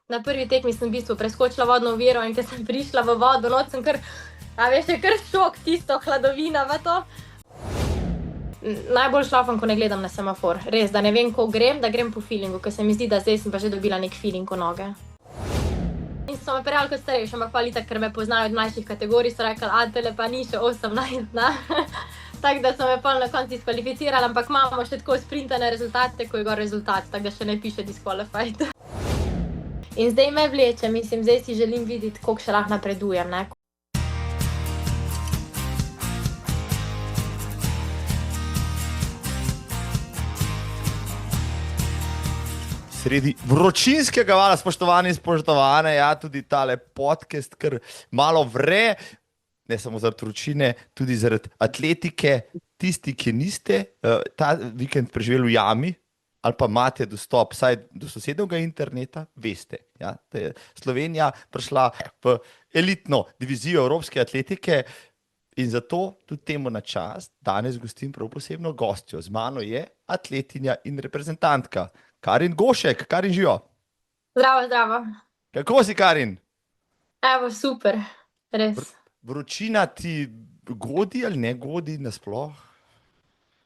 Na prvi tekmi sem v bistvu preskočila vodno oviro in ko sem prišla v vodo, noč sem kar, je kar šok, tisto hladovina v to. Najbolj šlafam, ko ne gledam na semafor. Res, da ne vem, ko grem, da grem po feelingu, ker se mi zdi, da zdaj sem pa že dobila nek feeling v noge. In so me prijali kot starejši, ampak pa itak, ker me poznajo od mlajših kategorij, so rekli, tele pa ni še 18, ne. Tako da so me pol na koncu diskvalificirali, ampak imamo še tako sprintane rezultate, ko je gor rezultat, tako da še ne piše disqualified. In zdaj me vleče, mislim, zdaj si želim videti, koliko še lahko napredujem, ne. Sredi vročinskega vala, spoštovani in spoštovane, ja, tudi tale podcast, ker malo vre, ne samo zaradi vročine, tudi zaradi atletike. Tisti, ki niste ta vikend preživeli v jami, ali pa imate dostop vsaj do sosednjega interneta, veste, ja, da je Slovenija prišla v elitno divizijo evropske atletike in zato tudi temu na čast danes gostim prav posebno gostjo. Z mano je atletinja in reprezentantka Karin Gošek. Karin, živijo. Zdravo, zdravo. Kako si, Karin? Evo, super, res. Vročina ti godi ali ne godi nasploh?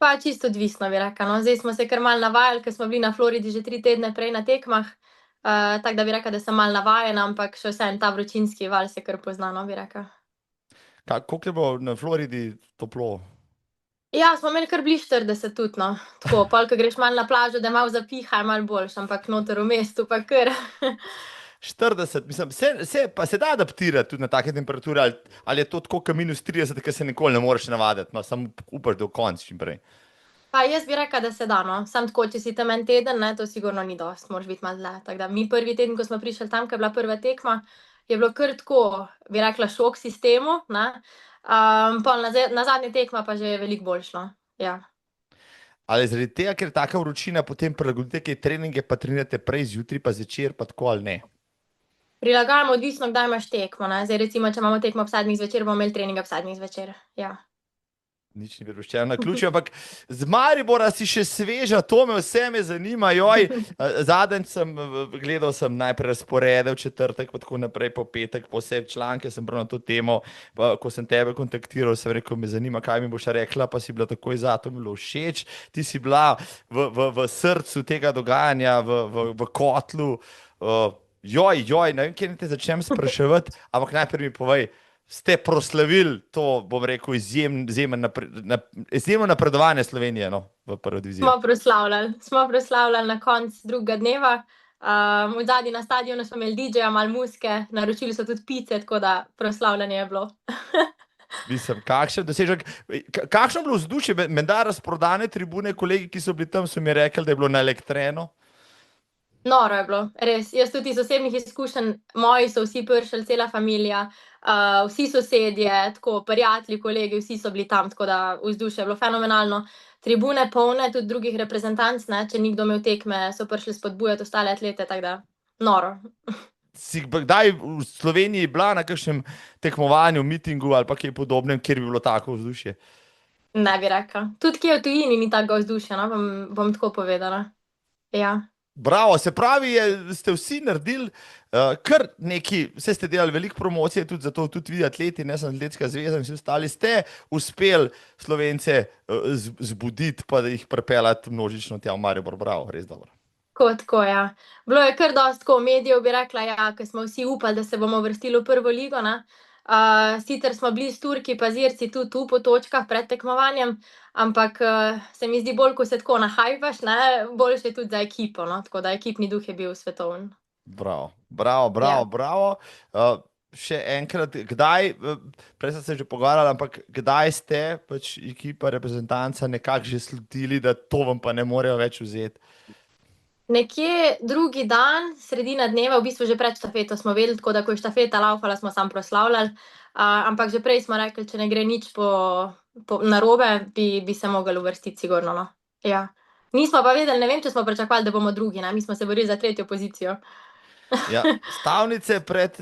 Pa čisto odvisno, bi rekla, no. Zdaj smo se kar malo navajali, ker smo bili na Floridi že 3 tedne prej na tekmah, tako da bi rekla, da sem malo navajena, ampak še vseeno ta vročinski val se kar pozna, no, bi rekla. Koliko je bilo na Floridi toplo? Ja, smo imeli kar blizu 40 tudi, no. Tako, pol, ko greš malo na plažo, da malo zapiha, je malo boljše, ampak noter v mestu pa kar. 40, mislim, se da adaptirati tudi na take temperature, ali je to tako kot -30, ker se nikoli ne moreš navaditi, no, samo upaš do konca čim prej. Pa jaz bi rekla, da se da, no. Samo tako, če si tam en teden, ne, to sigurno ni dosti, moraš biti malo dlje. Tako da mi prvi teden, ko smo prišli tam, ko je bila prva tekma, je bilo kar tako, bi rekla, šok sistemu, ne. Pol na zadnje tekma pa že je veliko boljše, no. Ja. Ali zaradi tega, ker je taka vročina, potem prilagodite kaj treninge, pa trenirate prej zjutraj, pa zvečer, pa tako ali ne? Prilagajamo odvisno, kdaj imaš tekmo, ne. Zdaj recimo, če imamo tekmo ob 7 zvečer, bomo imeli trening ob 7 zvečer, ja. Nič ni prepuščeno naključju, ampak z Maribora si še sveža, to vse me zanima, joj. Zadnjič gledal sem najprej razporede v četrtek, pa tako naprej po petek, po vse članke sem bral na to temo, ko sem tebe kontaktiral, sem rekel, me zanima, kaj mi boš rekla, pa si bila takoj za, to mi bilo všeč. Ti si bila v srcu tega dogajanja, v kotlu, joj, ne vem, kje te začnem spraševati, ampak najprej mi povej, ste proslavili to, bom rekel, izjemno napredovanje Slovenije, no, v prvo divizijo. Smo proslavljali na koncu drugega dneva. Odzadaj na stadionu smo imeli DJ-ja, malo muzike, naročili so tudi pice, tako da proslavljanje je bilo. Mislim, kakšen dosežek, kakšno je bilo vzdušje, menda razprodane tribune, kolegi, ki so bili tam, so mi rekli, da je bilo naelektreno. Noro je bilo, res. Jaz tudi iz osebnih izkušenj, moji so vsi prišli, cela familija, vsi sosedje, tako, prijatelji, kolegi, vsi so bili tam, tako da vzdušje je bilo fenomenalno. Tribune polne, tudi drugih reprezentanc, ne, če ni kdo imel tekme, so prišli spodbujati ostale atlete, tako da noro. Si kdaj v Sloveniji bila na kakšnem tekmovanju, mitingu ali pa kaj podobnem, kjer bi bilo tako vzdušje? Ne bi rekla. Tudi kje v tujini ni takega vzdušja, no, bom tako povedala. Ja. Bravo, se pravi, ste vsi naredili kar neki, vse ste delali veliko promocije, tudi zato tudi vi atleti, ne samo Atletska zveza in vsi ostali, ste uspeli Slovence zbuditi, pa da jih pripeljati množično tja v Maribor. Bravo, res dobro. Tako, ja. Bilo je kar dosti tako medijev, bi rekla, ja, ker smo vsi upali, da se bomo uvrstili v prvo ligo, ne. Sicer smo bili s Turki pa z Irci tudi tu po točkah pred tekmovanjem, ampak se mi zdi bolj, ko se tako nahajpaš, ne, boljše je tudi za ekipo, no, tako da ekipni duh je bil svetovni. Bravo. Še enkrat, kdaj, prej sem se že pogovarjala, ampak kdaj ste, pač ekipa, reprezentanca nekako že slutili, da to vam pa ne morejo več vzeti? Nekje drugi dan, sredina dneva, v bistvu že pred štafeto smo vedeli, tako da ko je štafeta laufala, smo samo proslavljali, ampak že prej smo rekli, če ne gre nič narobe, bi se mogli uvrstiti sigurno, no. Ja. Nismo pa vedeli, ne vem, če smo pričakovali, da bomo drugi, ne, mi smo se borili za 3. pozicijo. Ja, stavnice pred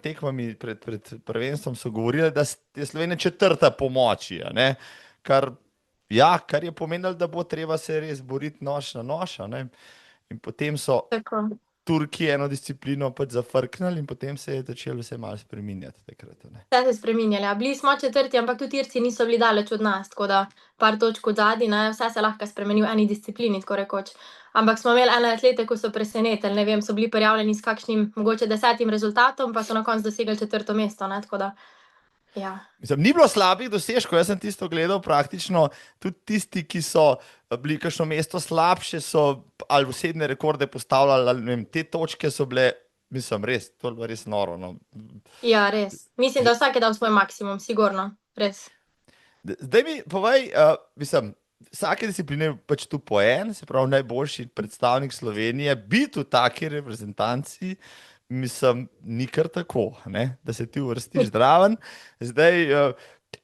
tekmami, pred prvenstvom so govorili, da je Slovenija 4. po moči, ne, kar je pomenilo, da bo treba se res boriti nož na nož, ne. In potem so Turki eno disciplino pač zafrknili in potem se je začelo vse malo spreminjati takrat. Ne. Vse se je spreminjalo. Bili smo četrti, ampak tudi Irci niso bili daleč od nas, tako da par točk od zadaj, vse se lahko spremeni v eni disciplini, tako rekoč. Ampak smo imeli ene atlete, ko so presenetili, ne vem, so bili prijavljeni s kakšnim, mogoče 10 rezultatom, pa so na koncu dosegli 4. mesto, ne, tako da, ja. Mislim, ni bilo slabih dosežkov, jaz sem tisto gledal praktično, tudi tisti, ki so bili kakšno mesto slabše, so ali osebne rekorde postavljali, ali ne vem, te točke so bile, mislim, res, to je bilo res noro. No. Ja, res. Mislim, da vsak je dal svoj maksimum, sigurno, res. Zdaj mi povej, mislim, vsake discipline je pač tu po en, se pravi najboljši predstavnik Slovenije, biti v taki reprezentanci, mislim, ni kar tako, ne? Da se ti uvrstiš zraven. Zdaj,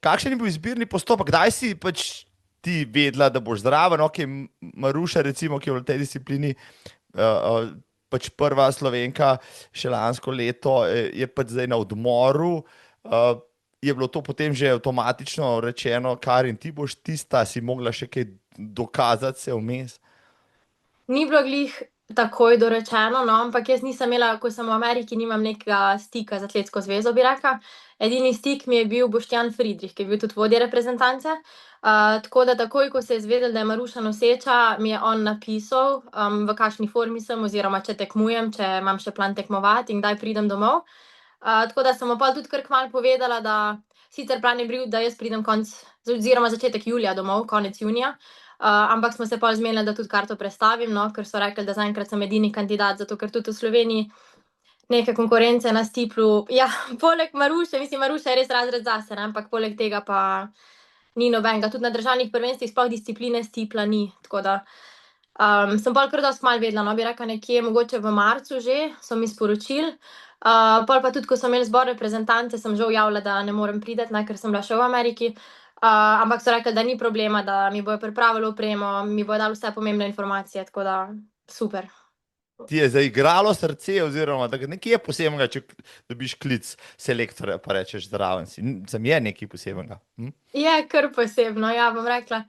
kakšen je bil izbirni postopek? Kdaj si pač ti vedela, da boš zraven? Ok, Maruša, recimo, ki je v tej disciplini pač prva Slovenka še lansko leto, je pač zdaj na odmoru. Je bilo to potem že avtomatično rečeno, Karin, ti boš tista, si mogla še kaj dokazati se vmes? Ni bilo glih takoj dorečeno, no, ampak jaz nisem imela, ko sem v Ameriki, nimam nekega stika z Atletsko zvezo, bi rekla. Edini stik mi je bil Boštjan Friedrich, ki je bil tudi vodja reprezentance. Tako da takoj, ko se je izvedel, da je Maruša noseča, mi je on napisal, v kakšni formi sem, oziroma če tekmujem, če imam še plan tekmovati in kdaj pridem domov. Tako da sem mu pa tudi kar kmalu povedala, da sicer plan je bil, da jaz pridem oziroma začetek julija domov, konec junija. Ampak smo se pa zmenili, da tudi karto prestavim, no, ker so rekli, da zaenkrat sem edini kandidat, zato ker tudi v Sloveniji neke konkurence na stiplu, ja, poleg Maruše, mislim, Maruša je res razred zase, ne, ampak poleg tega pa ni nobenega. Tudi na državnih prvenstvih sploh discipline stipla ni, tako da sem pol kar dosti malo vedela, no, bi rekla nekje, mogoče v marcu že, so mi sporočili. Pol pa tudi, ko so imeli zbor reprezentance, sem žal javila, da ne morem priti, ker sem bila še v Ameriki. Ampak so rekli, da ni problema, da mi bojo pripravili opremo, mi bojo dali vse pomembne informacije, tako da super. Ti je zaigralo srce, oziroma da nekaj je posebnega, če dobiš klic selektorja, pa rečeš zraven si. Sem je nekaj posebnega. Je kar posebno, ja, bom rekla.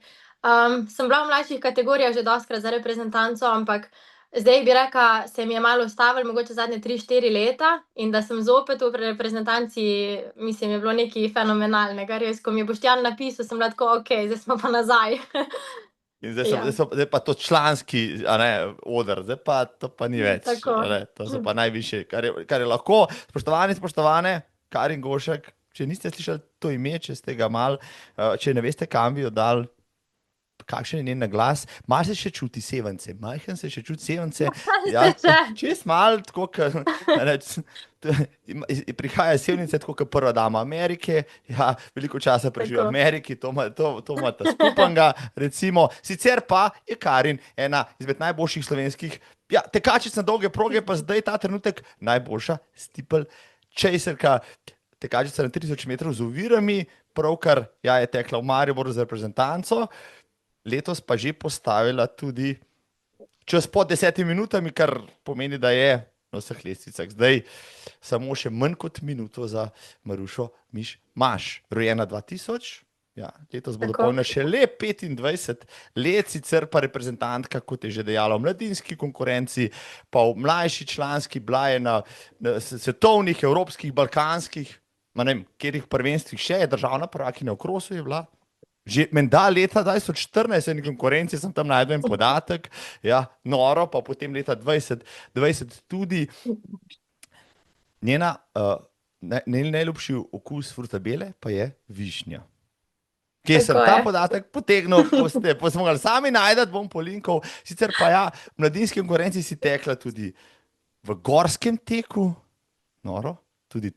Sem bila v mlajših kategorijah že dostikrat za reprezentanco, ampak zdaj bi rekla, se mi je malo ustavilo, mogoče zadnje 3-4 leta, in da sem zopet v reprezentanci, mislim, je bilo nekaj fenomenalnega. Res, ko mi je Boštjan napisal, sem bila tako, ok, zdaj smo pa nazaj. In zdaj pa to članski, oder, zdaj pa to pa ni več. To so pa najvišje, kar je lahko. Spoštovane, Karin Gošek, če niste slišali to ime, če ste ga mal, če ne veste, kam bi jo dal, kakšen je njen glas, malo se še čuti sevence, majhen se še čuti sevence. Ja, čez malo, tako prihaja sevnice, tako kot prva dama Amerike, ja, veliko časa preživi v Ameriki, to imata skupnega, recimo. Sicer pa je Karin ena izmed najboljših slovenskih, ja, tekačic na dolge proge, pa zdaj ta trenutek najboljša steeple chaserka, tekačica na 3000 metrov z ovirami, pravkar ja, je tekla v Mariboru za reprezentanco, letos pa že postavila tudi čez pod 10 minutami, kar pomeni, da je na vseh lestvicah. Zdaj samo še manj kot minuto za Marušo Miš-Maš, rojena 2000. Ja, letos bo dopolnila še le 25 let, sicer pa reprezentantka, kot je že dejala, v mladinski konkurenci, pa v mlajši članski, bila je na svetovnih, evropskih, balkanskih, ne vem, kjerih prvenstvih še je, državna prvakinja v krosu je bila. Že menda leta 2014 v konkurenci sem tam najdel en podatek, ja, noro, pa potem leta 2020 tudi. Njen najljubši okus frutabele pa je višnja. Kje sem ta podatek potegnil, pa smo ga sami najdel, bom po linkov. Sicer pa ja, v mladinski konkurenci si tekla tudi v gorskem teku, noro, tudi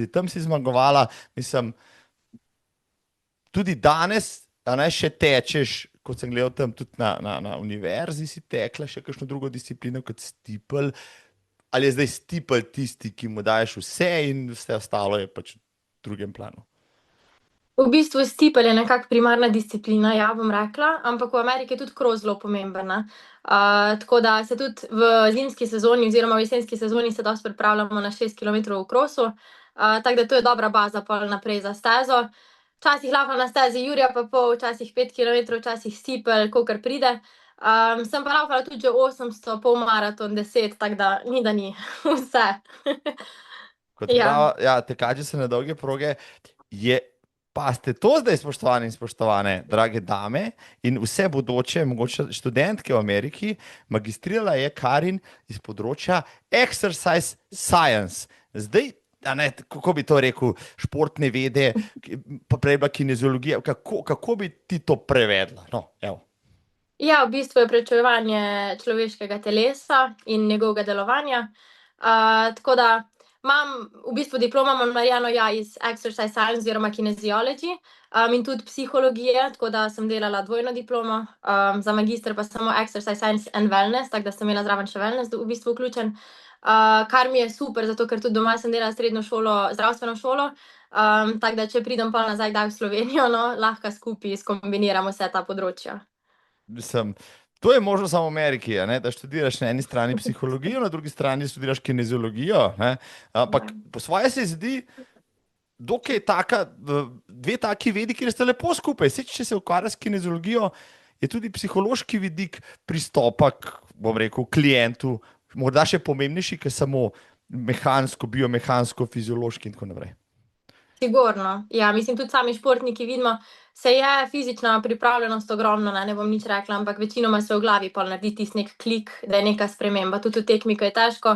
tam si zmagovala, mislim, tudi danes, še tečeš, kot sem gledal tam, tudi na univerzi si tekla še kakšno drugo disciplino kot steeple. Ali je zdaj steeple tisti, ki mu daješ vse in vse ostalo je pač v drugem planu? V bistvu steeple je nekako primarna disciplina, ja, bom rekla, ampak v Ameriki je tudi cross zelo pomembna. Tako da se tudi v zimski sezoni oziroma v jesenski sezoni se dosti pripravljamo na 6 km v crossu, tako da to je dobra baza pol naprej za stezo. Včasih lahko na stezi Jurija pa pol, včasih 5 km, včasih steeple, kakor pride. Sem pa laufala tudi že 800, polmaraton, 10, tako da ni vse. Kot Ja. pravijo, ja, tekači so na dolge proge. Pa ste to zdaj, spoštovani in spoštovane, drage dame in vse bodoče, mogoče študentke v Ameriki, magistrirala je Karin iz področja exercise science. Zdaj, a ne, kako bi to rekel, športne vede, pa prej bila kineziologija, kako bi ti to prevedla? No, evo. Ja, v bistvu je preučevanje človeškega telesa in njegovega delovanja. Tako da imam v bistvu diplomo imam narejeno iz exercise science oziroma kineziology in tudi psihologije, tako da sem delala dvojno diplomo. Za magister pa samo exercise science and wellness, tako da sem imela zraven še wellness v bistvu vključen. Kar mi je super, zato ker tudi doma sem delala srednjo šolo, zdravstveno šolo. Tako da če pridem pa nazaj kdaj v Slovenijo, no, lahko skupaj skombiniramo vse ta področja. Mislim, to je možno samo v Ameriki, a ne, da študiraš na eni strani psihologijo, na drugi strani študiraš kineziologijo. Ne? Ampak po svoje se zdi, dokaj taka, dve taki vedi, kjer ste lepo skupaj. Saj, če se ukvarjaš s kineziologijo, je tudi psihološki vidik pristopa k, bom rekel, klientu, morda še pomembnejši, kot samo mehansko, biomehansko, fiziološki in tako naprej. Sigurno. Ja, mislim, tudi sami športniki vidimo, se je fizična pripravljenost ogromno, ne bom nič rekla, ampak večinoma se v glavi pol naredi tisti nek klik, da je neka sprememba. Tudi v tekmi, ko je težko.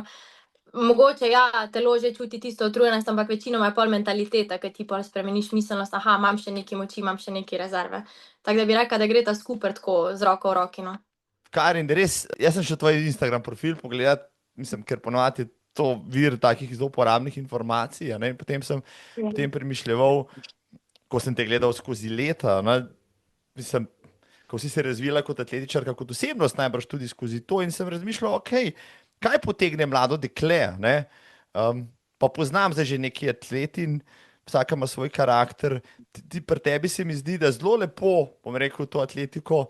Mogoče, ja, telo že čuti tisto utrujenost, ampak večinoma je pol mentaliteta, ki ti pol spremeniš miselnost, aha, imam še nekaj moči, imam še nekaj rezerve. Tako da bi rekla, da gre ta skupaj tako z roko v roki, no. Karin, res, jaz sem še tvoj Instagram profil pogledal, mislim, ker ponovadi je to vir takih zelo uporabnih informacij, a ne, in potem sem potem premišljeval, ko sem te gledal skozi leta, ne, mislim, ko si se razvila kot atletičarka, kot osebnost, najbrž tudi skozi to, in sem razmišljal, ok, kaj potegne mlado dekle, ne? Pa poznam zdaj že neki atletin, vsaka ima svoj karakter, pri tebi se mi zdi, da zelo lepo, bom rekel, to atletiko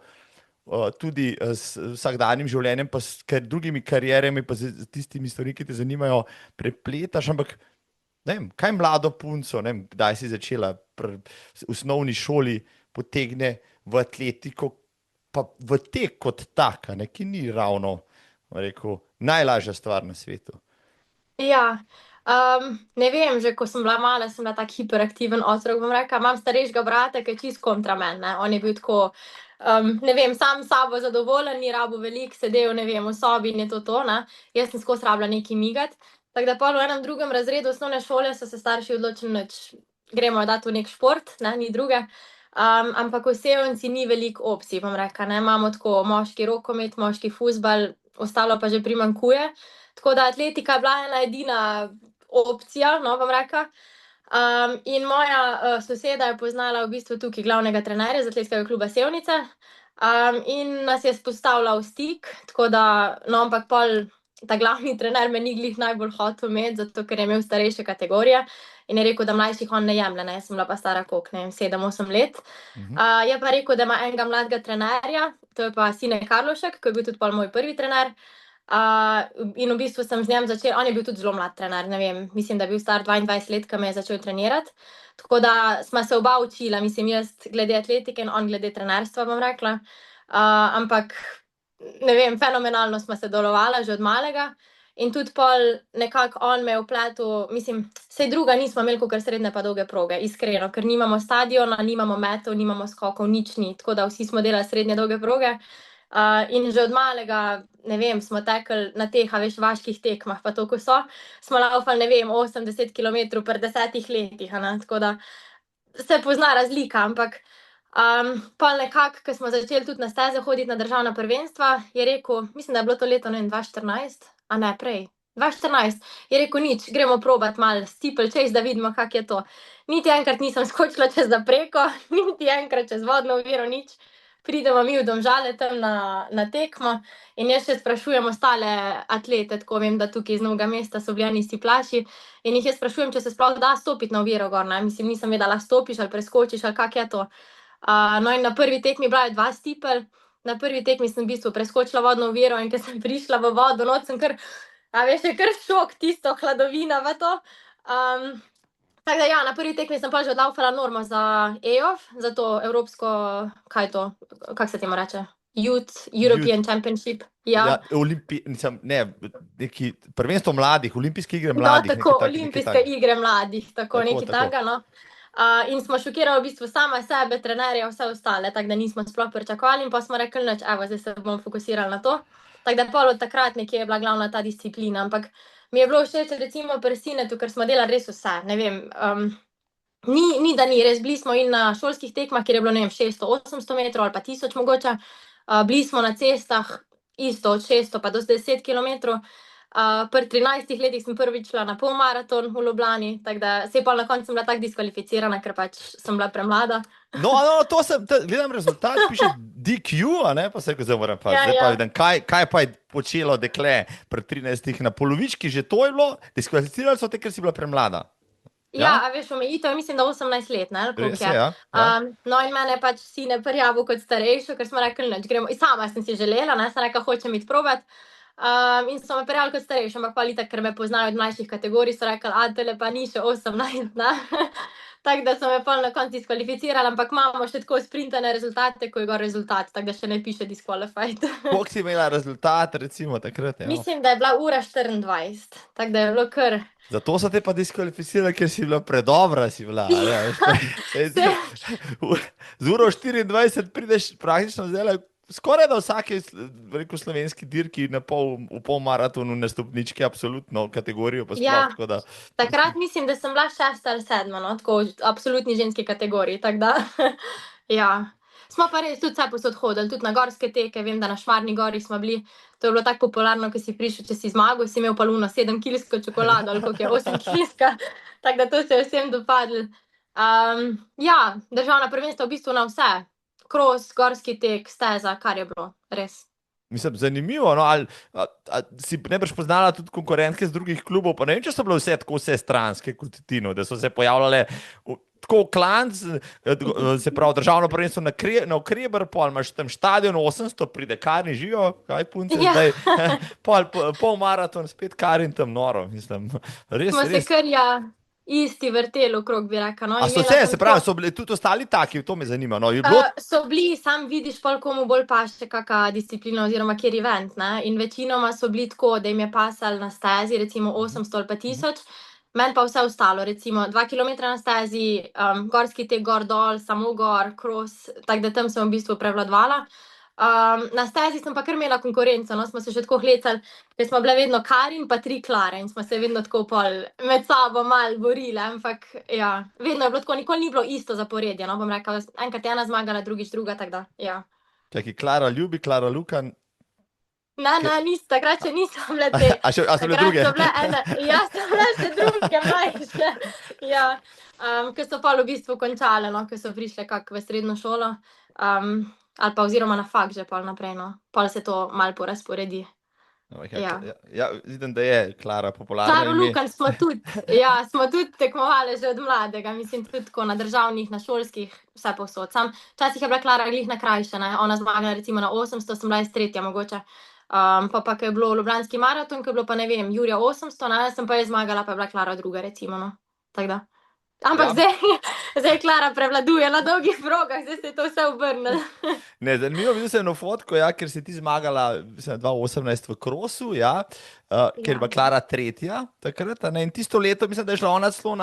tudi s vsakdanjim življenjem, pa s drugimi karierami, pa z tistimi stvarmi, ki te zanimajo, prepletaš, ampak ne vem, kaj mlado punco, ne vem, kdaj si začela v osnovni šoli, potegne v atletiko, pa v tek kot tak, ne, ki ni ravno, rekel, najlažja stvar na svetu. Ja, ne vem, že ko sem bila mala, sem bila tak hiperaktiven otrok, bom rekla, imam starejšega brata, ki je čist kontra mene, ne. On je bil tako, ne vem, sam s sabo zadovoljen, ni rabil veliko, sedel, ne vem, v sobi in je to, ne. Jaz sem skozi rabila nekaj migati, tako da pol v enem drugem razredu osnovne šole so se starši odločili, nič, gremo jo dati v neki šport, ne, ni druge. Ampak v Sevnici ni veliko opcij, bom rekla, ne, imamo tako moški rokomet, moški fuzbal, ostalo pa že primanjkuje. Tako da atletika je bila ena edina opcija, no, bom rekla. In moja soseda je poznala v bistvu tukaj glavnega trenerja iz atletskega kluba Sevnica, in nas je vzpostavila v stik, tako da, no, ampak pol ta glavni trener me ni glih najbolj hotel imeti, zato ker je imel starejše kategorije in je rekel, da mlajših on ne jemlje, ne, jaz sem bila pa stara koliko, ne vem, 7-8 let. Je pa rekel, da ima enega mladega trenerja, to je pa Sine Karlovšek, ki je bil tudi pol moj prvi trener. In v bistvu sem z njim začela, on je bil tudi zelo mlad trener, ne vem, mislim, da je bil star 22 let, ko me je začel trenirati. Tako da sva se oba učila, mislim, jaz glede atletike in on glede trenerstva, bom rekla. Ampak, ne vem, fenomenalno sva se delovala že od malega. In tudi pol nekako on me je vpletel, mislim, saj druga nismo imeli kakor srednje pa dolge proge, iskreno, ker nimamo stadiona, nimamo metov, nimamo skokov, nič ni, tako da vsi smo delali srednje dolge proge. In že od malega, ne vem, smo tekli na teh, a veš, vaških tekmah, pa to, ko smo laufali, ne vem, 80 kilometrov pri 10 letih, a ne, tako da se pozna razlika, ampak pol nekako, ko smo začeli tudi na steze hoditi na državna prvenstva, je rekel, mislim, da je bilo to leto, ne vem, 2014, a ne, prej, 2014, je rekel, nič, gremo probat malo steeplechase, da vidimo, kako je to. Niti enkrat nisem skočila čez zapreko, niti enkrat čez vodno oviro, nič. Pridemo mi v Domžale tam na tekmo in jaz še sprašujem ostale atlete, tako vem, da tukaj iz Novega mesta so bili eni isti plaši, in jih jaz sprašujem, če se sploh da stopiti na oviro gor, ne, mislim, nisem vedela, stopiš ali preskočiš ali kako je to. No, in na prvi tekmi bila je 2 stipelj, na prvi tekmi sem v bistvu preskočila vodno oviro in ko sem prišla v vodo, not sem kar, a veš, je kar šok, tisto hladovina v to. Tako da ja, na prvi tekmi sem pa že odlaufala normo za EOF, za to evropsko, kaj je to, kako se temu reče? Youth European Championship. Ja. Neki prvenstvo mladih, olimpijske igre No, mladih. tako, olimpijske igre mladih, tako nekaj takega, no. In smo šokirali v bistvu sama sebe, trenerje, vse ostale, tako da nismo sploh pričakovali in pa smo rekli, nič, evo, zdaj se bomo fokusirali na to. Tako da pol od takrat nekje je bila glavna ta disciplina, ampak mi je bilo všeč recimo pri Sinetu, ker smo delali res vse, ne vem, ni da ni, res bili smo in na šolskih tekmah, kjer je bilo, ne vem, 600-800 metrov ali pa 1000 mogoče, bili smo na cestah isto od 600 pa do 10 kilometrov. Pri 13 letih sem prvič šla na polmaraton v Ljubljani, tako da se je pa na koncu sem bila tako diskvalificirana, ker pač sem bila premlada. No, gledam rezultat, piše DQ, a ne, pa se zdaj moram pa, Ja, zdaj pa ja. vidim, kaj pa je počelo dekle pri 13 na polovički, že to je bilo, diskvalificirali so te, ker si bila premlada. Ja, a veš, omejitev je mislim, da 18 let, ne, ali koliko Res je, je. ja. No in mene pač sine prijavil kot starejšo, ker smo rekli, nič, gremo, sama sem si želela, ne, sem rekla, hočem iti probat. In so me prijavili kot starejšo, ampak pa itak, ker me poznajo od mlajših kategorij, so rekli, tele pa ni še 18, ne. Tako da so me pol na koncu diskvalificirali, ampak imamo še tako sprintane rezultate, ko je gor rezultat, tako da še ne piše disqualified. Koliko si imela rezultat, recimo, takrat? Ja. Mislim, da je bila ura 24, tako da je bilo kar. Zato so te pa diskvalificirali, ker si bila predobra, si bila. Ja, z uro 24 prideš praktično zdaj, skoraj da vsake, rekel, slovenski dirki v pol maratonu na stopničke, absolutno kategorijo pa sploh. Ja, tako da, takrat mislim, da sem bila 6 ali 7, no, tako v absolutni ženski kategoriji, tako da, ja. Smo pa res tudi vse posod hodili, tudi na gorske teke, vem, da na Šmarni gori smo bili, to je bilo tako popularno, ko si prišel, če si zmagal, si imel pa luno 7-kilsko čokolado, ali koliko je 8-kilska, tako da to se je vsem dopadlo. Ja, državna prvenstva v bistvu na vse, kros, gorski tek, steza, kar je bilo, res. mislim, zanimivo, no, ali si najbrž poznala tudi konkurentke z drugih klubov, pa ne vem, če so bile vse stranske kot ti, no, da so se pojavljale tako klanc, se pravi državno prvenstvo na Okreber, pol imaš tam štadion 800, pride Karin, živijo, kaj punce Ja. zdaj, pol maraton, spet Karin tam noro, mislim, res, Smo se res. kar, ja, isti vrteli okrog, bi rekla, no. A so Imela se, sem se pravi, tako- so bili tudi ostali taki, to me zanima, no, je bilo, So bili, sam vidiš pol komu bolj paše kaka disciplina oziroma kjer event, ne, in večinoma so bili tako, da jim je pasal na stezi, recimo 800 ali pa 1000, meni pa vse ostalo, recimo 2 kilometra na stezi, gorski tek gor dol, samo gor, cross, tako da tam sem v bistvu prevladovala. Na stezi sem pa kar imela konkurenco, no, smo se še tako hecali, ker smo bile vedno Karin pa 3 Klare in smo se vedno tako pol med sabo malo borile, ampak ja, vedno je bilo tako, nikoli ni bilo isto zaporedje, no, bom rekla, enkrat je ena zmagala, drugič druga, tako da, ja. čakaj, Klara Ljubi, Klara Lukan, Ne, takrat še niso bile te. a so bile druge? Takrat so bile ene, ja, so bile še druge mlajše, ja. Ke so pol v bistvu končale, no, ke so prišle kak v srednjo šolo, ali pa oziroma na faks že pol naprej, no. Pol se to malo porazporedi. Ja. Ja, vidim, da je Klara popularna Klaro ime. Lukan smo tudi, ja, smo tudi tekmovali že od mladega, mislim tudi tako na državnih, na šolskih, vse povsod. Sam včasih je bila Klara glih na krajše, ne, ona zmagala recimo na 800, sem bila jaz tretja mogoče. Pa ke je bilo Ljubljanski maraton, ke je bilo pa, ne vem, Jurija 800, ne, sem pa jaz zmagala, pa je bila Klara druga recimo, no. Tako da. Ampak Ja. zdaj Klara prevladuje na dolgih progah, zdaj se je to vse obrnilo. Ne, zanimivo, videl sem eno fotko, ja, ker si ti zmagala, mislim, 2018 v krosu, ja, ker je bila Klara tretja takrat, a ne, in tisto leto, mislim, da je šla ona celo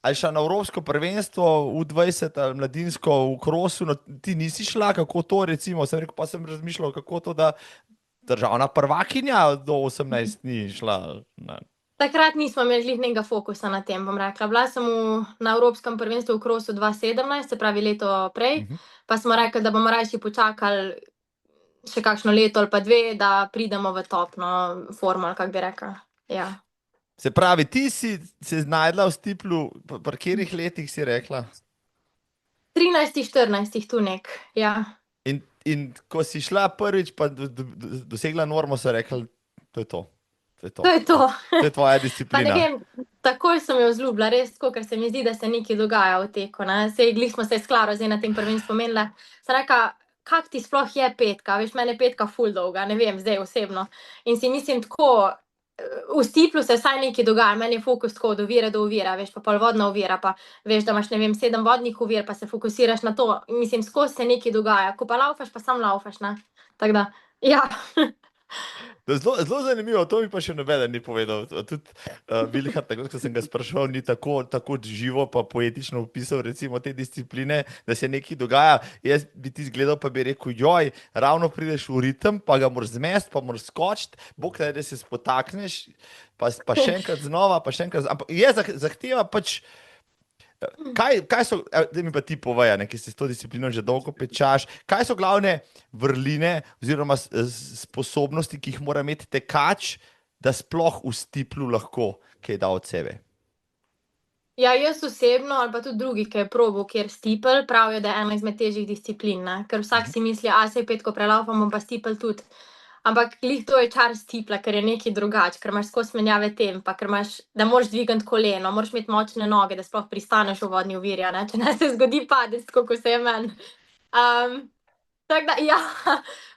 ali šla na Evropsko prvenstvo v 20 ali mladinsko v krosu, no ti nisi šla, kako to recimo, sem rekel, pa sem razmišljal, kako to, da državna prvakinja do 18 ni šla. Ne. Takrat nismo imeli glih nekega fokusa na tem, bom rekla. Bila sem na Evropskem prvenstvu v krosu 2017, se pravi leto prej, pa smo rekli, da bomo rajši počakali še kakšno leto ali pa dve, da pridemo v topno formo, ali kako bi rekla. Ja. Se pravi, ti si se znajdla v Stiplu, pri katerih letih si rekla? 13, 14, tu nek, ja. In ko si šla prvič, pa dosegla normo, so rekli, to je to. To je to. To je to. To je tvoja Pa ne disciplina. vem, takoj sem jo vzljubila, res tako, ker se mi zdi, da se nekaj dogaja v teku, ne. Saj glih smo se s Klaro zdaj na tem prvenstvu menile. Sem rekla, kak ti sploh je petka? Veš, meni je petka ful dolga, ne vem, zdaj osebno. In si mislim tako, v Stiplu se vsaj nekaj dogaja, meni je fokus tako od ovire do ovire, veš, pa pol vodna ovira, pa veš, da imaš, ne vem, 7 vodnih ovir, pa se fokusiraš na to. In mislim, skozi se nekaj dogaja, ko pa laufaš, pa sam laufaš, ne. Tako da, ja. Zelo zanimivo, to mi pa še nobeden ni povedal. Tudi Vilhar, tako kot sem ga spraševal, ni tako živo pa poetično opisal recimo te discipline, da se nekaj dogaja. Jaz bi ti zgledal, pa bi rekel, joj, ravno prideš v ritem, pa ga moraš zmest, pa moraš skočiti, bog ne, da se spotakneš, pa še enkrat znova, pa še enkrat. Ampak zahteva pač. Kaj so, da mi pa ti povejo, ki si s to disciplino že dolgo pečaš, kaj so glavne vrline oziroma sposobnosti, ki jih mora imeti tekač, da sploh v stiplu lahko kaj da od sebe? Ja, jaz osebno, ali pa tudi drugi, ki je probal, kjer stipel, pravijo, da je ena izmed težjih disciplin, ne? Ker vsak si misli, se je petko prelaufam, bom pa stipel tudi. Ampak glih to je čar stipla, ker je nekaj drugače, ker imaš skozi menjave tempa, ker imaš, da moraš dvigati koleno, moraš imeti močne noge, da sploh pristaneš v vodni oviri, ne? Če ne se zgodi padec, tako kot se je meni. Tako da, ja,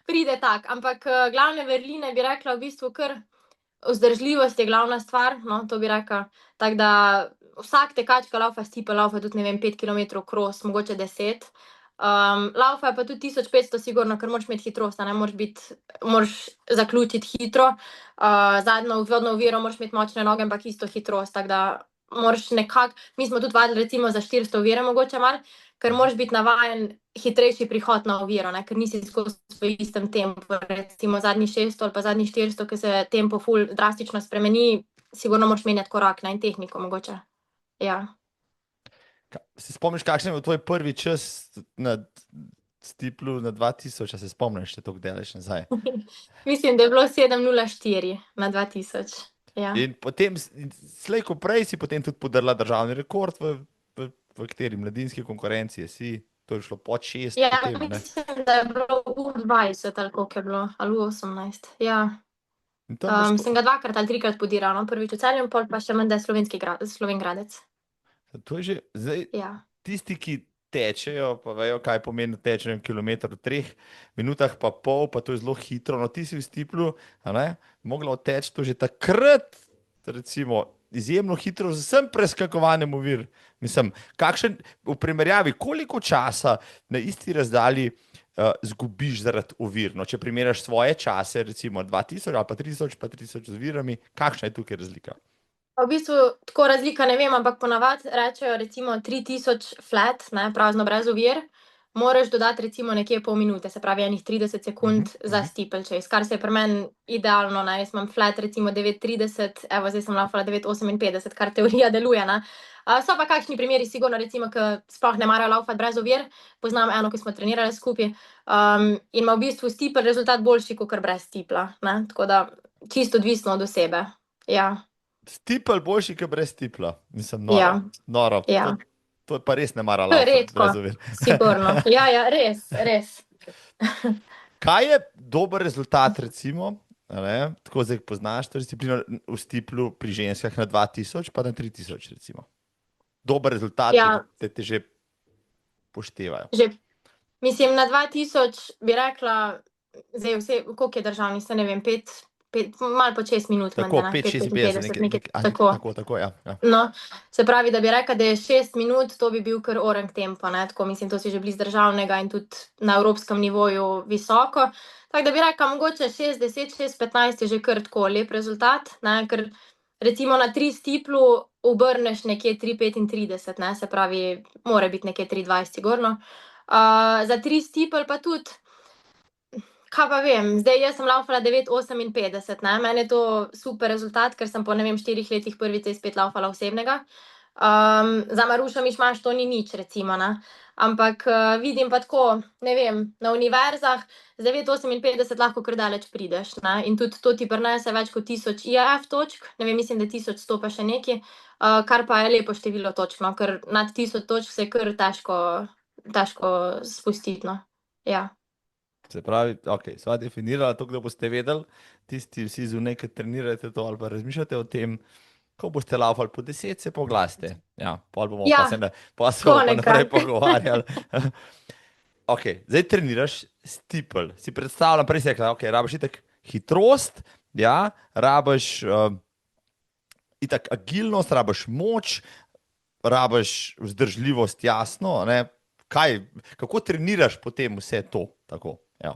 pride tak. Ampak glavne vrline bi rekla v bistvu kar vzdržljivost je glavna stvar, no, to bi rekla. Tako da vsak tekač, ki laufa stipel, laufa tudi, ne vem, 5 km cross, mogoče 10. Laufa je pa tudi 1500 sigurno, ker moraš imeti hitrost, ne, moraš zaključiti hitro. Zadnjo vodno oviro moraš imeti močne noge, ampak isto hitrost, tako da moraš nekako, mi smo tudi vadili recimo za 400 ovire mogoče malo, ker moraš biti navajen hitrejši prihod na oviro, ne, ker nisi skozi v istem tempu, recimo zadnji 600 ali pa zadnji 400, ker se tempo ful drastično spremeni, sigurno moraš menjati korak, ne, in tehniko mogoče, ja. Se spomniš, kakšen je bil tvoj prvi čas na stiplu na 2000, a se spomniš, da to delaš nazaj? Mislim, da je bilo 7:04 na 2000, ja. In potem, slej ko prej, si potem tudi podrla državni rekord v kateri mladinski konkurenci si, to je šlo pod 6. Ja, potem, ne? mislim, da je bilo v 20, ali koliko je bilo, ali v 18, ja. In tam imaš Sem ga 2 ali 3 podirala, no, prvič v Celju, pol pa še menda Slovenj Gradec. To je že, zdaj, Ja. tisti, ki tečejo, pa vejo, kaj pomeni teči v kilometru v 3 minutah pa pol, pa to je zelo hitro, no ti si v stiplu, a ne, mogla odteči to že takrat, recimo, izjemno hitro, z vsem preskakovanjem ovir. Mislim, kakšen, v primerjavi, koliko časa na isti razdalji zgubiš zaradi ovir? No, če primerjaš svoje čase, recimo 2000 ali pa 3000, pa 3000 z ovirami, kakšna je tukaj razlika? V bistvu tako razlika ne vem, ampak ponavadi rečejo recimo 3000 flat, ne, prazno brez ovir, moraš dodati recimo nekje pol minute, se pravi enih 30 sekund za stipel čez, kar se je pri meni idealno, ne, jaz imam flat recimo 9:30, evo zdaj sem laufala 9:58, kar teorija deluje, ne. So pa kakšni primeri sigurno, recimo, ki sploh ne marajo laufati brez ovir, poznam eno, ki smo trenirale skupaj, in ima v bistvu stipel rezultat boljši kakor brez stipla, ne, tako da čisto odvisno od osebe, ja. Stipel boljši, kot brez stipla. Mislim, noro. Ja. Noro. Ja. To pa res ne mara To je laufati redko, brez ovir. sigurno. Ja, res. Kaj je dober rezultat, recimo, ne, tako zdaj poznaš to disciplino v stiplu pri ženskah na 2000 pa na 3000, recimo. Dober rezultat, Ja. da te že poštevajo. Mislim, na 2000 bi rekla, zdaj vse, koliko je državni, se ne vem, malo pod 6 minut. Tako, menda, ne, 5:56, nekaj. Tako, ja. No, se pravi, da bi rekla, da je 6 minut, to bi bil kar orang tempo, ne, tako mislim, to si že blizu državnega in tudi na evropskem nivoju visoko. Tako da bi rekla, mogoče 6:10, 6:15 je že kar tako lep rezultat, ne, ker recimo na 3 stiplu obrneš nekje 3:35, ne, se pravi, mora biti nekje 3:20 sigurno. Za 3 stipel pa tudi, kaj pa vem, zdaj jaz sem laufala 9:58, ne, meni je to super rezultat, ker sem po, ne vem, 4 letih prvič spet laufala osebnega. Za Marušo Mišmaš to ni nič, recimo, ne, ampak vidim pa tako, ne vem, na univerzah z 9:58 lahko kar daleč prideš, ne, in tudi to ti prinese več kot 1000 IAF točk, ne vem, mislim, da 1100 pa še nekaj, kar pa je lepo število točk, no, ker nad 1000 točk se je kar težko spustiti, no, ja. Se pravi, ok, sva definirala to, da boste vedeli, tisti vsi zunaj, ki trenirate to ali pa razmišljate o tem, ko boste laufali po 10, se poglasite. Ja, pol bomo Ja, pa se bomo tako naprej nekako. pogovarjali. Ok, zdaj treniraš stipel. Si predstavljam, prej si rekla, ok, rabiš itak hitrost, ja, rabiš itak agilnost, rabiš moč, rabiš vzdržljivost, jasno, ne. Kako treniraš potem vse to? Tako, ja.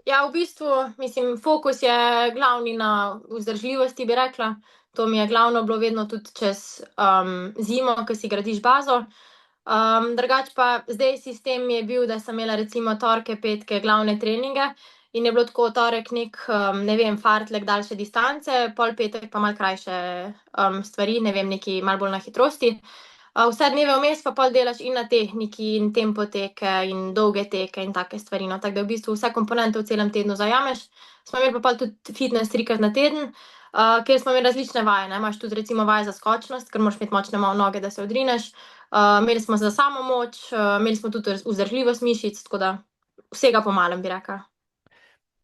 Ja, v bistvu, mislim, fokus je glavni na vzdržljivosti, bi rekla. To mi je glavno bilo vedno tudi čez zimo, ko si gradiš bazo. Drugač pa zdaj sistem je bil, da sem imela recimo torke, petke glavne treninge in je bilo tako torek nek, ne vem, fartlek daljše distance, pol petek pa malo krajše stvari, ne vem, neki malo bolj na hitrosti. Vse dneve vmes pa pol delaš in na tehniki, in tempo teke, in dolge teke, in take stvari. No. Tako da v bistvu vse komponente v celem tednu zajameš. Smo imeli pa pol tudi fitness trikrat na teden, kjer smo imeli različne vaje. Ne. Imaš tudi recimo vaje za skočnost, ker moraš imeti močne noge, da se odrineš. Imeli smo za samo moč, imeli smo tudi vzdržljivost mišic, tako da vsega po malem, bi rekla.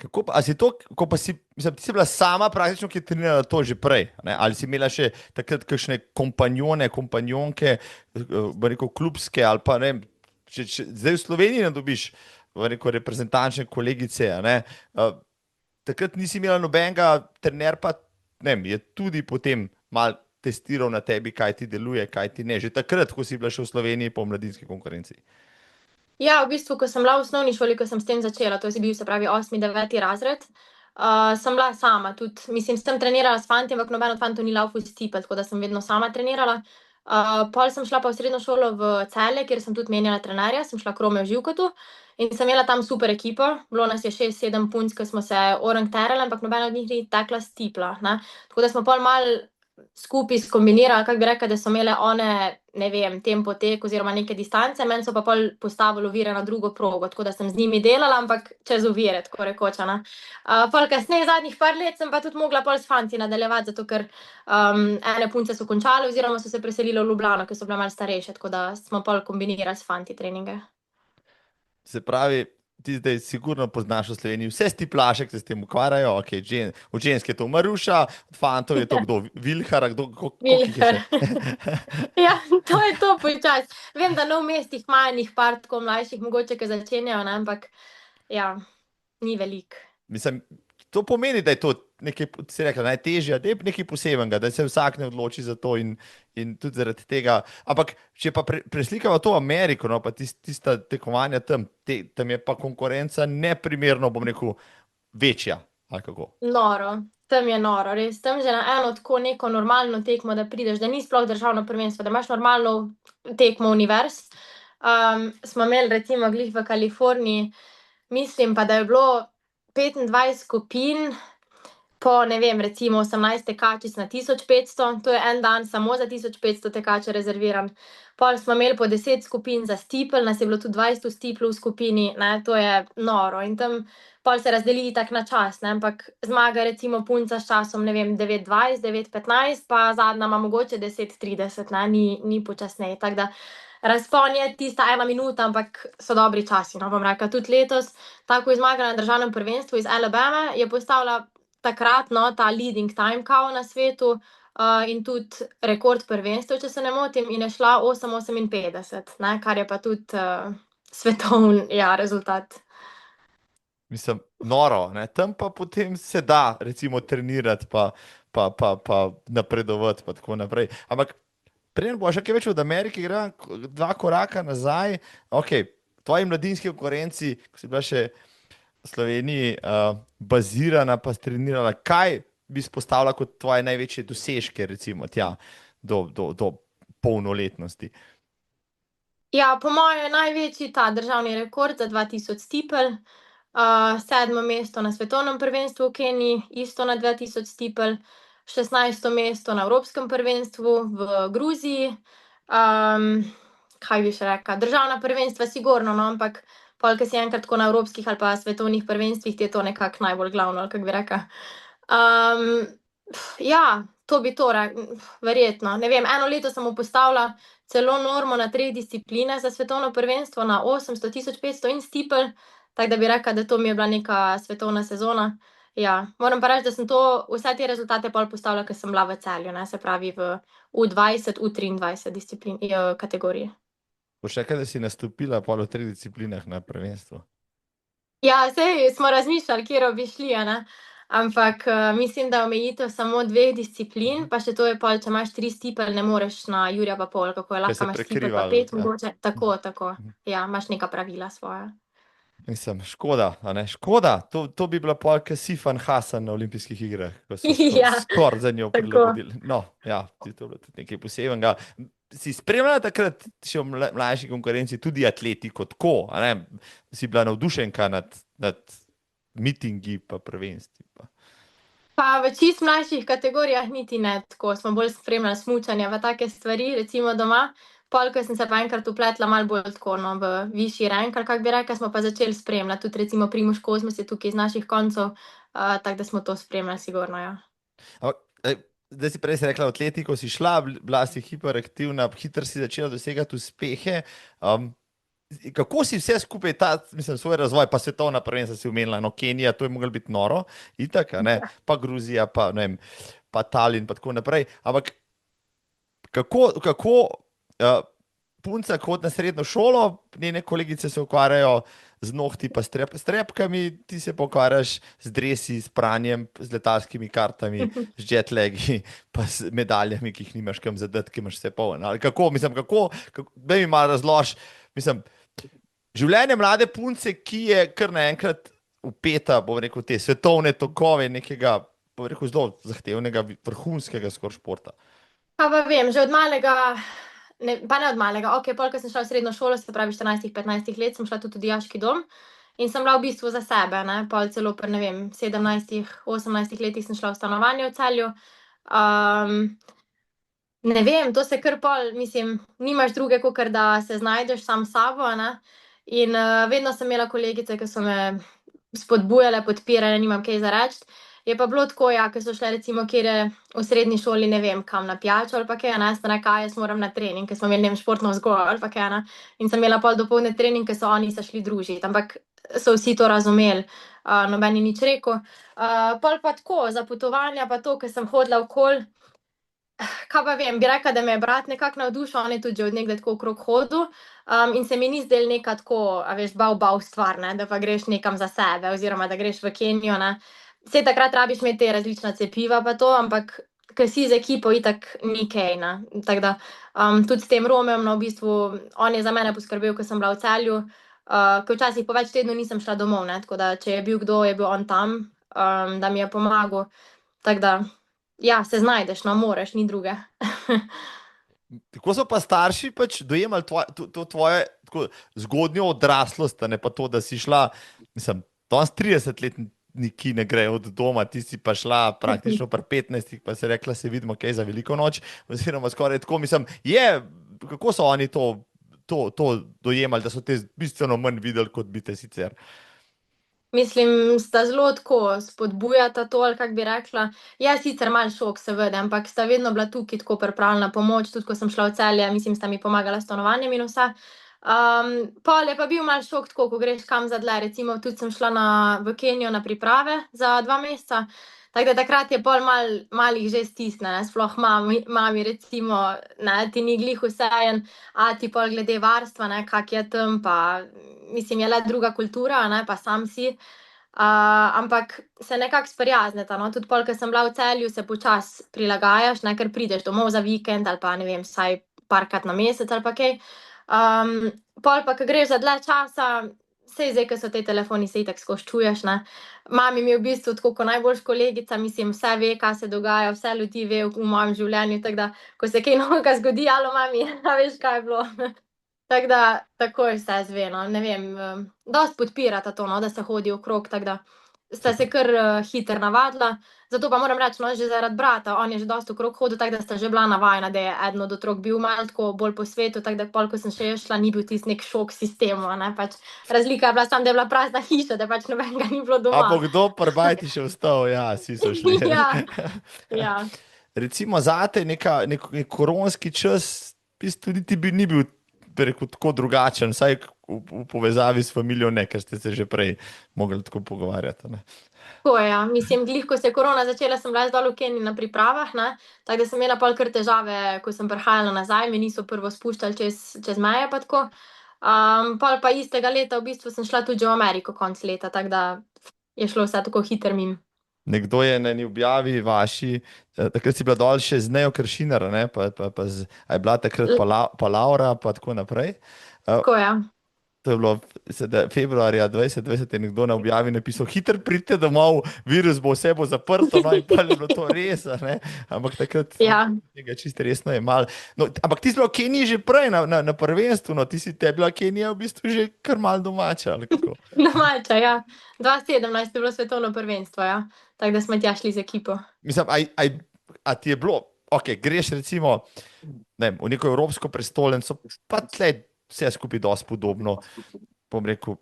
Kako pa, a si to, ko pa si, mislim, ti si bila sama praktično, ki je trenirala to že prej, ne? Ali si imela še takrat kakšne kompanjone, kompanjonke, bom rekel, klubske ali pa ne, vem, zdaj v Sloveniji ne dobiš, bom rekel, reprezentančne kolegice, a ne? Takrat nisi imela nobenega, trener pa, ne vem, je tudi potem mal testiral na tebi, kaj ti deluje, kaj ti ne, že takrat, ko si bila še v Sloveniji po mladinski konkurenci. Ja, v bistvu, ko sem bila v osnovni šoli, ko sem s tem začela, to je bil, se pravi, 8., 9. razred, sem bila sama tudi, mislim, sem trenirala s fanti, ampak noben od fantov ni laufal s tipet, tako da sem vedno sama trenirala. Pol sem šla pa v srednjo šolo v Celje, kjer sem tudi menjala trenerja, sem šla k Romeu Živkotu in sem imela tam super ekipo. Bilo nas je 6, 7 punc, ki smo se orang terali, ampak nobena od njih ni tekla s tipla, ne. Tako da smo pol malo skupaj skombinirali, kako bi rekla, da so imele one, ne vem, tempo tek oziroma neke distance, meni so pa pol postavili ovire na drugo progo, tako da sem z njimi delala, ampak čez ovire, tako rekoč, a ne. Pol kasneje, zadnjih par let, sem pa tudi mogla pol s fanti nadaljevati, zato ker ene punce so končale oziroma so se preselile v Ljubljano, ker so bile malo starejše, tako da smo pol kombinirali s fanti treninge. Se pravi, ti zdaj sigurno poznaš v Sloveniji vse stiplaše, ki se s tem ukvarjajo. Okay, od žensk je to Maruša, od fantov je to kdo? Vilhar, kdo, koliko jih je še? Ja, to je to počasi. Vem, da no v mestih imajo njih par tako mlajših, mogoče, ki začenjajo, ne, ampak ja, ni veliko. Mislim, to pomeni, da je to nekaj, si rekla, najtežje, da je nekaj posebenega, da se vsak ne odloči za to in tudi zaradi tega. Ampak, če pa preslikava to v Ameriko, no, pa tista tekmovanja tam, tam je pa konkurenca neprimerno, bom rekel, večja, ali kako? Noro, tam je noro, res. Tam že na eno tako neko normalno tekmo, da prideš, da ni sploh državno prvenstvo, da imaš normalno tekmo univerz. Smo imeli recimo glih v Kaliforniji, mislim pa, da je bilo 25 skupin po, ne vem, recimo 18 tekačic na 1500, to je en dan samo za 1500 tekačev rezerviran. Pol smo imeli po 10 skupin za steeple, nas je bilo tudi 20 v steeplu v skupini, ne, to je noro. In tam pol se razdeli itak na čas, ne, ampak zmaga recimo punca s časom, ne vem, 9:20, 9:15, pa zadnja ima mogoče 10:30, ne, ni počasneje, tako da razpon je tista 1 minuta, ampak so dobri časi, no, bom rekla. Tudi letos, tako je zmagala na državnem prvenstvu iz Alabame, je postavila takrat, no, ta leading time kao na svetu, in tudi rekord prvenstev, če se ne motim, in je šla 8:58, ne, kar je pa tudi svetovni, ja, rezultat. Mislim, noro, ne? Tam pa potem se da, recimo, trenirati, pa napredovati, pa tako naprej. Ampak, preden bo še kaj več od Amerike, gre 2 koraka nazaj. Ok, tvoji mladinski konkurenci, ko si bila še v Sloveniji bazirana, pa strenirala, kaj bi izpostavila kot tvoje največje dosežke, recimo, tja do polnoletnosti? Ja, po mojem je največji ta državni rekord za 2000 stipelj, 7. mesto na svetovnem prvenstvu v Keniji, isto na 2000 stipelj, 16. mesto na evropskem prvenstvu v Gruziji. Kaj bi še rekla? Državna prvenstva sigurno, no, ampak pol, ke si enkrat tako na evropskih ali pa svetovnih prvenstvih, ti je to nekako najbolj glavno, ali kako bi rekla. Ja, to bi to verjetno. Ne vem, eno leto sem mu postavila celo normo na 3 discipline za svetovno prvenstvo, na 800, 1500 in steeple, tako da bi rekla, da to mi je bila neka svetovna sezona. Ja, moram pa reči, da sem to, vse te rezultate pol postavila, ke sem bila v Celju, ne, se pravi v U20, U23 disciplin, kategoriji. Boš rekla, da si nastopila pol v 3 disciplinah na prvenstvu? Ja, saj smo razmišljali, katero bi šli, a ne. Ampak mislim, da je omejitev samo 2 disciplin, pa še to je pol, če imaš 3 steeple, ne moreš na jurja pa pol, kako je, Ker lahko se imaš steeple pa prekrivali, 5 mogoče. Tako, Mhm. ja, imaš neka pravila svoja. Mislim, škoda, a ne, škoda. To bi bila polka Sifan Hasan na olimpijskih igrah, ko so Ja, skoraj za njo tako. prilagodili. No, ja, to je bilo tudi nekaj posebnega. Si spremljala takrat še v mlajši konkurenci tudi atletiko, tako, a ne, si bila navdušenka nad mitingi pa prvenstvi. Pa. Pa v čist mlajših kategorijah niti ne tako, smo bolj spremljali smučanje v take stvari, recimo doma. Pol, ko sem se pa enkrat upletla malo bolj tako, no, v višji rank, ali kako bi rekla, smo pa začeli spremljati. Tudi recimo Primož Kozmus je tukaj iz naših koncev, tako da smo to spremljali, sigurno, ja. Ampak, zdaj si prej si rekla, v atletiko si šla, bila si hiperaktivna, hitro si začela dosegati uspehe. Kako si vse skupaj, mislim, svoj razvoj, pa svetovna prvenstva si omenila, no, Kenija, to je moglo biti noro, itak, a ne, pa Gruzija, pa, ne vem, pa Talin, pa tako naprej. Ampak kako punca kot na srednjo šolo, njene kolegice se ukvarjajo z nohti pa strepkami, ti se pa ukvarjaš z dresi, s pranjem, z letalskimi kartami, z jetlagi, pa z medaljami, ki jih nimaš kam zadati, ki imaš vse polno. Ali kako, mislim, da mi malo razlož, mislim, življenje mlade punce, ki je kar naenkrat upeta, bom rekel, te svetovne tokove nekega, bom rekel, zelo zahtevnega, vrhunskega skoraj športa. Pa vem, že od malega, pa ne od malega, ok, pol, ko sem šla v srednjo šolo, se pravi 14-15 let, sem šla tudi v dijaški dom in sem bila v bistvu za sebe, ne, pol celo pri, ne vem, 17-18 letih sem šla v stanovanje v Celju. Ne vem, to se kar pol, mislim, nimaš druge, kot da se znajdeš sam s sabo, ne, in vedno sem imela kolegice, ki so me spodbujale, podpirale, nimam kaj za reči. Je pa bilo tako, ja, ker so šle recimo kjer v srednji šoli, ne vem, kam na pijačo ali pa kaj, ne, sem rekla, jaz moram na trening, ker smo imeli, ne vem, športno vzgojo ali pa kaj, ne, in sem imela pol dopoldne trening, ker so oni se šli družiti, ampak so vsi to razumeli, noben ni nič rekel. Pol pa tako, za potovanja pa to, ker sem hodila okoli, kaj pa vem, bi rekla, da me je brat nekako navdušil, on je tudi že od nekdaj tako okrog hodil, in se mi ni zdel neka tako, a veš, bav stvar, ne, da pa greš nekam za sebe oziroma da greš v Kenijo, ne. Saj takrat rabiš imeti te različna cepiva pa to, ampak ke si z ekipo, itak ni kaj, ne. Tako da, tudi s tem Romejem, no, v bistvu, on je za mene poskrbel, ko sem bila v Celju, ke včasih po več tednov nisem šla domov, ne, tako da če je bil kdo, je bil on tam, da mi je pomagal. Tako da, ja, se znajdeš, no, moraš, ni druge. Kako so pa starši pač dojemali to tvoje tako, zgodnjo odraslost, a ne pa to, da si šla, mislim, danes 30 let niki ne grejo od doma, ti si pa šla praktično pri 15, pa si rekla, se vidimo kaj za veliko noč, oziroma skoraj tako, mislim, kako so oni to dojemali, da so te bistveno manj videli, kot bi te sicer. Mislim, sta zelo tako spodbujata to, ali kako bi rekla. Je sicer malo šok, seveda, ampak sta vedno bila tukaj tako pripravljena pomoč, tudi ko sem šla v Celje, mislim, sta mi pomagala s stanovanjem in vse. Pol je pa bil malo šok tako, ko greš kam za dlje, recimo tudi sem šla v Kenijo na priprave za 2 meseca, tako da takrat je pol malo jih že stisne, ne, sploh mami recimo, ne, ti ni glih vseeno, a ti pol glede varstva, ne, kak je tam, pa mislim, je le druga kultura, ne, pa sam si. Ampak se nekako sprijazneta, no, tudi pol, ko sem bila v Celju, se počasi prilagajaš, ne, ker prideš domov za vikend ali pa, ne vem, vsaj parkrat na mesec ali pa kaj. Pol pa, ko greš za dlje časa, saj zdaj, ko so ti telefoni, se itak skozi čuješ, ne. Mami mi je v bistvu tako kot najboljša kolegica, mislim, vse ve, kaj se dogaja, vse ljudi ve v mojem življenju, tako da, ko se kaj novega zgodi, alo, mami, a veš, kaj je bilo. Tako da takoj vse izve, no, ne vem, dosti podpirata to, no, da se hodi okrog, tako da sta se kar hitro navadila. Zato pa moram reči, no, že zaradi brata, on je že dosti okrog hodil, tako da sta že bila navajena, da je eden od otrok bil malo tako bolj po svetu, tako da pol, ko sem še jaz šla, ni bil tisti neki šok sistemu, a ne, pač razlika je bila samo, da je bila prazna hiša, da pač nobenega ni bilo A doma. bo kdo pri bajti še ostal, ja, vsi so šli. Ja, ja. Recimo zate nek koronski čas, v bistvu niti ni bil, bi rekel, tako drugačen, vsaj v povezavi s familijo ne, ker ste se že prej mogli tako pogovarjati, ne. Tako je, ja. Mislim, glih, ko se je korona začela, sem bila jaz dol v Keniji na pripravah, ne, tako da sem imela pol kar težave, ko sem prihajala nazaj, me niso prvo spuščali čez meje pa tako. Pol pa istega leta v bistvu sem šla tudi že v Ameriko konec leta, tako da je šlo vse tako hitro mimo. Nekdo je na eni objavi vaši, takrat si bila dol še z Nejo Kršinar, a je bila takrat pa Laura, pa tako naprej. Tako je. To je bilo februarja 2020, je nekdo na objavi napisal, hiter pridite domov, virus bo, vse bo zaprto, no in pa je bilo to res, a ne? Ampak takrat Ja, tega čisto resno je malo. No, ampak ti si bila v Keniji že prej na prvenstvu, no, ti si te bila Kenija v bistvu že kar mal domača, ali kako? domača, ja. 2017 je bilo svetovno prvenstvo, ja. Tako da smo tja šli z ekipo. Mislim, a ti je bilo, ok, greš recimo, ne vem, v neko evropsko prestolnico, pa tle vse skupaj dosti podobno, bom rekel,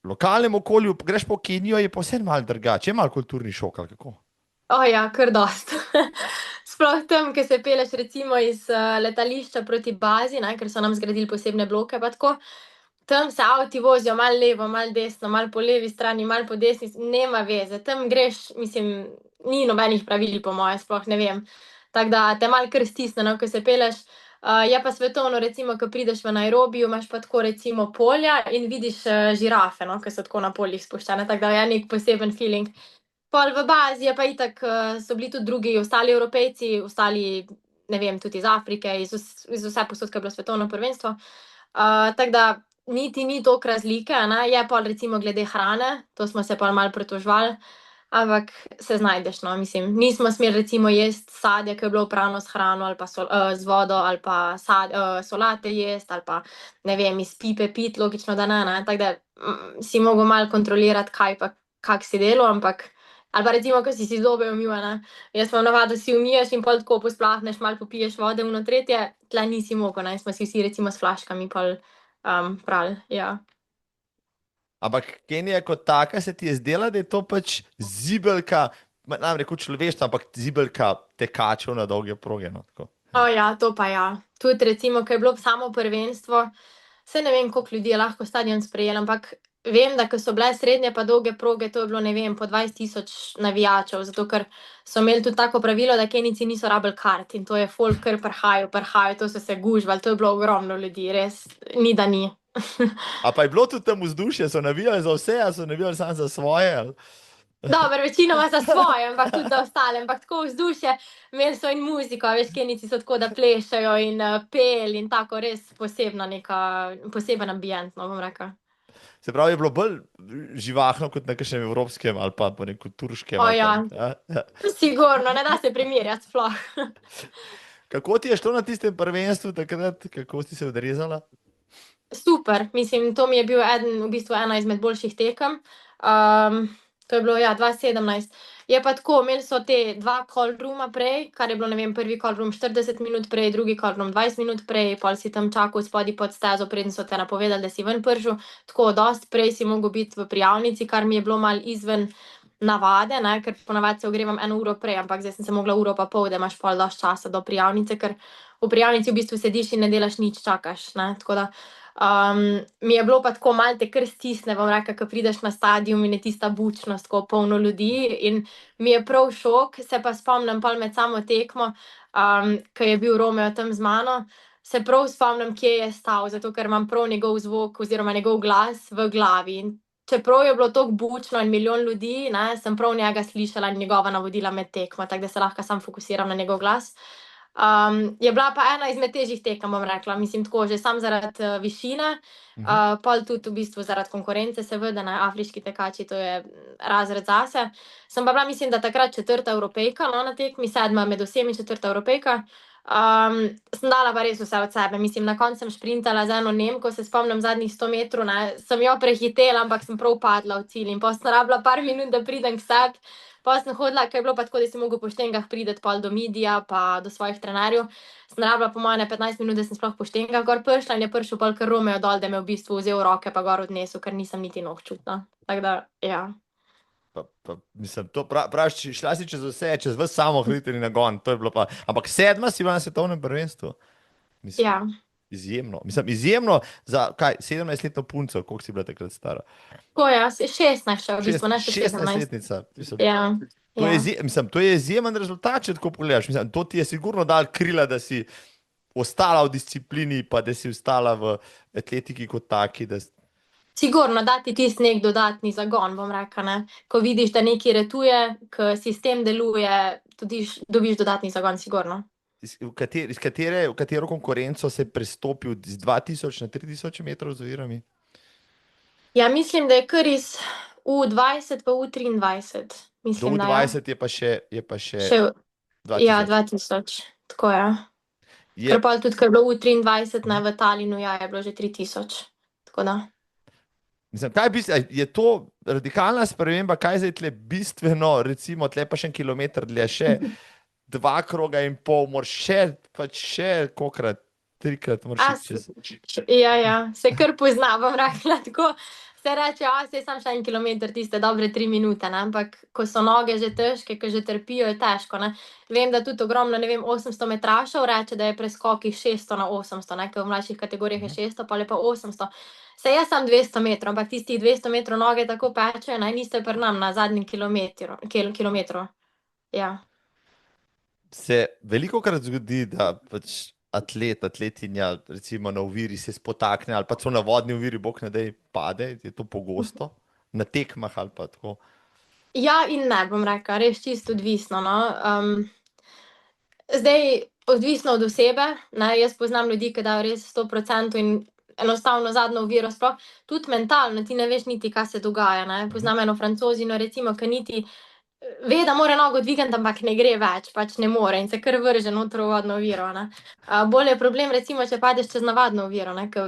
lokalnem okolju, greš po Kenijo, je pa vse malo drugače, je malo kulturni šok, ali kako? O ja, kar dost. Sploh tam, ko se peleš recimo iz letališča proti bazi, ne, ker so nam zgradili posebne bloke, pa tako. Tam se avti vozijo malo levo, malo desno, malo po levi strani, malo po desni, nema veze. Tam greš, mislim, ni nobenih pravil, po moje, sploh ne vem. Tako da te malo kar stisne, no, ko se peleš. Je pa svetovno, recimo, ko prideš v Nairobiju, imaš pa tako recimo polja in vidiš žirafe, no, ki so tako na poljih spuščene, tako da je nek poseben feeling. Pol v bazi je pa itak, so bili tudi drugi, ostali Evropejci, ostali, ne vem, tudi iz Afrike, iz vse posod, ko je bilo svetovno prvenstvo. Tako da niti ni toliko razlike, ne? Je pol recimo glede hrane, to smo se pol malo pritoževali, ampak se znajdeš, no, mislim. Nismo smeli recimo jesti sadje, ki je bilo oprano s hrano ali pa z vodo, ali pa solate jesti, ali pa, ne vem, iz pipe pit, logično, da ne, ne? Tako da si mogel malo kontrolirati, kaj pa, kak si delal, ampak ali pa recimo, ko si zobe umil, ne. Jaz imam navado, da si umiješ in pol tako posplahneš, malo popiješ vode, ono tretje, tle nisi mogel, ne, smo si vsi recimo s flaškami pol prali, ja. Ampak Kenija kot taka se ti je zdela, da je to pač zibelka, nam rekel človeštvo, ampak zibelka tekačev na dolge proge, no, tako. O ja, to pa ja. Tudi recimo, ko je bilo samo prvenstvo, saj ne vem, koliko ljudi je lahko stadion sprejel, ampak vem, da ko so bile srednje pa dolge proge, to je bilo, ne vem, po 20 000 navijačev, zato ker so imeli tudi tako pravilo, da Kenijci niso rabili kart in to je folk kar prhajajo, to so se gužvali, to je bilo ogromno ljudi, res, ni da ni. A pa je bilo tudi tam vzdušje, so navijali za vse, a so navijali samo za svoje, ali? Dobro, večinoma za svoje, ampak tudi za ostale, ampak tako vzdušje, imeli so in muziko, a veš, Kenijci so tako, da plešejo in pel in tako, res posebna neka, poseben ambient, no, bom rekla. Se pravi, je bilo bolj živahno kot na kakšnem evropskem ali pa po nekem turškem. O ali ja, pa, ja. sigurno, ne da se primerjati sploh. Kako ti je šlo na tistem prvenstvu takrat, kako si se odrezala? Super, mislim, to mi je bil eden, v bistvu ena izmed boljših tekem. To je bilo, ja, 2017. Je pa tako, imeli so te dva call rooma prej, kar je bilo, ne vem, prvi call room 40 minut prej, drugi call room 20 minut prej, pol si tam čakal spodaj pod stezo, preden so te napovedali, da si ven prišel. Tako, dosti prej si mogel biti v prijavnici, kar mi je bilo malo izven navade, ne, ker ponavadi se ogrevam 1 uro prej, ampak zdaj sem se mogla uro pa pol, da imaš pol dosti časa do prijavnice, ker v prijavnici v bistvu sediš in ne delaš nič, čakaš, ne, tako da. Mi je bilo pa tako malo te kar stisne, bom rekla, ko prideš na stadion in je tista bučnost, tako polno ljudi in mi je prav šok, se pa spomnim pol med samo tekmo, ko je bil Romeo tam z mano, se prav spomnim, kje je stal, zato ker imam prav njegov zvok oziroma njegov glas v glavi. In čeprav je bilo tako bučno in milijon ljudi, ne, sem prav njega slišala in njegova navodila med tekmo, tako da se lahko sam fokusiram na njegov glas. Je bila pa ena izmed težjih tekem, bom rekla, mislim tako, že sam zaradi višine, pol tudi v bistvu zaradi konkurence, seveda, ne, afriški tekači, to je razred zase. Sem pa bila, mislim, da takrat 4. Evropejka, no, na tekmi, 7. med vsemi 4. Evropejka. Sem dala pa res vse od sebe, mislim, na koncu sem šprintala z eno Nemko, se spomnim zadnjih 100 metrov, ne, sem jo prehitela, ampak sem prav padla v cilj in potem sem rabila par minut, da pridem k sebi. Potem sem hodila, ker je bilo pa tako, da si mogel po štengah priti pol do midija pa do svojih trenerjev. Sem rabila po moje 15 minut, da sem sploh po štengah gor prišla in je prišel pol kar Romeo dol, da me je v bistvu vzel roke pa gor odnesel, ker nisem niti nog čutila. Tako da, ja. Mislim, to praviš, šla si čez vse, čez vse samo hritelj nagon, to je bilo pa. Ampak 7. si bila na svetovnem prvenstvu. Mislim, Ja. izjemno. Mislim, izjemno za, kaj, 17-letno punco, koliko si bila takrat stara? Tako je, 16 še v bistvu, ne še 17. 16-letnica. Ja. To je, Ja. mislim, to je izjemen rezultat, če tako pogledaš. Mislim, to ti je sigurno dal krila, da si ostala v disciplini, pa da si ostala v atletiki kot taki. Sigurno, dati tisti nek dodatni zagon, bom rekla, ne. Ko vidiš, da nekaj retuje, ko sistem deluje, tudi dobiš dodatni zagon, sigurno. V katero konkurenco se je prestopil z 2000 na 3000 metrov z ovirami? Ja, mislim, da je kar iz U20 pa U23. Do Mislim, da je. 20 je pa še Še, ja, 2000. 2000. Tako je. Ker Je, pa tudi, ker je bilo U23, ne, v Talinu, ja, je bilo že 3000. Tako da. mislim, je to radikalna sprememba, kaj je zdaj tle bistveno, recimo, tle pa še en kilometr dlje, še 2,5 kroga, moraš še, pač še kokrat, 3-krat moraš A, iti čez. ja, ja, se kar pozna, bom rekla tako. Se reče, a se sam še en kilometer, tiste dobre 3 minute, ne? Ampak ko so noge že težke, ko že trpijo, je težko. Ne? Vem, da tudi ogromno, ne vem, 800 metrašev reče, da je preskokih 600 na 800, ne? Ker v mlajših kategorijah je 600, pa lepa 800. Se jaz sam 200 metrov, ampak tistih 200 metrov noge tako pečejo, naj niste pri nam na zadnjem kilometru. Ja. Se veliko krat zgodi, da pač atletinja, recimo na oviri se spotakne, ali pa celo na vodni oviri, bog ne daj, pade, je to pogosto, na tekmah ali pa tako. Ja in ne, bom rekla, res čisto odvisno, no. Zdaj, odvisno od osebe, ne, jaz poznam ljudi, ki dajo res 100% in enostavno zadnjo oviro sploh, tudi mentalno, ti ne veš niti, kaj se dogaja, ne. Poznam eno Francozino, recimo, ki niti ve, da mora nogo dvigniti, ampak ne gre več, pač ne more in se kar vrže noter v vodno oviro, ne. Bolj je problem, recimo, če padeš čez navadno oviro, ne, ke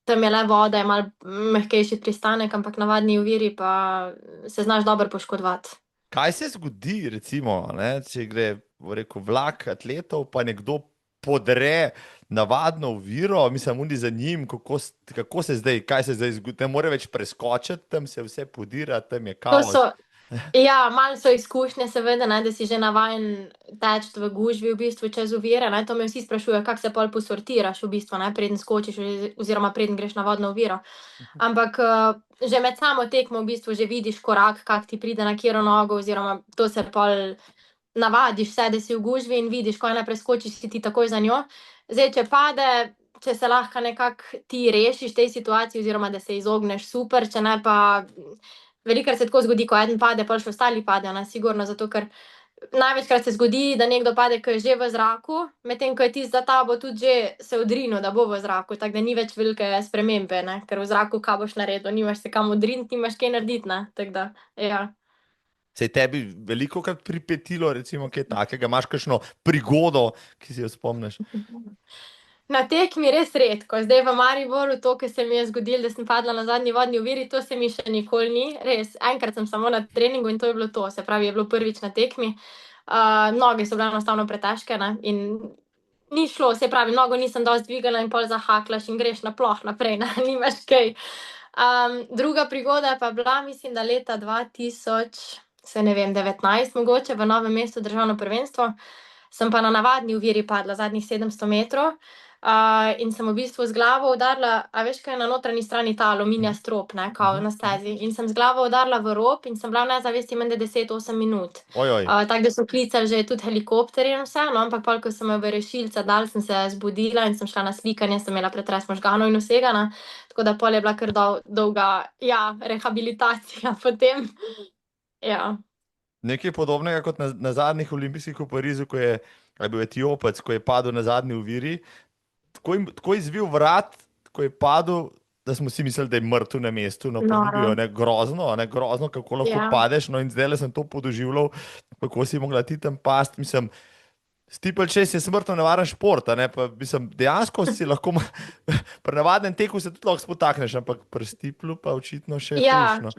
tam je le voda, je malo mehkejši pristanek, ampak na navadni oviri pa se znaš dobro poškodovati. Kaj se zgodi, recimo, ne, če gre, bo rekel, vlak atletov, pa nekdo podre navadno oviro, mislim, undi za njim, kako se zdaj, kaj se zdaj zgodi, ne more več preskočiti, tam se vse podira, tam je To kaos. so, ja, malo so izkušnje, seveda, ne, da si že navajen teči v gužvi, v bistvu čez ovire. Ne, to me vsi sprašujejo, kako se pol posortiraš, v bistvu, ne, preden skočiš, oziroma preden greš na vodno oviro. Ampak že med samo tekmo v bistvu že vidiš korak, kak ti pride na katero nogo, oziroma to se pol navadiš se, da si v gužvi in vidiš, ko ena preskoči, si ti takoj za njo. Zdaj, če pade, če se lahko nekako ti rešiš tej situaciji, oziroma da se izogneš, super, če ne pa. Velikokrat se tako zgodi, ko eden pade, pol še ostali padejo, ne, sigurno, zato ker največkrat se zgodi, da nekdo pade, ko je že v zraku, medtem ko je tisti za tabo tudi že se odrinil, da bo v zraku, tako da ni več velike spremembe, ne, ker v zraku kaj boš naredil, nimaš se kam odriniti, nimaš kaj narediti, ne, tako da, ja. Se je tebi veliko krat pripetilo, recimo, kaj takega, imaš kakšno prigodo, ki si jo spomniš? Na tekmi res redko, zdaj v Mariboru to, ki se mi je zgodilo, da sem padla na zadnji vodni oviri, to se mi še nikoli ni, res, enkrat sem samo na treningu in to je bilo to, se pravi, je bilo prvič na tekmi. Noge so bile enostavno pretežke, ne, in ni šlo, se pravi, nogo nisem dosti dvignila in pol zahaklaš in greš na ploh naprej, ne, nimaš kaj. Druga prigoda je pa bila, mislim, da leta 2000, se ne vem, 19 mogoče, v Novem mestu državno prvenstvo, sem pa na navadni oviri padla zadnjih 700 metrov. In sem v bistvu z glavo udarila, a veš, kaj je na notranji strani ta aluminija strop, ne, kao na stezi. In sem z glavo udarila v rob in sem bila v nezavesti menda 10-8 minut. Ojoj, Tako da so klicali že tudi helikopterji in vse, no, ampak pol, ko so me v rešilca dali, sem se zbudila in sem šla na slikanje, sem imela pretres možganov in vsega, ne. Tako da pol je bila kar dolga, ja, rehabilitacija potem. Ja. nekaj podobnega kot na zadnjih olimpijskih v Parizu, a je bil Etiopec, ko je padel na zadnji oviri, tako je izvil vrat, ko je padel, da smo si mislili, da je mrtev na mestu, no, pa ni Noro. bil, ne, grozno, kako lahko Ja. padeš, no, in zdajle sem to podoživljal, kako si mogla ti tam past, mislim, steeplechase je smrtno nevaren šport, a ne, pa mislim, dejansko si lahko, pri navadnem teku se tudi lahko spotakneš, ampak pri steeplu pa očitno še Ja, hujšno.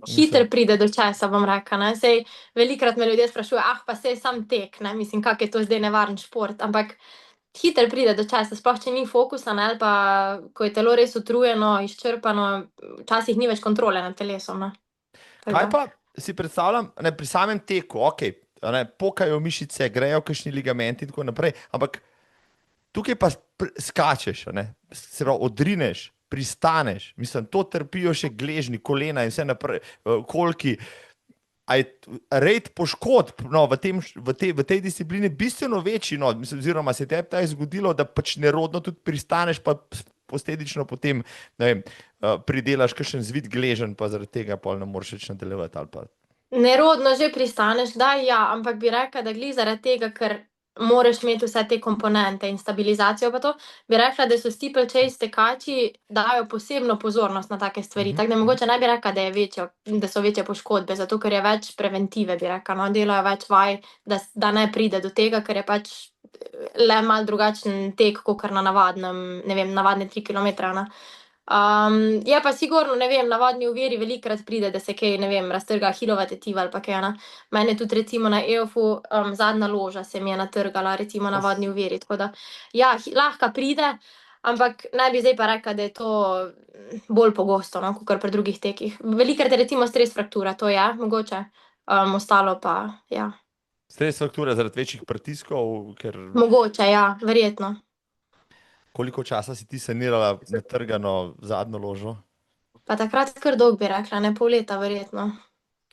hitro pride do česa, bom rekla, ne, saj velikokrat me ljudje sprašujejo, pa saj sam tek, ne, mislim, kak je to zdaj nevaren šport, ampak hitro pride do česa, sploh če ni fokusa, ne, ali pa ko je telo res utrujeno, izčrpano, včasih ni več kontrole nad telesom, ne. Tako Kaj da. pa si predstavljam, ne, pri samem teku, ok, ne, pokajo mišice, grejo kakšni ligamenti in tako naprej, ampak tukaj pa skačeš, a ne, se pravi, odrineš, pristaneš, mislim, to trpijo še gležnji, kolena in vse naprej, kolki. A je rate poškodb, no, v tej disciplini bistveno večji, no, mislim, oziroma se je tebi taj zgodilo, da pač nerodno tudi pristaneš, pa posledično potem, ne vem, pridelaš kakšen zvit gleženj, pa zaradi tega pol ne moreš več nadaljevati ali pa. Nerodno že pristaneš, kdaj ja, ampak bi rekla, da glih zaradi tega, ker moraš imeti vse te komponente in stabilizacijo pa to, bi rekla, da so steeplechase tekači dajo posebno pozornost na take stvari. Tako da mogoče ne bi rekla, da so večje poškodbe, zato ker je več preventive, bi rekla, no, delajo več vaj, da ne pride do tega, ker je pač le mal drugačen tek, kot na navadnem, ne vem, navadne 3 kilometre, ne. Je pa sigurno, ne vem, na vodni oviri velikokrat pride, da se kaj, ne vem, raztrga hilova tetiva ali pa kaj, ne. Mene tudi recimo na EOF-u, zadnja loža se mi je natrgala, recimo na vodni oviri, tako da, ja, lahko pride, ampak ne bi zdaj pa rekla, da je to bolj pogosto, no, kakor pri drugih tekih. Velikokrat je recimo stres fraktura, to je, mogoče, ostalo pa, ja. Stres frakture zaradi večjih pritiskov, ker Mogoče, ja, verjetno. koliko časa si ti sanirala natrgano zadnjo ložo? Pa takrat kar dolgo bi rekla, ne, pol leta verjetno.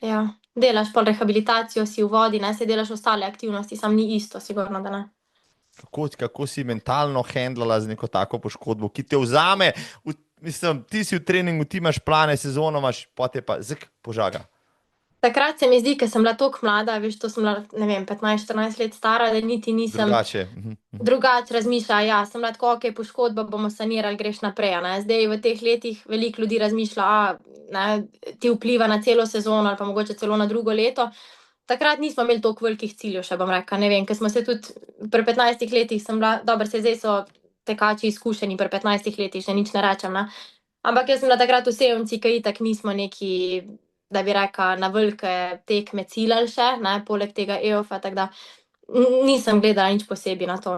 Ja. Delaš pol rehabilitacijo, si v vodi, ne, saj delaš ostale aktivnosti, samo ni isto, sigurno, da ne. Kako si mentalno handlala z neko tako poškodbo, ki te vzame, mislim, ti si v treningu, ti imaš plane, sezono imaš, potem pa požaga. Takrat se mi zdi, ker sem bila toliko mlada, veš, to sem bila, ne vem, 15-14 let stara, da niti nisem drugače razmišljala, ja, sem bila tako, okej, poškodba, bomo sanirali, greš naprej, a ne. Zdaj v teh letih veliko ljudi razmišlja, ne, ti vpliva na celo sezono ali pa mogoče celo na drugo leto. Takrat nismo imeli toliko velikih ciljev še, bom rekla, ne vem, ker smo se tudi pri 15 letih sem bila, dobro, saj zdaj so tekači izkušeni pri 15 letih, še nič ne rečem, ne. Ampak jaz sem bila takrat v Sevnici, ke itak nismo neki, da bi rekla, na velike tekme ciljali še, ne, poleg tega EOF-a, tako da nisem gledala nič posebej na to.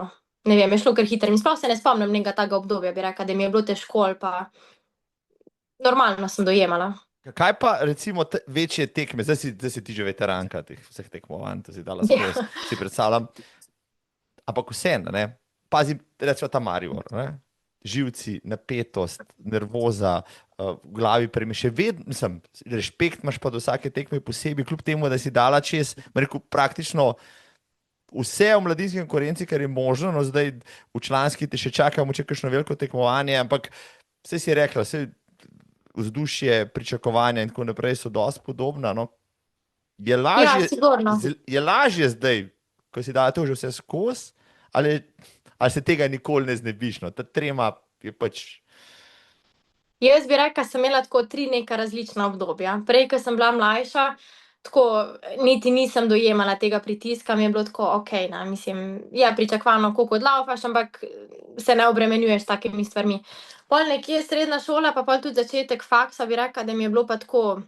Ne vem, je šlo kar hitro in sploh se ne spomnim nekega takega obdobja, bi rekla, da mi je bilo težko ali pa normalno sem dojemala. Kaj pa recimo večje tekme, zdaj si ti že veteranka teh vseh tekmovanj, to si dala skozi, si predstavljam. Ampak vseeno, ne, pazi, recimo ta Maribor, ne, živci, napetost, nervoza, v glavi še vedno, mislim, rešpekt imaš pa do vsake tekme posebej, kljub temu, da si dala čez, rekel, praktično vse v mladinski konkurenci, kar je možno, no zdaj v članski te še čakamo, če kakšno veliko tekmovanje, ampak vse si rekla, vse vzdušje, pričakovanja in tako naprej so dosti podobna, no. Ja, sigurno. Je lažje zdaj, ko si dala to že vse skozi, ali se tega nikoli ne znebiš, no, ta trema je pač. Jaz bi rekla, sem imela tako 3 neka različna obdobja. Prej, ko sem bila mlajša, tako niti nisem dojemala tega pritiska, mi je bilo tako okej, ne, mislim, je pričakovano, koliko odlaufaš, ampak se ne obremenjuješ s takimi stvarmi. Pol nekje srednja šola pa pol tudi začetek faksa, bi rekla, da mi je bilo pa tako,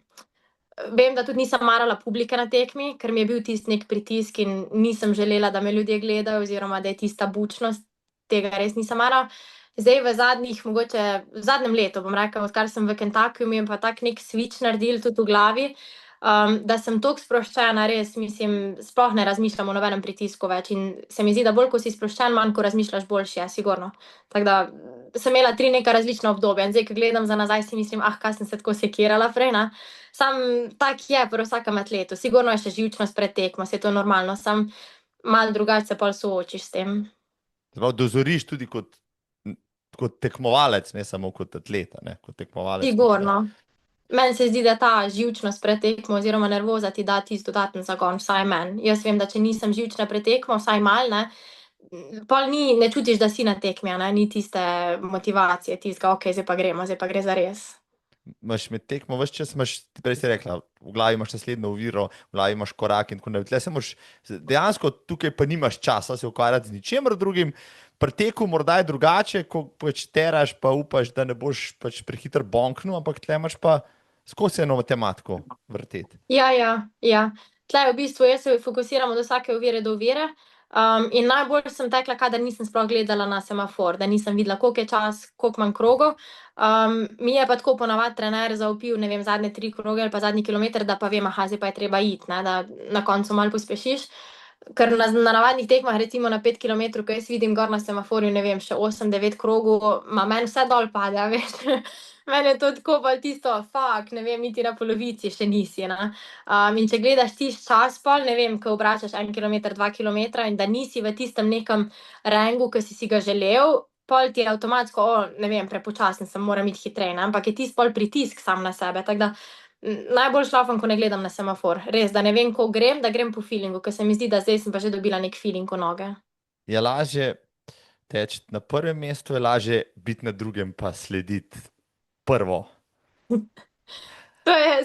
vem, da tudi nisem marala publike na tekmi, ker mi je bil tisti neki pritisk in nisem želela, da me ljudje gledajo oziroma da je tista bučnost, tega res nisem marala. Zdaj v zadnjem letu, bom rekla, odkar sem v Kentuckyju, mi je pa tak neki switch naredil tudi v glavi, da sem toliko sproščena, res, mislim, sploh ne razmišljam o nobenem pritisku več in se mi zdi, da bolj, ko si sproščen, manj, ko razmišljaš, boljše je, sigurno. Tako da sem imela 3 neka različna obdobja in zdaj, ko gledam za nazaj, si mislim, kaj sem se tako sekirala prej, ne. Samo tak je pri vsakem atletu, sigurno je še živčnost pred tekmo, saj to je normalno, samo malo drugače se pol soočiš s tem. Dozoriš tudi kot tekmovalec, ne samo kot atleta, ne, kot tekmovalec. Sigurno. Meni se zdi, da ta živčnost pred tekmo oziroma nervoza ti da tisti dodaten zagon, vsaj meni. Jaz vem, da če nisem živčna pred tekmo, vsaj malo, ne, pol ne čutiš, da si na tekmi, a ne, ni tiste motivacije, tistega, okej, zdaj pa gremo, zdaj pa gre zares. Imaš med tekmo ves čas, prej si rekla, v glavi imaš naslednjo oviro, v glavi imaš korak in tako naprej. Tle se moraš, dejansko tukaj pa nimaš časa se ukvarjati z ničemer drugim. Pri teku morda je drugače, ko pač teraš, pa upaš, da ne boš pač prehiter bonknil, ampak tle imaš pa skozi eno matematiko vrteti. Ja. Tle v bistvu jaz se fokusiram od vsake ovire do ovire, in najbolj sem tekla, kadar nisem sploh gledala na semafor, da nisem videla, koliko je čas, koliko imam krogov. Mi je pa tako po navadi trener zavpil, ne vem, zadnje 3 kroge ali pa zadnji kilometer, da pa vem, zdaj pa je treba iti, ne, da na koncu malo pospešiš. Ker na navadnih tekmah, recimo na 5 kilometrov, ko jaz vidim gor na semaforju, ne vem, še 8-9 krogov, meni vse dol pade, a veš. Meni je to tako bolj tisto, ne vem, niti na polovici še nisi, ne. In če gledaš tisti čas pol, ne vem, ko obračaš 1 kilometer, 2 kilometra in da nisi v tistem nekem rangu, ki si ga želel, pol ti je avtomatsko, ne vem, prepočasen sem, moram iti hitreje, ne, ampak je tisti pol pritisk sam na sebe, tako da najbolj šlafam, ko ne gledam na semafor. Res, da ne vem, ko grem, da grem po feelingu, ker se mi zdi, da zdaj sem pa že dobila neki feeling v noge. Je lažje teči na prvem mestu, je lažje biti na drugem, pa slediti prvo.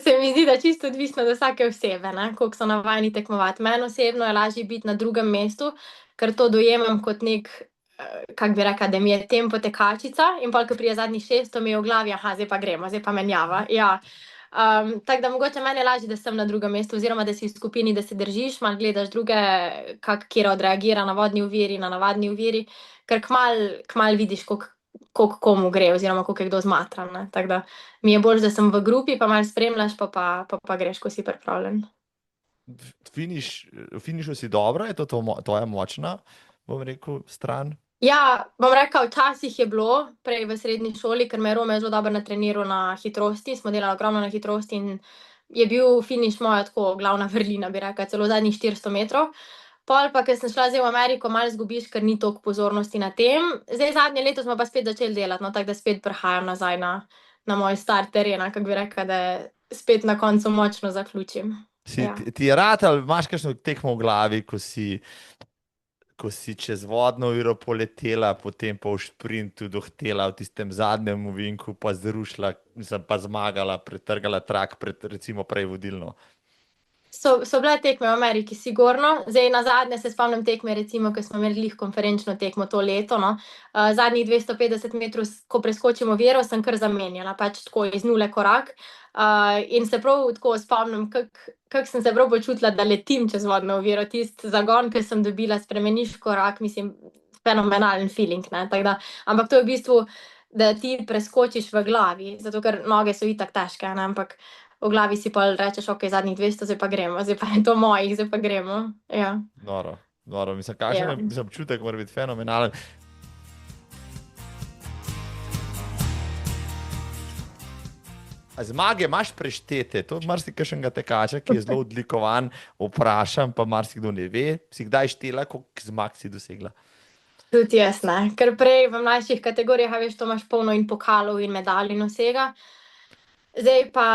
Se mi zdi, da čisto odvisno od vsake osebe, ne? Koliko so navajeni tekmovati. Meni osebno je lažje biti na drugem mestu, ker to dojemam kot nek, kako bi rekla, da mi je tempo tekačica in pa, ko prije zadnjih 600, mi je v glavi, aha, zdaj pa gremo, zdaj pa menjava. Ja. Tako da mogoče meni je lažje, da sem na drugem mestu, oziroma da si v skupini, da se držiš, malo gledaš druge, kjer odreagira na vodni oviri, na navadni oviri, ker kmal vidiš, koliko komu gre, oziroma koliko je kdo zmatran. Ne? Tako da mi je bolj, da sem v grupi, pa malo spremljaš, pa greš, ko si pripravljen. V finišu si dobra, je to tvoja močna, bom rekel, stran. Ja, bom rekel, včasih je bilo, prej v srednji šoli, ker me je Rome zelo dobro natreniral na hitrosti, smo delali ogromno na hitrosti in je bil finiš moja tako glavna vrlina, bi rekla, celo zadnjih 400 metrov. Pol pa, ker sem šla zdaj v Ameriko, malo zgubiš, ker ni toliko pozornosti na tem. Zdaj zadnje leto smo pa spet začeli delati, no, tako da spet prehajam nazaj na moj start teren, kako bi rekla, da spet na koncu močno zaključim. Ja. Ti je rad ali imaš kakšno tekmo v glavi, ko si čez vodno uro poletela, potem pa v šprintu dohtela v tistem zadnjem ovinku, pa zrušila, pa zmagala, pretrgala trak pred recimo prej vodilno. So bile tekme v Ameriki, sigurno. Zdaj, na zadnje se spomnim tekme, recimo, ko smo imeli konferenčno tekmo to leto. No. Zadnjih 250 metrov, ko preskočimo vero, sem kar zamenjala, pač tako iz nule korak. In se prav tako spomnim, kako sem se prav počutila, da letim čez vodno oviro. Tisti zagon, ki sem dobila, spremeniš korak, mislim, fenomenalen feeling. Ampak to je v bistvu, da ti preskočiš v glavi, zato ker noge so itak težke, ne? Ampak v glavi si pa rečeš, ok, zadnjih 200, zdaj pa gremo, zdaj pa je to mojih, zdaj pa gremo. Ja. Noro, mislim, kakšen Ja. občutek mora biti fenomenalen. A zmage imaš preštete, to marsikajšnega tekača, ki je zelo odlikovan, vprašam, pa marsikdo ne ve, si kdaj štela, koliko zmag si dosegla? Tudi jaz ne, ker prej v mlajših kategorijah, a veš, to imaš polno in pokalov in medalj in vsega. Zdaj pa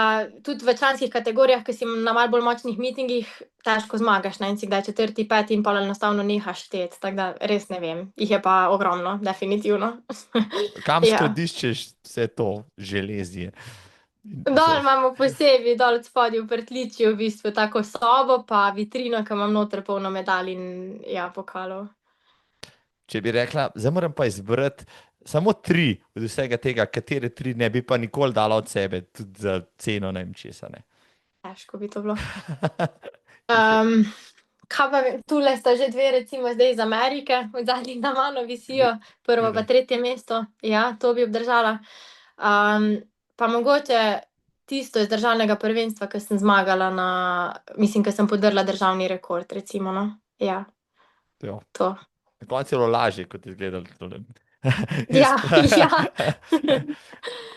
tudi v članskih kategorijah, ki si na malo bolj močnih mitingih, težko zmagaš, ne, in si kdaj četrti, peti in pol enostavno nehaš šteti, tako da res ne vem. Jih je pa ogromno, definitivno. Kam Ja. skladiščeš vse to železje? Dol imamo posebej, dol spodaj v pritličju, v bistvu tako sobo, pa vitrino, ki imam noter polno medalj in ja, pokalov. Če bi rekla, zdaj moram pa izbrati samo 3 od vsega tega, katere 3 ne bi pa nikoli dala od sebe, tudi za ceno ne vem česa. Ne. Težko bi to bilo. Kaj pa tule sta že dve, recimo zdaj iz Amerike, od zadnjih na mano visijo, prvo pa tretje mesto, ja, to bi obdržala. Pa mogoče tisto iz državnega prvenstva, ki sem zmagala mislim, ki sem podrla državni rekord, recimo, no. Ja, Jo. to. Na koncu je bilo lažje, kot je izgledalo tole. Ja, ja.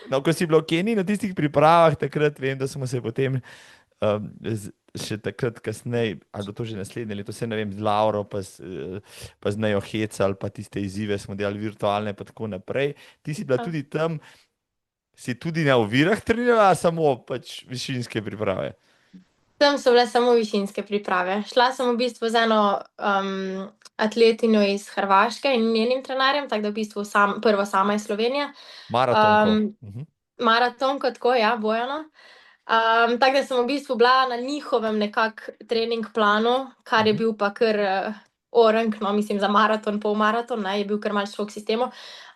No, ko si bila v Keniji na tistih pripravah, takrat vem, da smo se potem še takrat kasneje, ali to že naslednje leto, se ne vem, z Lauro, pa z Nejo hecali, pa tiste izzive smo delali virtualne, pa tako naprej. Ti si bila tudi tam, si tudi na ovirah trenirala, samo pač višinske priprave? Tam so bile samo višinske priprave. Šla sem v bistvu z eno atletinjo iz Hrvaške in njenim trenerjem, tako da v bistvu prvo sama iz Slovenije. Maratonko. Maratonko, tako, ja, Bojano. Tako da sem v bistvu bila na njihovem nekak trening planu, kar je bil pa kar orenk, no, mislim, za maraton, polmaraton, ne, je bil kar malce šok sistemu,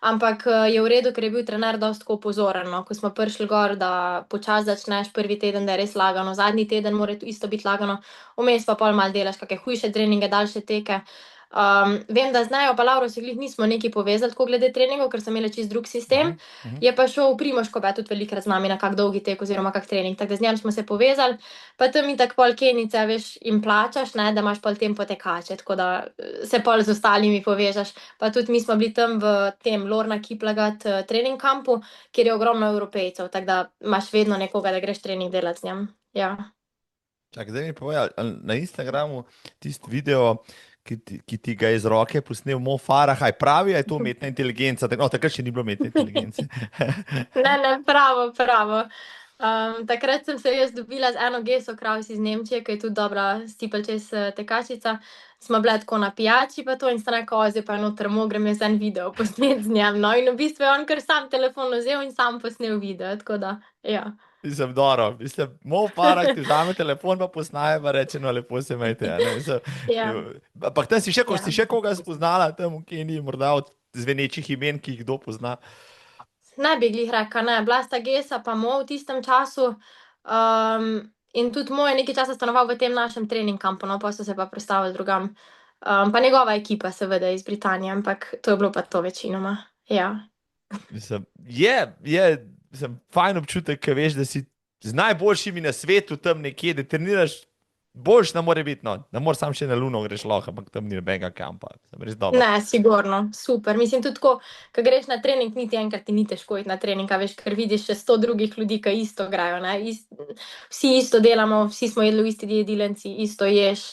ampak je v redu, ker je bil trener dosti tako pozoren, no, ko smo prišli gor, da počasi začneš prvi teden, da je res lagano, zadnji teden mora isto biti lagano, vmes pa pol malo delaš kakšne hujše treninge, daljše teke. Vem, da z Nejo pa Lauro se glih nismo nekaj povezali tako glede treningov, ker sem imela čist drug sistem. Je pa šel v Primož Kobe tudi velikokrat z nami na kak dolgi tek oziroma kak trening, tako da z njem smo se povezali, pa tam itak pol Kenice, veš, jim plačaš, ne, da imaš pol tempo tekače, tako da se pol z ostalimi povežeš. Pa tudi mi smo bili tam v tem Lorna Kiplagat trening kampu, kjer je ogromno Evropejcev, tako da imaš vedno nekoga, da greš trening delati z njem. Ja. Čakaj, zdaj mi povej, ali na Instagramu tisti video, ki ti ga je iz roke posnel Mo Farah, aj pravi, je to umetna inteligenca? Takrat še ni bilo umetne inteligence. Ne, pravo. Takrat sem se jaz dobila z eno Geso Kraus iz Nemčije, ki je tudi dobra steeplechase tekačica. smo bile tako na pijači pa to in sta rekla, zdaj pa noter grem jaz en video posnet z njem, no, in v bistvu je on kar sam telefon vzel in sam posnel video, tako da, ja. Mislim, dobro, mislim, moj parak ti vzame telefon, pa posnaje, pa reče, no, lepo se imejte. Ja, Ampak tam si ja. si še koga spoznala, tam v Keniji, morda od zvenečih imen, ki jih kdo pozna. Ne bi glih rekla, ne, bila sta Gesa pa Mo v tistem času. In tudi Mo je nekaj časa stanoval v tem našem trening kampu, no, pa so se pa prestavili drugam. Pa njegova ekipa, seveda, iz Britanije, ampak to je bilo pa to večinoma. Ja. Mislim, mislim, fajn občutek, ki veš, da si z najboljšimi na svetu tam nekje, da treniraš. Boljš ne more biti, no. Ne moreš sam še na Luno greš lahko, ampak tam ni nobenega kampa. Sem res dobro. Ne, sigurno, super. Mislim tudi tako, ko greš na trening, niti enkrat ti ni težko iti na trening, a veš, ker vidiš še 100 drugih ljudi, ki isto igrajo, ne. Vsi isto delamo, vsi smo jedli v isti jedilnici, isto ješ,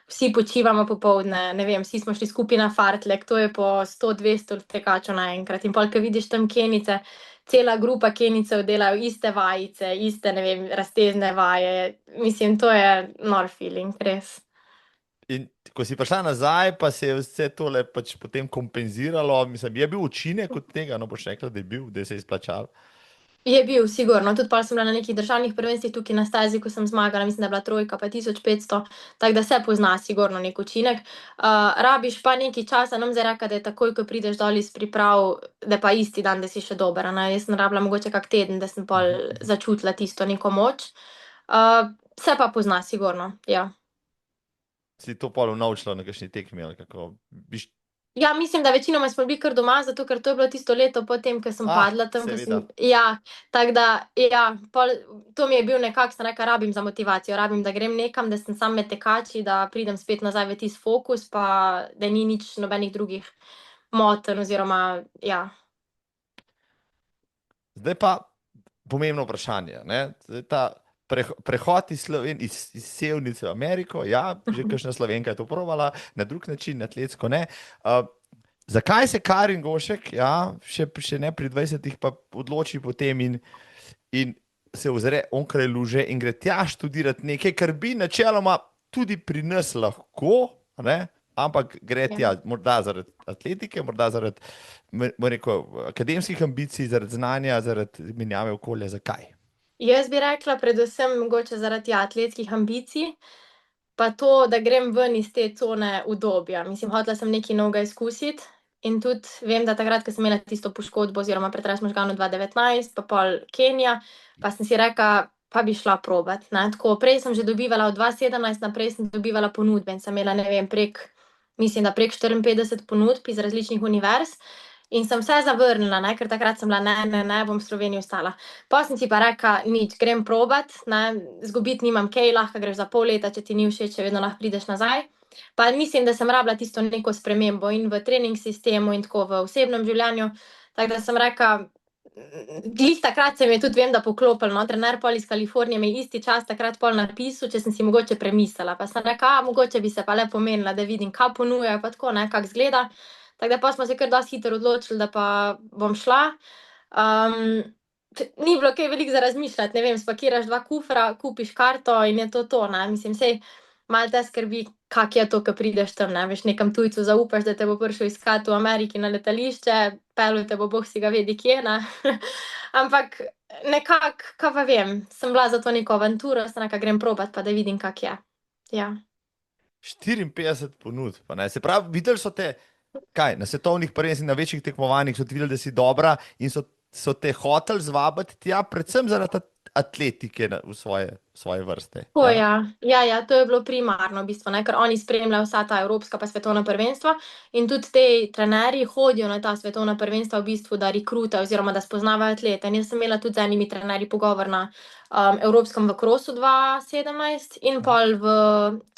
vsi počivamo popoldne, ne vem, vsi smo šli skupaj na fartlek, to je po 100-200 tekačev naenkrat. In pol, ko vidiš tam Kenice, cela grupa Kenicev delajo iste vajice, iste, ne vem, raztezne vaje. Mislim, to je nor feeling, res. In ko si prišla nazaj, pa se je vse tole pač potem kompenziralo. Mislim, je bil učinek od tega, no boš rekla, da je bil, da se je izplačal. Je bil, sigurno. Tudi pol sem bila na nekih državnih prvenstvih tukaj na stezi, ko sem zmagala, mislim, da je bila trojka pa 1500, tako da se pozna sigurno nek učinek. Rabiš pa nekaj časa, nam zdaj reka, da je takoj, ko prideš dol iz priprav, da pa isti dan, da si še dober, ne. Jaz sem rabila mogoče kak teden, da sem pol začutila tisto neko moč. Se pa pozna, sigurno, ja. Si to pol naučila na kakšni tekmi ali kako? Ja, mislim, da večinoma smo bili kar doma, zato ker to je bilo tisto leto potem, ko sem padla tam, ko sem, ja, tako da, ja, pol, to mi je bil nekako, sem rekla, rabim za motivacijo, rabim, da grem nekam, da sem sam med tekači, da pridem spet nazaj v tisti fokus, pa da ni nič nobenih drugih motenj oziroma, ja. Zdaj pa pomembno vprašanje, ne? Zdaj ta prehod iz Sevnice v Ameriko, ja, že kakšna Slovenka je to provala, na drug način, atletsko ne. Zakaj se Karin Gošek, ja, še ne pri 20-ih pa odloči potem in se ozre onkraj luže in gre tja študirati nekaj, kar bi načeloma tudi pri nas lahko, ne? Ampak gre tja morda zaradi atletike, morda zaradi akademskih ambicij, zaradi znanja, zaradi menjave okolja. Zakaj? Jaz bi rekla predvsem mogoče zaradi atletskih ambicij, pa to, da grem ven iz te cone udobja. Mislim, hotela sem nekaj novega izkusiti in tudi vem, da takrat, ko sem imela tisto poškodbo oziroma pretres možganov 2019, pa pol Kenija, pa sem si rekla, pa bi šla probat, ne. Tako, prej sem že dobivala od 2017 naprej sem dobivala ponudbe in sem imela, ne vem, mislim, da prek 54 ponudb iz različnih univerz. In sem vse zavrnila, ne, ker takrat sem bila, ne, bom v Sloveniji ostala. Pol sem si pa rekla, nič, grem probat, ne, izgubiti nimam kaj, lahko greš za pol leta, če ti ni všeč, še vedno lahko prideš nazaj. Pa mislim, da sem rabila tisto neko spremembo in v trening sistemu in tako v osebnem življenju, tako da sem rekla, glih takrat se mi je tudi, vem, da poklopilo, no, trener pol iz Kalifornije mi je isti čas takrat pol napisal, če sem si mogoče premislila, pa sem rekla, mogoče bi se pa le pomenila, da vidim, kaj ponujajo, pa tako, ne, kako izgleda. Tako da pa smo se kar dosti hitro odločili, da pa bom šla. Ni bilo kaj veliko za razmišljati, ne vem, spakiraš 2 kufra, kupiš karto in je to, ne, mislim, saj malo te skrbi, kako je to, ko prideš tam, ne, veš, nekam tujcu zaupaš, da te bo prišel iskat v Ameriki na letališče, peljal te bo bog si ga vedi kje, ne. Ampak nekako, kaj pa vem, sem bila za to neko avanturo, sem rekla, grem probat, pa da vidim, kako je. Ja. 54 ponudb, pa ne, se pravi, videli so te, kaj, na svetovnih prvenstvih, na večjih tekmovanjih so ti videli, da si dobra in so te hoteli zvabiti tja, predvsem zaradi atletike v svoje vrste. O, ja, to je bilo primarno v bistvu, ne, ker oni spremljajo vsa ta evropska pa svetovna prvenstva in tudi ti trenerji hodijo na ta svetovna prvenstva v bistvu, da rekrutajo oziroma da spoznavajo atlete. In jaz sem imela tudi z enimi trenerji pogovor na evropskem v krosu 2017 in pol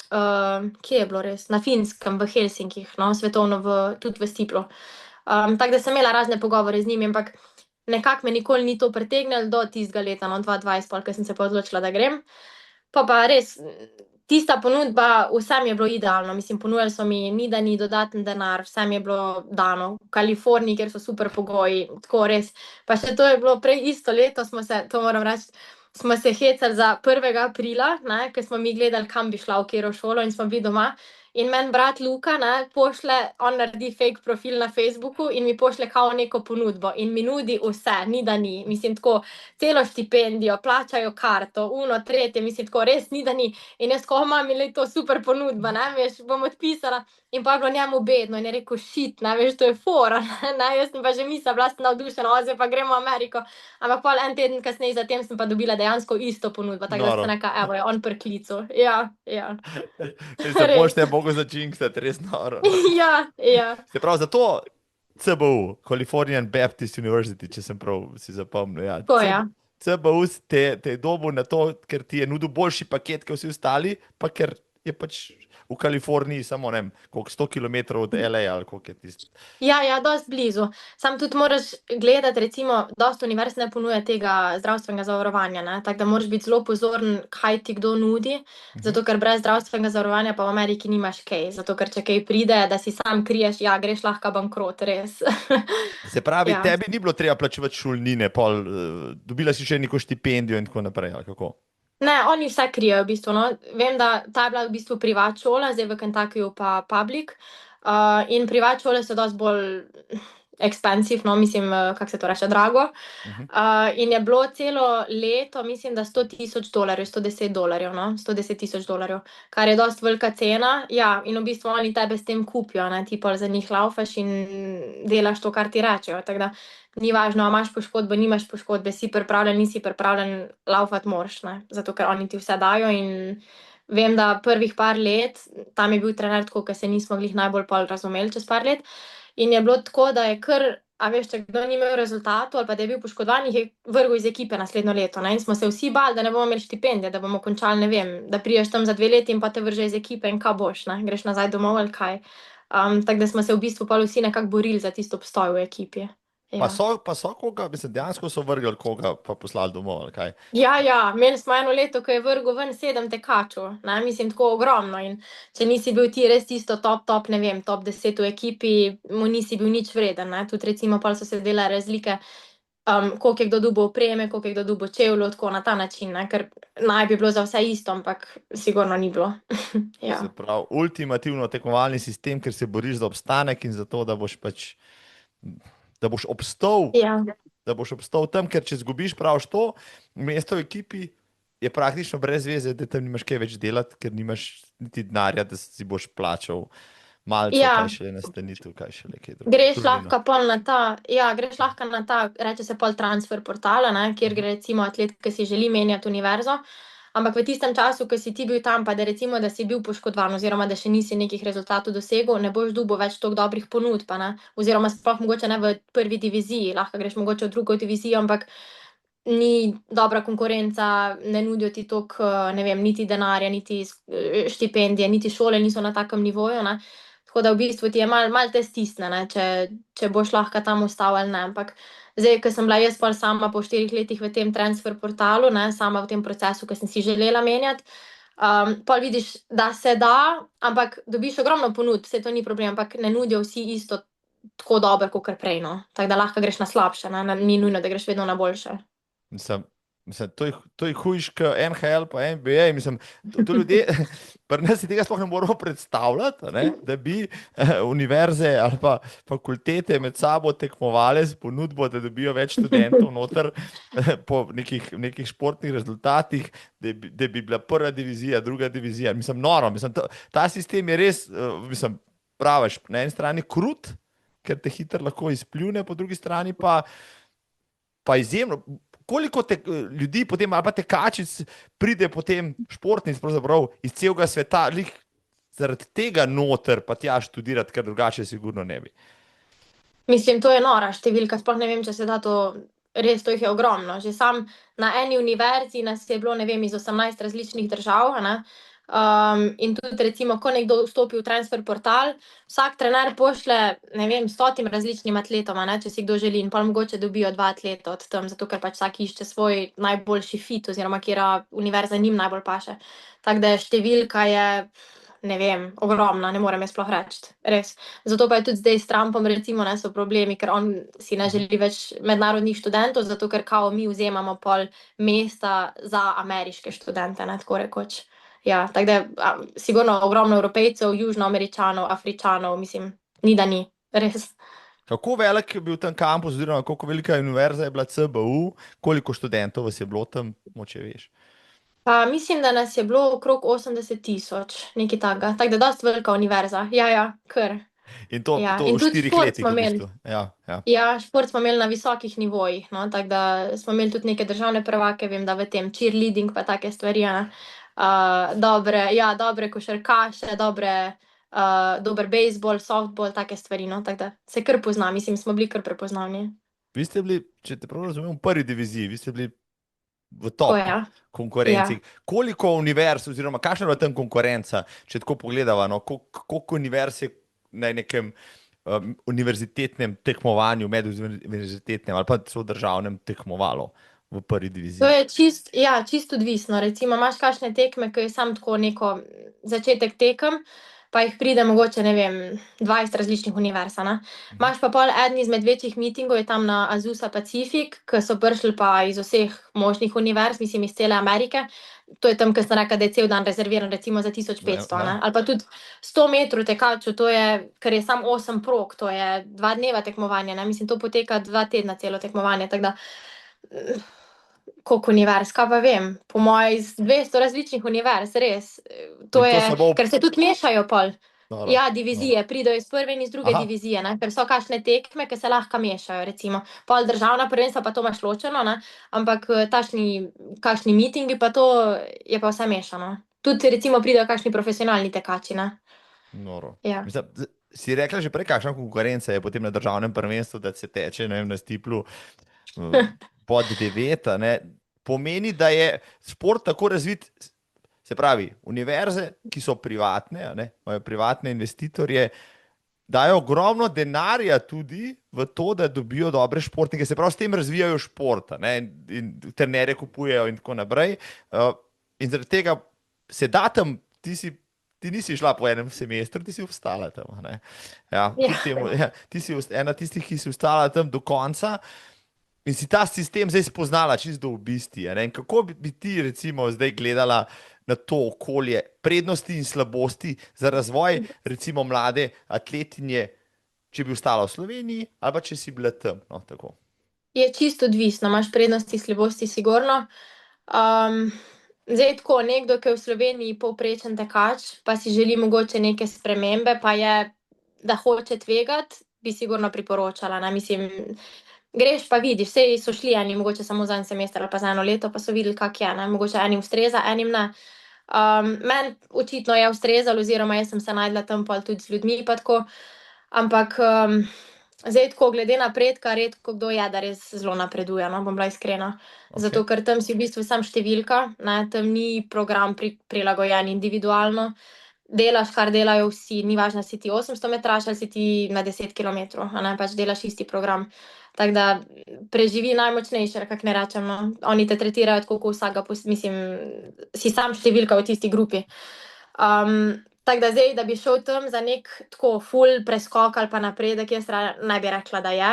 kje je bilo res? Na Finskem, v Helsinkih, no, svetovno tudi v Stiplu. Tako da sem imela razne pogovore z njimi, ampak nekako me nikoli ni to pritegnilo do tistega leta, no, 2020, pol, ko sem se pa odločila, da grem. Pa res, tista ponudba, vsem je bilo idealno, mislim, ponujali so mi ni dodaten denar, vsem je bilo dano. V Kaliforniji, kjer so super pogoji, tako res. Pa še to je bilo prej isto leto, to moram reči, smo se hecali za 1. aprila, ne, ker smo mi gledali, kam bi šla, v katero šolo in smo bili doma. in meni brat Luka, ne, pošle, on naredi fake profil na Facebooku in mi pošle kao neko ponudbo in mi nudi vse, ni da ni, mislim tako, celo štipendijo, plačajo karto, tretje, mislim tako, res ni da ni in jaz ko imam, je to super ponudba, ne, veš, bom odpisala in pa je bilo njemu bedno in je rekel, shit, ne, veš, to je fora, ne, jaz sem pa že mislila, bila sem navdušena, zdaj pa gremo v Ameriko, ampak pol en teden kasneje zatem sem pa dobila dejansko isto ponudbo, tako da sem rekla, evo je on pri klicu, ja. Se pošte mogo začinksati, res noro. Ja. Se pravi, zato CBU, Californian Baptist University, če sem prav si zapomnil, ja. Tako, ja. CBU te je dobil na to, ker ti je nudil boljši paket, kot vsi ostali, pa ker je pač v Kaliforniji samo, ne vem, koliko 100 km od LA ali koliko je tisto. Ja, dosti blizu. Sam tudi moraš gledati, recimo, dosti univerz ne ponuja tega zdravstvenega zavarovanja, ne? Tako da moraš biti zelo pozoren, kaj ti kdo nudi, zato ker brez zdravstvenega zavarovanja pa v Ameriki nimaš kaj, zato ker če kaj pride, da si sam kriješ, ja, greš lahko bankrot, res. Se pravi, Ja. tebi ni bilo treba plačevati šolnine, pol, dobila si še neko štipendijo in tako naprej, ali kako? Ne, oni vse krijejo v bistvu, no. Vem, da ta je bila v bistvu privat šola, zdaj v Kentuckyju pa public. In privat šole so dosti bolj expensive, no, mislim, kako se to reče, drago. In je bilo celo leto, mislim, da $100,000, $110, no, $110,000, kar je dosti velika cena. Ja, in v bistvu oni tebe s tem kupijo, ne, ti pol za njih laufaš in delaš to, kar ti rečejo, tako da ni važno, a imaš poškodbo, nimaš poškodbe, si pripravljen, nisi pripravljen, laufati moraš, ne, zato ker oni ti vse dajo in vem, da prvih par let, tam je bil trener tako, ker se nismo glih najbolj pol razumeli čez par let, in je bilo tako, da je kar, a veš, če kdo ni imel rezultatov ali pa da je bil poškodovan, jih je vrgel iz ekipe naslednjo leto, ne, in smo se vsi bali, da ne bomo imeli štipendije, da bomo končali, ne vem, da priješ tam za 2 leti in pa te vrže iz ekipe in kaj boš, ne, greš nazaj domov ali kaj. Tako da smo se v bistvu pol vsi nekako borili za tisto obstoj v ekipi. Pa so koga, mislim, dejansko so vrgli koga pa poslali domov, ali kaj? Ja, imeli smo eno leto, ko je vrgel ven 7 tekačev, ne, mislim, tako ogromno in če nisi bil ti res tisto top, ne vem, top 10 v ekipi, mu nisi bil nič vreden, ne, tudi recimo pol so se delale razlike, koliko je kdo dobil opreme, koliko je kdo dobil čevljev, tako na ta način, ne, ker naj bi bilo za vse isto, ampak sigurno ni bilo. Ja. Se pravi, ultimativno tekmovalni sistem, ker se boriš za obstanek in za to, da boš pač, da boš obstal, Ja. da boš obstal tam, ker če zgubiš prav to, mesto v ekipi je praktično brez veze, da tam nimaš kaj več delati, ker nimaš niti denarja, da si boš plačal malce, Ja. kaj šele nastanitev, kaj šele kaj drugega. Greš lahko pol na ta, greš lahko na ta, reče se pol transfer portala, ne, kjer gre recimo atlet, ki si želi menjati univerzo, ampak v tistem času, ko si ti bil tam, pa da recimo, da si bil poškodovan oziroma da še nisi nekih rezultatov dosegel, ne boš dobil več toliko dobrih ponudb, ne, oziroma sploh mogoče ne v prvi diviziji, lahko greš mogoče v drugo divizijo, ampak ni dobra konkurenca, ne nudijo ti toliko, ne vem, niti denarja, niti štipendije, niti šole niso na takem nivoju, ne. Tako da v bistvu ti je malo te stisne, ne, če boš lahko tam ostal ali ne, ampak zdaj, ko sem bila jaz pol sama po 4 letih v tem transfer portalu, ne, sama v tem procesu, ko sem si želela menjati, pol vidiš, da se da, ampak dobiš ogromno ponudb, saj to ni problem, ampak ne nudijo vsi isto tako dobro kakor prej, no. Tako da lahko greš na slabše, ne, ni nujno, da greš vedno na boljše. Mislim, to je hujš kot NHL pa NBA, mislim, to ljudje, pri nas si tega sploh ne moramo predstavljati, ne, da bi univerze ali pa fakultete med sabo tekmovale s ponudbo, da dobijo več študentov noter po nekih športnih rezultatih, da bi bila prva divizija, druga divizija. Mislim, noro, mislim, ta sistem je res, mislim, praviš, na eni strani krut, ker te hitro lahko izpljune, po drugi strani pa izjemno. Koliko ljudi potem, ali pa tekačic pride potem športnic pravzaprav iz celega sveta, zaradi tega noter pa tja študirati, ker drugače sigurno ne bi. Mislim, to je nora številka, sploh ne vem, če se da to, res to jih je ogromno. Že sam na eni univerzi nas je bilo, ne vem, iz 18 različnih držav, ne. In tudi recimo, ko nekdo vstopi v transfer portal, vsak trener pošle, ne vem, 100 različnim atletom, ne, če si kdo želi, in pol mogoče dobijo 2 atleta od tam, zato ker pač vsak išče svoj najboljši fit oziroma katera univerza njim najbolj paše. Tako da številka je, ne vem, ogromna, ne morem jaz sploh reči, res. Zato pa je tudi zdaj s Trumpom recimo, ne, so problemi, ker on si ne želi več mednarodnih študentov, zato ker kao mi vzemamo pol mesta za ameriške študente, ne, tako rekoč. Ja, tako da sigurno ogromno Evropejcev, Južnoameričanov, Afričanov, mislim, ni da ni, res. Kako velik je bil tam kampus, oziroma koliko velika univerza je bila CBU, koliko študentov vas je bilo tam, moče veš? Pa mislim, da nas je bilo okrog 80 000, nekaj takega. Tako da dosti velika univerza. Ja, kar. In to, Ja. to In v tudi štirih šport letih smo v imeli. bistvu. Ja, ja. Ja, šport smo imeli na visokih nivojih, no, tako da smo imeli tudi neke državne prvake, vem, da v tem cheerleading pa take stvari, ne. Dobre košarkaše, dober bejzbol, softball, take stvari, no, tako da se kar pozna, mislim, smo bili kar prepoznavni. Vi ste bili, če te prav razumem, v prvi diviziji, vi ste bili v Tako top je, ja. konkurenci. Koliko univerz, oziroma kakšna je bila tam konkurenca, če tako pogledava, no, koliko univerz je na nekem univerzitetnem tekmovanju, meduniverzitetnem ali pa celo državnem tekmovalo v prvi To diviziji? je čisto odvisno. Recimo, imaš kakšne tekme, ki je sam tako neko začetek tekem, pa jih pride mogoče, ne vem, 20 različnih univerz, ne. Imaš pa pol eden izmed večjih mitingov, je tam na Azusa Pacific, ki so prišli pa iz vseh možnih univerz, mislim, iz cele Amerike. To je tam, kjer sem rekla, da je cel dan rezerviran, recimo za 1500, ne. Ja. Ali pa tudi 100 metrov tekačev, to je, ker je samo 8 prog, to je 2 dneva tekmovanja, ne. Mislim, to poteka 2 tedna celo tekmovanje, tako da koliko univerz, kaj pa vem, po moje iz 200 različnih univerz, res. To In to je, samo. ker se tudi mešajo pol. Noro, Ja, noro. divizije, pridejo iz prve in iz druge Aha, divizije, ne, ker so kakšne tekme, ki se lahko mešajo, recimo. Pol državna prvenstva pa to imaš ločeno, ne, ampak kakšni mitingi pa to je pa vse mešano. Tudi recimo pridejo kakšni profesionalni tekači, ne. noro. Ja. Mislim, si rekla že prej, kakšna konkurenca je potem na državnem prvenstvu, da se teče, ne vem, na stiplu pod 9, ne? Pomeni, da je šport tako razvit, se pravi, univerze, ki so privatne, a ne, imajo privatne investitorje, dajo ogromno denarja tudi v to, da dobijo dobre športnike, se pravi, s tem razvijajo šport, a ne, in trenerje kupujejo in tako naprej. In zaradi tega se da tam, ti nisi šla po enem semestru, ti si ostala tam, a ne. Ja, Ja. kljub temu, ja, ti si ena tistih, ki si ostala tam do konca. In si ta sistem zdaj spoznala, čisto do obisti. A ne? In kako bi ti, recimo, zdaj gledala na to okolje, prednosti in slabosti za razvoj, recimo, mlade atletinje, če bi ostala v Sloveniji, ali pa če si bila tam? No, tako. Je čisto odvisno, imaš prednosti, slabosti, sigurno. Zdaj tako, nekdo, ki je v Sloveniji povprečen tekač, pa si želi mogoče neke spremembe, pa je, da hoče tvegati, bi sigurno priporočala, ne, mislim, greš pa vidiš, saj so šli eni mogoče samo za en semester ali pa za 1 leto, pa so videli, kak je, ne, mogoče enim ustreza, enim ne. Meni očitno je ustrezalo, oziroma jaz sem se našla tam pol tudi z ljudmi pa tako, ampak, zdaj tako glede napredka, redko kdo je, da res zelo napreduje, no, bom bila iskrena. Zato, ker tam si v bistvu samo številka, ne, tam ni program prilagojen individualno. Delaš, kar delajo vsi, ni važno, si ti 800-metraš ali si ti na 10 kilometrov, a ne, pač delaš isti program. Tako da preživi najmočnejši, ali kako naj rečem, no. Oni te tretirajo tako, kot vsakega mislim, si sam številka v tisti grupi. Tako da zdaj, da bi šel tam za neki tako ful preskok ali pa napredek, jaz ne bi rekla, da je.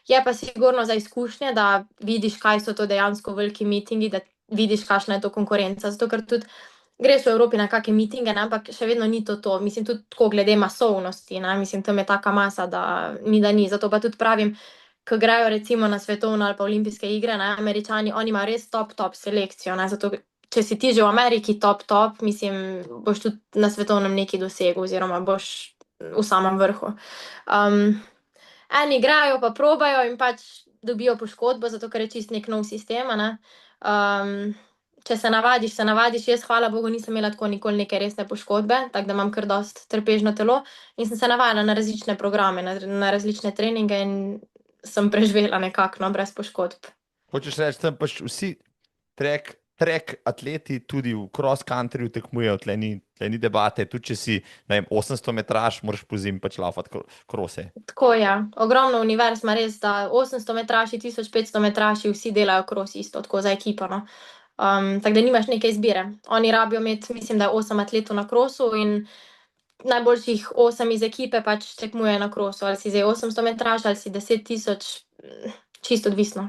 Je pa sigurno za izkušnje, da vidiš, kaj so to dejansko veliki mitingi, da vidiš, kakšna je to konkurenca. Zato, ker tudi greš v Evropi na kake mitinge, ne, ampak še vedno ni to to. Mislim, tudi tako glede masovnosti, ne, mislim, tam je taka masa, da ni. Zato pa tudi pravim, ko grejo recimo na svetovne ali pa olimpijske igre, ne, Američani, oni imajo res top selekcijo, ne, zato če si ti že v Ameriki top, mislim, boš tudi na svetovnem nekaj dosegel oziroma boš v samem vrhu. Eni igrajo pa probajo in pač dobijo poškodbo, zato ker je čisto neki nov sistem, a ne. Če se navadiš, jaz hvala bogu nisem imela tako nikoli neke resne poškodbe, tako da imam kar dosti trpežno telo in sem se navajala na različne programe, na različne treninge in sem preživela nekako, no, brez poškodb. Hočeš reči, tam pač vsi track atleti tudi v cross countryju tekmujejo, tle ni debate, tudi če si, ne vem, 800 metraš, moraš pozimi pač laufati krose. Tako, ja. Ogromno univerz ima res, da 800 metraši, 1500 metraši, vsi delajo kros isto, tako za ekipo, no. Tako da nimaš neke izbire. Oni rabijo imeti, mislim, da 8 atletov na krosu in najboljših 8 iz ekipe pač tekmuje na krosu. Ali si zdaj 800 metraš ali si 10 000, čisto odvisno.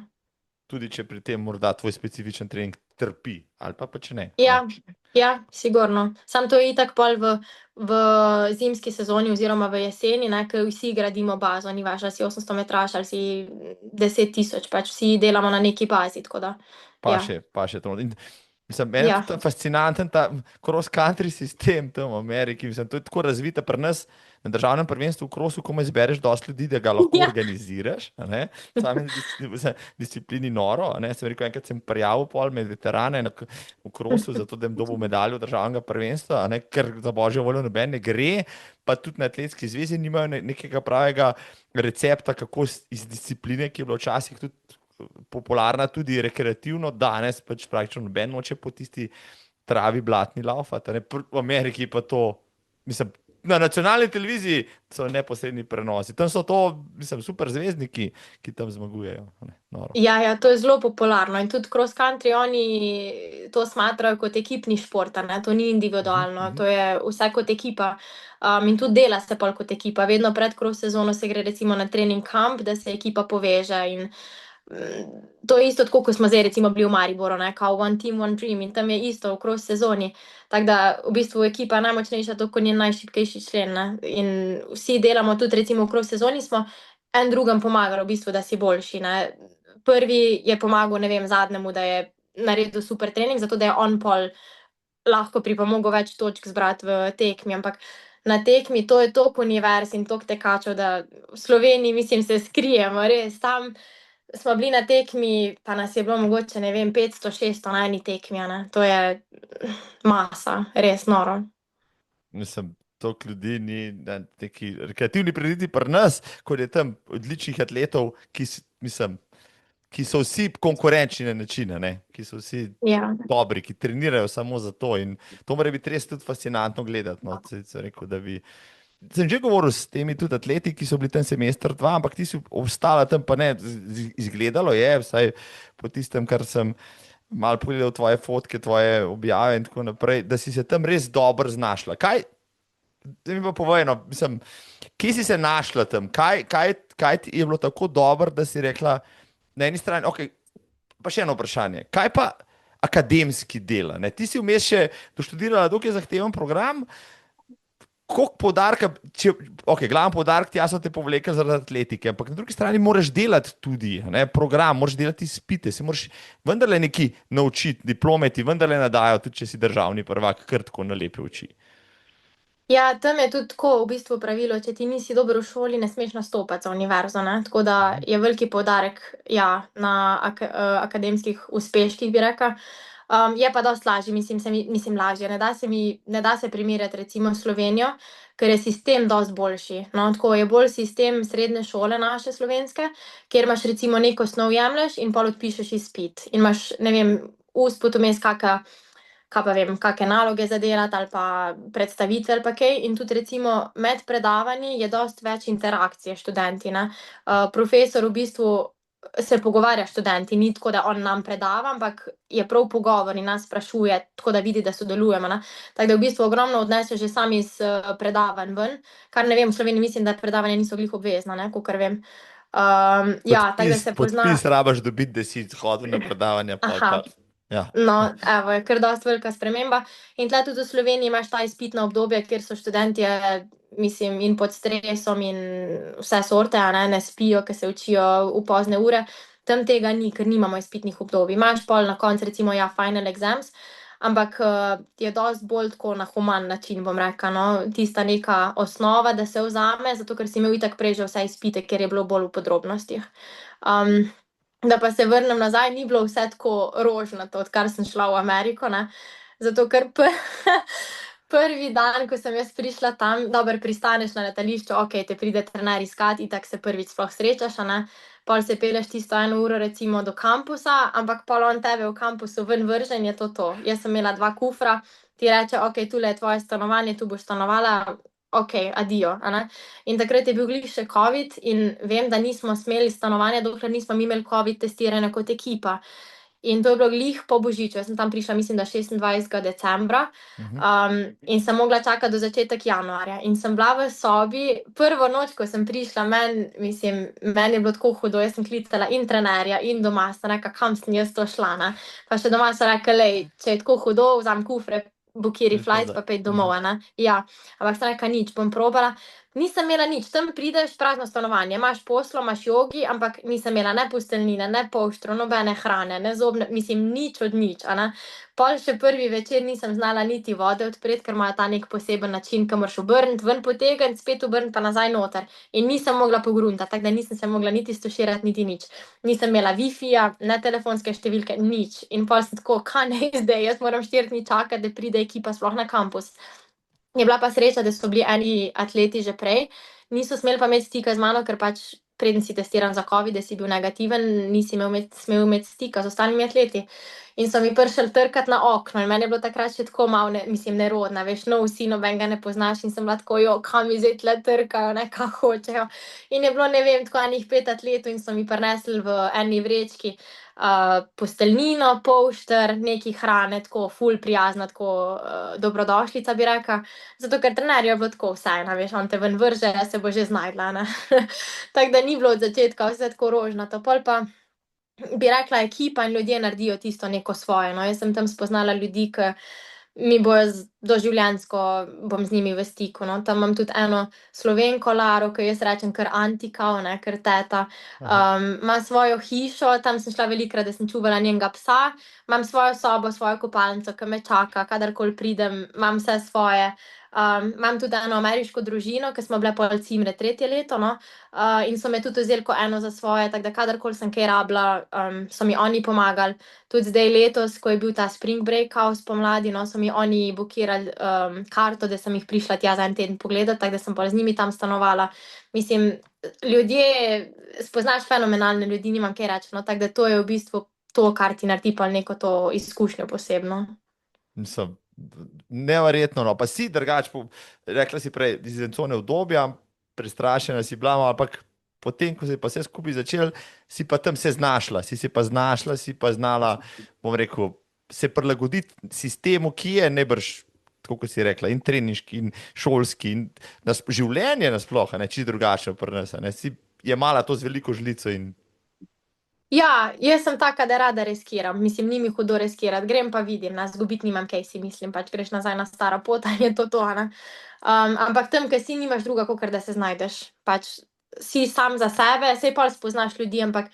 tudi če pri tem morda tvoj specifičen trening trpi, ali pa če ne. Ja, ja, sigurno. Sam to je itak pol v zimski sezoni oziroma v jeseni, ne, ker vsi gradimo bazo, ni važno, ali si 800 metraš ali si 10 000, pač vsi delamo na neki bazi, tako da, ja. Pa še to. In, mislim, meni je Ja. tudi fascinanten ta cross-country sistem tam v Ameriki. Mislim, to je tako razvita pri nas na državnem prvenstvu v krosu, ko izbereš dosti ljudi, da ga lahko Ja. organiziraš. a ne. Sami disciplini noro. a ne. Sem rekel, enkrat sem prijavil pol med veterane v krosu, zato da jim dobo medaljo državnega prvenstva, a ne, ker za božjo voljo noben ne gre. Pa tudi na atletski zvezi nimajo nekega pravega recepta, kako iz discipline, ki je bila včasih tudi popularna, tudi rekreativno, danes pač praktično noben noče po tisti travi blatni laufati. V Ameriki pa to, mislim, na nacionalni televiziji so neposredni prenosi. Tam so to, mislim, super zvezdniki, ki tam zmagujejo. Noro. Ja, to je zelo popularno in tudi cross country oni to smatrajo kot ekipni šport, a ne, to ni individualno, to je vse kot ekipa. In tudi dela se pol kot ekipa. Vedno pred cross sezono se gre recimo na trening kamp, da se ekipa poveže in to je isto tako, ko smo zdaj recimo bili v Mariboru, ne, kao one team, one dream in tam je isto v cross sezoni. Tako da v bistvu ekipa je najmočnejša, to ko njen najšibkejši člen, ne. In vsi delamo tudi recimo v cross sezoni smo en drugem pomagali v bistvu, da si boljši, ne. Prvi je pomagal, ne vem, zadnjemu, da je naredil super trening, zato da je on pol lahko pripomogel več točk zbrati v tekmi, ampak na tekmi to je toliko univerz in toliko tekačev, da v Sloveniji, mislim, se skrijemo, res, tam smo bili na tekmi, pa nas je bilo mogoče, ne vem, 500, 600 na eni tekmi, a ne, to je masa, res noro. Mislim, toliko ljudi ni na neki rekreativni prireditvi pri nas, kot je tam odličnih atletov, mislim, ki so vsi konkurenčni na način, a ne, ki so vsi Ja. dobri, ki trenirajo samo za to. In to mora biti res tudi fascinantno gledati. No. Sem rekel, da bi. Sem že govoril s temi tudi atleti, ki so bili tam semester dva, ampak ti si obstala tam, pa ne, izgledalo je, vsaj po tistem, kar sem malo pogledal tvoje fotke, tvoje objave in tako naprej, da si se tam res dobro znašla. Kaj, da mi pa povej, no, mislim, kje si se našla tam? Kaj ti je bilo tako dobro, da si rekla na eni strani, ok, pa še eno vprašanje, kaj pa akademski del? Ne? Ti si vmes še doštudirala dokaj zahteven program, koliko poudarka, glavni poudarek ti so te povlekli zaradi atletike, ampak na drugi strani moraš delati tudi, ne, program, moraš delati izpite, se moraš vendarle nekaj naučiti, diplome ti vendarle nadajo, tudi če si državni prvak, kar tako na lepe oči. Ja, tam je tudi tako v bistvu pravilo, če ti nisi dobro v šoli, ne smeš nastopati za univerzo, ne, tako da je veliki poudarek, ja, na akademskih uspeških, bi rekla. Je pa dosti lažje, mislim lažje, ne da se primerjati recimo s Slovenijo, ker je sistem dosti boljši, no, tako je bolj sistem srednje šole naše slovenske, kjer imaš recimo neko snov jemlješ in pol odpišeš izpit in imaš, ne vem, usput vmes kaj pa vem, kake naloge za delati ali pa predstavitve ali pa kaj in tudi recimo med predavanji je dosti več interakcije s študenti, ne. Profesor v bistvu se pogovarja s študenti, ni tako, da on nam predava, ampak je prav pogovor in nas sprašuje, tako da vidi, da sodelujemo, ne. Tako da v bistvu ogromno odneseš že sam iz predavanj ven, kar ne vem, v Sloveniji mislim, da predavanja niso glih obvezna, ne, kakor vem. Ja, tako da se pozna. Podpis rabaš dobiti, da si hodil na predavanja. Aha. Ja. No, evo, je kar dosti velika sprememba. In tle tudi v Sloveniji imaš ta izpitno obdobje, kjer so študentje, mislim, in pod stresom in vse sorte, a ne spijo, ker se učijo v pozne ure. Tam tega ni, ker nimamo izpitnih obdobij. Imaš pol na koncu recimo, ja, final exams, ampak je dosti bolj tako na human način, bom rekla, no, tista neka osnova, da se vzame, zato ker si imel itak prej že vse izpite, ker je bilo bolj v podrobnostih. Da pa se vrnem nazaj, ni bilo vse tako rožnato, odkar sem šla v Ameriko, ne, zato ker prvi dan, ko sem jaz prišla tam, dobro, pristaneš na letališču, okej, te pride trener iskat, itak se prvič sploh srečaš, a ne, pol se pelješ tisto 1 uro recimo do kampusa, ampak pol on tebe v kampusu ven vrže in je to. Jaz sem imela 2 kufra, ti reče, okej, tule je tvoje stanovanje, tu boš stanovala, okej, adijo, a ne. In takrat je bil glih še covid in vem, da nismo smeli stanovanja, dokler nismo mi imeli covid testiranja kot ekipa. in to je bilo glih po Božiču. Jaz sem tam prišla, mislim, da 26. decembra. In sem mogla čakati do začetek januarja. In sem bila v sobi, prvo noč, ko sem prišla, meni je bilo tako hudo, jaz sem klicala in trenerja, in doma, sem rekla, kam sem jaz to šla, ne. Pa še doma so rekli, lej, če je tako hudo, vzam kufre, bukiri flights, pa pej domov, ne. Ja, ampak sem rekla, nič, bom probala. Nisem imela nič, tam prideš, prazno stanovanje, imaš poslo, imaš jogi, ampak nisem imela ne posteljnine, ne poštro, nobene hrane, ne zobne, mislim, nič od nič, a ne. Pol še prvi večer nisem znala niti vode odpreti, ker imajo ta nek poseben način, ke moraš obrniti, ven potegniti, spet obrniti pa nazaj noter. In nisem mogla pogruntati, tako da nisem se mogla niti stuširati, niti nič. Nisem imela wifija, ne telefonske številke, nič. In pol sem tako, kaj naj zdaj, jaz moram 4 dni čakati, da pride ekipa sploh na kampus. Je bila pa sreča, da so bili eni atleti že prej, niso smeli pa imeti stika z mano, ker pač preden si testiran za covid, da si bil negativen, nisi smel imeti stika z ostalimi atleti. In so mi prišli trkati na okno in meni je bilo takrat še tako malo, nerodna, veš, nov si, nobenega ne poznaš in sem bila tako, kaj mi zdaj tule trkajo, ne, kaj hočejo. In je bilo, ne vem, tako enih 5 atletov in so mi prinesli v eni vrečki posteljnino, polšter, nekaj hrane, tako ful prijazna, tako dobrodošlica, bi rekla. Zato, ker trenerju je bilo tako vseeno, veš, on te ven vrže, se bo že znašla, ne. Tako da ni bilo od začetka vse tako rožnato. Pol pa bi rekla, ekipa in ljudje naredijo tisto neko svoje, no. Jaz sem tam spoznala ljudi, ke mi bojo doživljenjsko, bom z njimi v stiku, no. Tam imam tudi eno Slovenko, Laro, ke jaz rečem kar anti kao, ne, ker teta. Ima svojo hišo, tam sem šla velikokrat, da sem čuvala njenega psa. Imam svojo sobo, svojo kopalnico, ke me čaka, kadarkoli pridem, imam vse svoje. Imam tudi eno ameriško družino, ke smo bile pol cimre 3. leto, no. In so me tudi vzeli ko eno za svoje, tako da kadarkoli sem kaj rabila, so mi oni pomagali. Tudi zdaj letos, ko je bil ta spring break kao spomladi, no, so mi oni bukirali karto, da sem jih prišla tja za en teden pogledat, tako da sem pol z njimi tam stanovala. Mislim, ljudje, spoznaš fenomenalne ljudi, nimam kaj reči, no, tako da to je v bistvu to, kar ti naredi pol neko to izkušnjo posebno. Mislim, neverjetno, no. Pa si drugače, rekla si prej, iz cone udobja, prestrašena si bila, ampak potem, ko se je pa vse skupaj začelo, si pa tam se znašla, si pa znašla, si pa znala, bom rekel, se prilagoditi sistemu, ki je najbrž, tako kot si rekla, in treninški, in šolski, in življenje nasploh, a ne, čisto drugače pri nas, a ne, si jemala to z veliko žlico in Ja, jaz sem taka, da rada riskiram, mislim, ni mi hudo riskirati, grem pa vidim, ne, izgubiti nimam kaj, si mislim, pač greš nazaj na staro pot, in je to, a ne. Ampak tam, ke si, nimaš drugega, kakor da se znajdeš. Pač si sam za sebe, saj pol spoznaš ljudi, ampak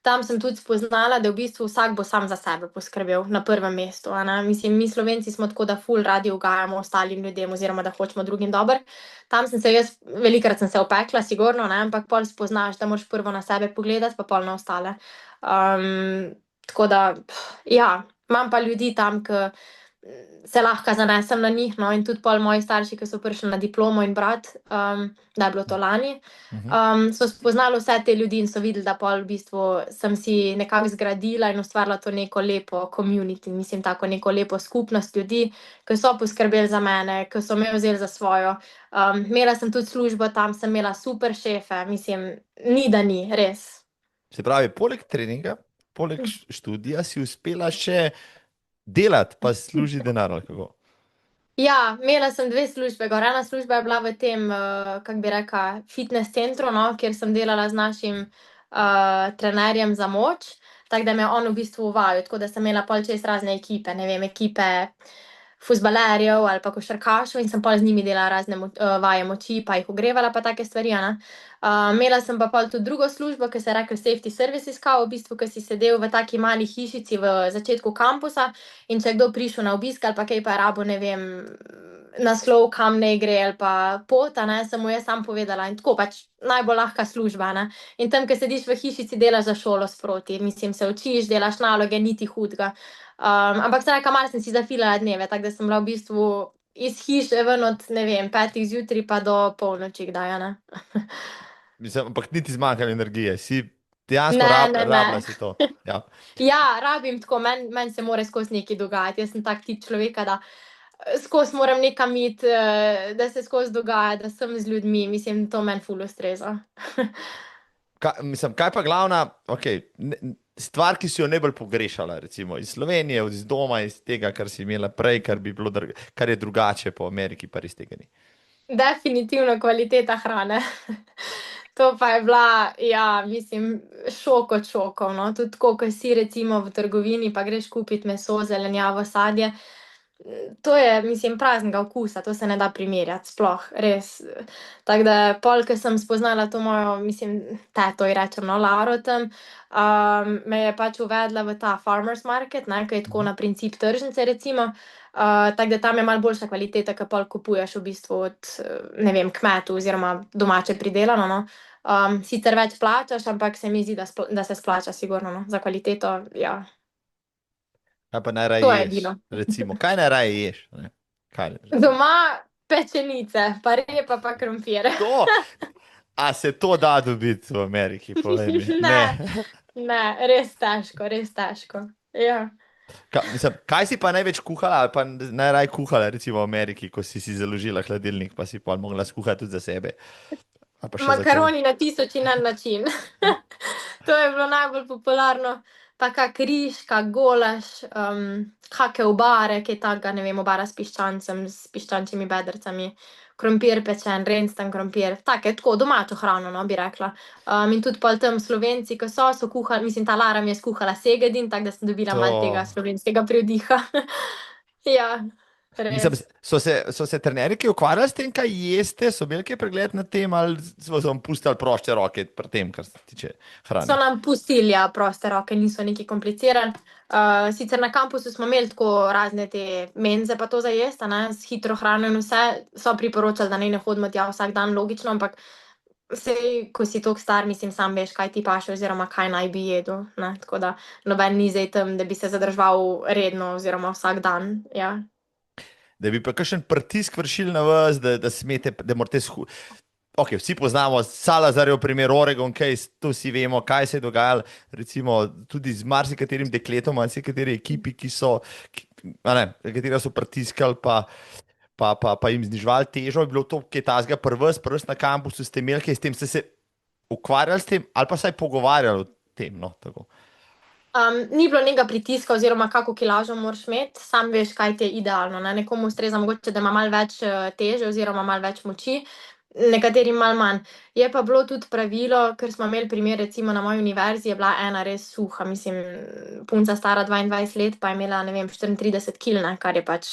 tam sem tudi spoznala, da v bistvu vsak bo sam za sebe poskrbel, na prvem mestu, a ne. Mislim, mi Slovenci smo tako, da ful radi ugajamo ostalim ljudem oziroma da hočemo drugim dobro. Tam sem se jaz, velikokrat sem se opekla, sigurno, ne, ampak pol spoznaš, da moraš prvo na sebe pogledati, pa pol na ostale. Tako da, ja, imam pa ljudi tam, ke se lahko zanesem na njih, no, in tudi pol moji starši, ke so prišli na diplomo in brat, da je bilo to lani, so spoznali vse te ljudi in so videli, da pol v bistvu sem si nekako zgradila in ustvarila to neko lepo community, mislim, tako neko lepo skupnost ljudi, ke so poskrbeli za mene, ke so me vzeli za svojo. Imela sem tudi službo tam, sem imela super šefe, mislim, ni da ni, res. se pravi, poleg treninga, poleg študija si uspela še delati, pa služi denar, ali kako? Ja, imela sem 2 službe gor. Ena služba je bila v tem, kako bi rekla, fitnes centru, no, kjer sem delala z našim trenerjem za moč, tako da me je on v bistvu vajal, tako da sem imela pol čez razne ekipe, ne vem, ekipe fuzbalerjev ali pa košarkašev in sem pol z njimi delala razne vaje moči pa jih ogrevala pa take stvari, a ne. Imela sem pa pol tudi drugo službo, ke se je reklo safety services kao, v bistvu, ke si sedel v taki mali hišici v začetku kampusa, in če je kdo prišel na obisk ali pa kaj, pa je rabil, ne vem, naslov, kam naj gre ali pa pot, a ne, sem mu jaz samo povedala in tako pač najbolj lahka služba, a ne. In tam, ke sediš v hišici, delaš za šolo sproti, mislim, se učiš, delaš naloge, ni ti hudega. Ampak sem rekla, malo sem si zafilala dneve, tako da sem bila v bistvu iz hiše ven od, ne vem, 5 zjutraj pa do polnoči kdaj, a ne. Mislim, ampak niti zmanjkalo energije, si dejansko Ne. rabila si to. Ja. Ja, rabim tako, meni se mora skozi nekaj dogajati, jaz sem tak tip človeka, da skozi moram nekam iti, da se skozi dogaja, da sem z ljudmi, mislim, to meni ful ustreza. Mislim, kaj pa glavna, okay, stvar, ki si jo najbolj pogrešala, recimo iz Slovenije, iz doma, iz tega, kar si imela prej, kar bi bilo, kar je drugače po Ameriki, pa res tega ni. Definitivno kvaliteta hrane. To pa je bila, ja, mislim, šok od šokov. No? Tudi tako, ko si recimo v trgovini, pa greš kupiti meso, zelenjavo, sadje. To je, mislim, praznega okusa, to se ne da primerjati, sploh, res. Tako da, pol, ko sem spoznala to mojo, mislim, teto, ji rečem, no, Laro tam, me je pač uvedla v ta farmers market, ne, ki je tako na princip tržnice, recimo. Tako da tam je malo boljša kvaliteta, ki pa kupuješ v bistvu od, ne vem, kmetov oziroma domače pridelano. No. Sicer več plačaš, ampak se mi zdi, da se splača, sigurno, no, za kvaliteto. Ja, Kaj pa najraje to je ješ? edino. Recimo, kaj najraje ješ? Ne? Kaj, recimo? Doma pečenice, pa repa, pa krompir. To, a se to da dobiti v Ameriki, povej mi. Ne, Ne. ne, res težko, res težko. Ja. Mislim, kaj si pa največ kuhala, ali pa najraje kuhala, recimo v Ameriki, ko si založila hladilnik, pa si pa mogla skuhati tudi za sebe. Ali pa še za koga? Makaroni na tisoč in en način. To je bilo najbolj popularno. Pa kak riž, kak golaž, kake obare, kaj takega, ne vem, obara s piščancem, s piščančjimi bedrcami, krompir pečen, rensten krompir, take, tako domačo hrano, no, bi rekla. In tudi pol tam Slovenci, ki so kuhali, mislim, ta Lara mi je skuhala segedin, tako da sem dobila malo tega To. slovenskega privdiha. Ja, Mislim, res. so se trenerji ki ukvarjali s tem, kaj jeste, so imeli kaj pregled nad tem, ali so vam pustili proste roke pri tem, kar se tiče So hrane. nam pustili, ja, proste roke, niso neki komplicirani. Sicer na kampusu smo imeli tako razne te menze, pa to za jesti, ne, s hitro hrano in vse, so priporočali, da naj ne hodimo tja vsak dan, logično, ampak sej, ko si tako star, mislim, sam veš, kaj ti paše oziroma kaj naj bi jedel, ne, tako da noben ni zdaj tam, da bi se zadrževal redno oziroma vsak dan, ja. Da bi pa kakšen pritisk vršili na vas, da smete, da morate Ok, vsi poznamo Salazarjev primer, Oregon Case, tu vsi vemo, kaj se je dogajalo, recimo tudi z marsikaterim dekletom, ali kateri ekipi, a ne, katera so pritiskali, pa jim zniževali težo, je bilo to kaj takega pri vas na kampusu, ste imeli kaj s tem, ste se ukvarjali s tem, ali pa saj pogovarjali o tem, no, tako. Ni bilo nekega pritiska, oziroma kako kilažo moraš imeti, sam veš, kaj ti je idealno. Ne? Nekomu ustreza mogoče, da ima malo več teže oziroma malo več moči, nekaterim malo manj. Je pa bilo tudi pravilo, ker smo imeli primer, recimo na moji univerzi je bila ena res suha, mislim, punca stara 22 let, pa je imela, ne vem, 34 kil, ne? Kar je pač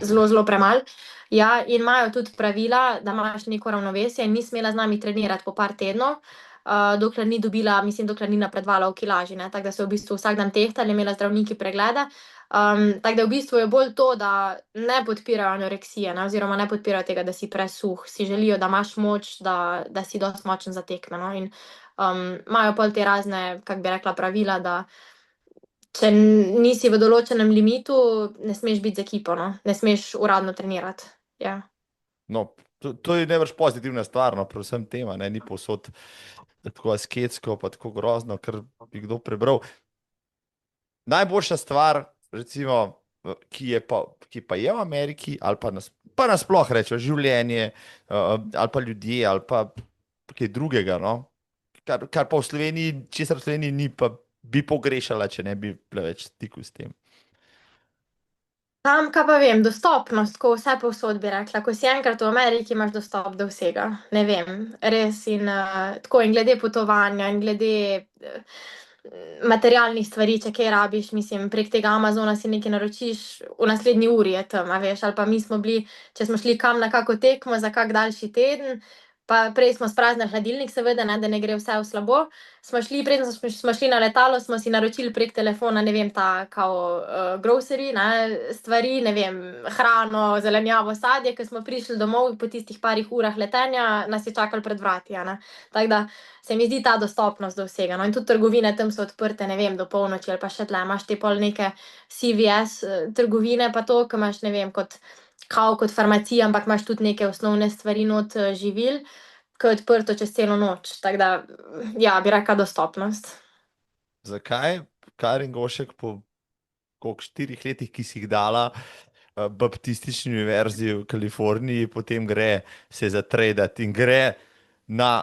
zelo, zelo premalo. Ja, in imajo tudi pravila, da imaš neko ravnovesje in ni smela z nami trenirati po par tednov. Dokler ni dobila, mislim, dokler ni napredovala v kilaži, ne, tako da so v bistvu vsak dan tehtali, imela zdravniki preglede. Tako da v bistvu je bolj to, da ne podpirajo anoreksije, ne, oziroma ne podpirajo tega, da si presuh, si želijo, da imaš moč, da si dosti močen za tekme, no, in imajo pol te razne, kako bi rekla, pravila, da če nisi v določenem limitu, ne smeš biti z ekipo, no, ne smeš uradno trenirati, ja. No, to je najbrž pozitivna stvar, no, predvsem tema, ne, ni povsod tako asketsko, pa tako grozno, kar bi kdo prebral. Najboljša stvar, recimo, ki pa je v Ameriki, ali pa nasploh rečemo, življenje, ali pa ljudje, ali pa kaj drugega, no? Kar pa v Sloveniji, česar v Sloveniji ni, pa bi pogrešala, če ne bi bila več v stiku s tem. Tam, kaj pa vem, dostopnost, ko vse povsod bi rekla. Ko si enkrat v Ameriki, imaš dostop do vsega. Ne vem, res in tako in glede potovanja in glede materialnih stvari, če kaj rabiš, mislim, prek tega Amazona si nekaj naročiš, v naslednji uri je tam, a veš, ali pa mi smo bili, če smo šli kam na kako tekmo za kak daljši teden, pa prej smo spraznili hladilnik, seveda, ne, da ne gre vse v slabo. Preden smo šli na letalo, smo si naročili prek telefona, ne vem, ta kao grocery, ne, stvari, ne vem, hrano, zelenjavo, sadje, ker smo prišli domov po tistih parih urah letenja, nas je čakali pred vrati, a ne. Tako da se mi zdi ta dostopnost do vsega, no, in tudi trgovine tam so odprte, ne vem, do polnoči ali pa še tle, imaš te pol neke CVS trgovine pa to, ke imaš, ne vem, kot farmacija, ampak imaš tudi neke osnovne stvari not, živil, ke je odprto čez celo noč, tako da, ja, bi rekla dostopnost. Zakaj Karin Gošek po koliko 4 letih, ki si jih dala Baptistični univerzi v Kaliforniji, potem gre se zatredati in gre na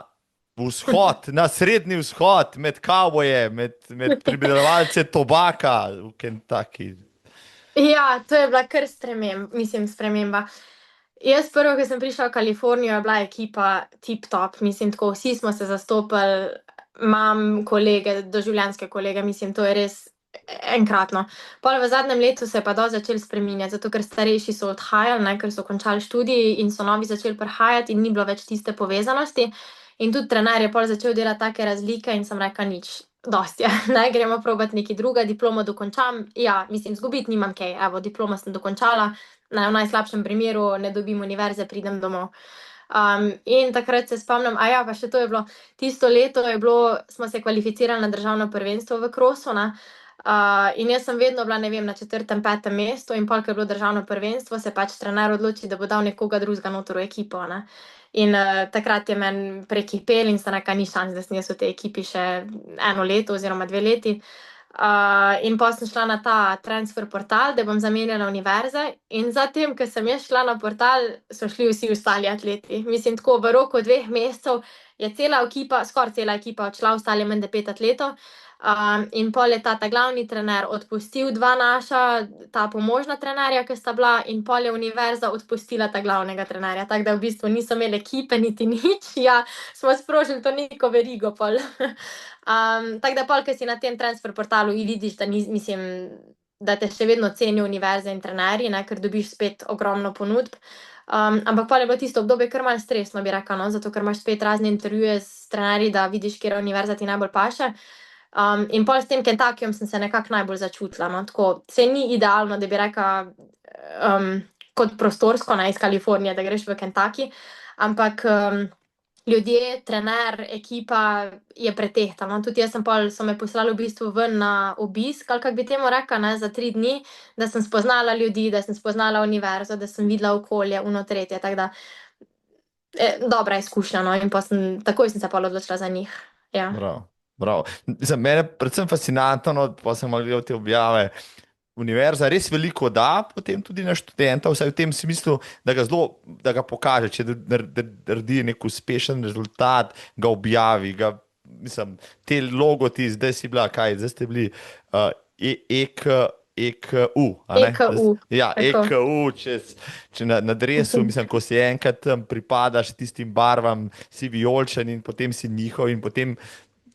vzhod, na srednji vzhod, med kavboje, med pridelovalce tobaka v Kentucky. Ja, to je bila kar sprememba. Jaz prvo, ko sem prišla v Kalifornijo, je bila ekipa tip-top, mislim, tako vsi smo se zastopali, imam kolege, doživljenjske kolege, mislim, to je res enkratno. Pol v zadnjem letu se je pa dosti začelo spreminjati, zato ker starejši so odhajali, ne, ker so končali študij in so novi začeli prihajati in ni bilo več tiste povezanosti. In tudi trener je pol začel delati take razlike in sem rekla nič. Dosti je, ne, gremo probati nekaj druga, diplomo dokončam. Ja, mislim, zgubiti nimam kaj, evo, diplomo sem dokončala, v najslabšem primeru ne dobim univerze, pridem domov. In takrat se spomnim, a ja, pa še to je bilo, tisto leto je bilo, smo se kvalificirali na državno prvenstvo v krosu, ne. In jaz sem vedno bila, ne vem, na 4., 5. mestu in pol, ko je bilo državno prvenstvo, se pač trener odloči, da bo dal nekoga drugega noter v ekipo, ne. In takrat je meni prekipel in sem rekla, ni šans, da sem jaz v tej ekipi še 1 leto oziroma 2 leti. In potem sem šla na ta transfer portal, da bom zamenjala univerze in zatem, ko sem jaz šla na portal, so šli vsi ostali atleti. Mislim, tako v roku 2 mesecev je cela ekipa, skoraj cela ekipa odšla, ostali menda 5 atletov. In pol je ta glavni trener odpustil 2 naša, ta pomožna trenerja, ki sta bila, in pol je univerza odpustila ta glavnega trenerja, tako da v bistvu niso imeli ekipe niti nič, ja, smo sprožili to neko verigo pol. Tako da pol, ko si na tem transfer portalu in vidiš, da mislim, da te še vedno cenijo univerze in trenerji, ne, ker dobiš spet ogromno ponudb. Ampak pol je bilo tisto obdobje kar malo stresno, bi rekla, no, zato ker imaš spet razne intervjuje s trenerji, da vidiš, katera univerza ti najbolj paše. In pol s tem Kentuckyjem sem se nekako najbolj začutila, no, tako, saj ni idealno, da bi rekla, kot prostorsko, ne, iz Kalifornije, da greš v Kentucky, ampak ljudje, trener, ekipa je pretehtana. Tudi jaz sem pol, so me poslali v bistvu ven na obisk, ali kako bi temu rekla, ne, za 3 dni, da sem spoznala ljudi, da sem spoznala univerzo, da sem videla okolje, ono, tretje, tako da dobra izkušnja, no, in takoj sem se pol odločila za njih, ja. Bravo, bravo. Za mene je predvsem fascinantno, no, pa sem malo gledal te objave. Univerza res veliko da, potem tudi na študenta, vsaj v tem smislu, da ga pokaže, če naredi nek uspešen rezultat, ga objavi, mislim, te logoti, zdaj si bila, zdaj ste bili EKU, a ne? EKU. Ja, Tako. EKU, če na dresu, mislim, ko si enkrat tam pripadaš tistim barvam, si vijoličen in potem si njihov in potem,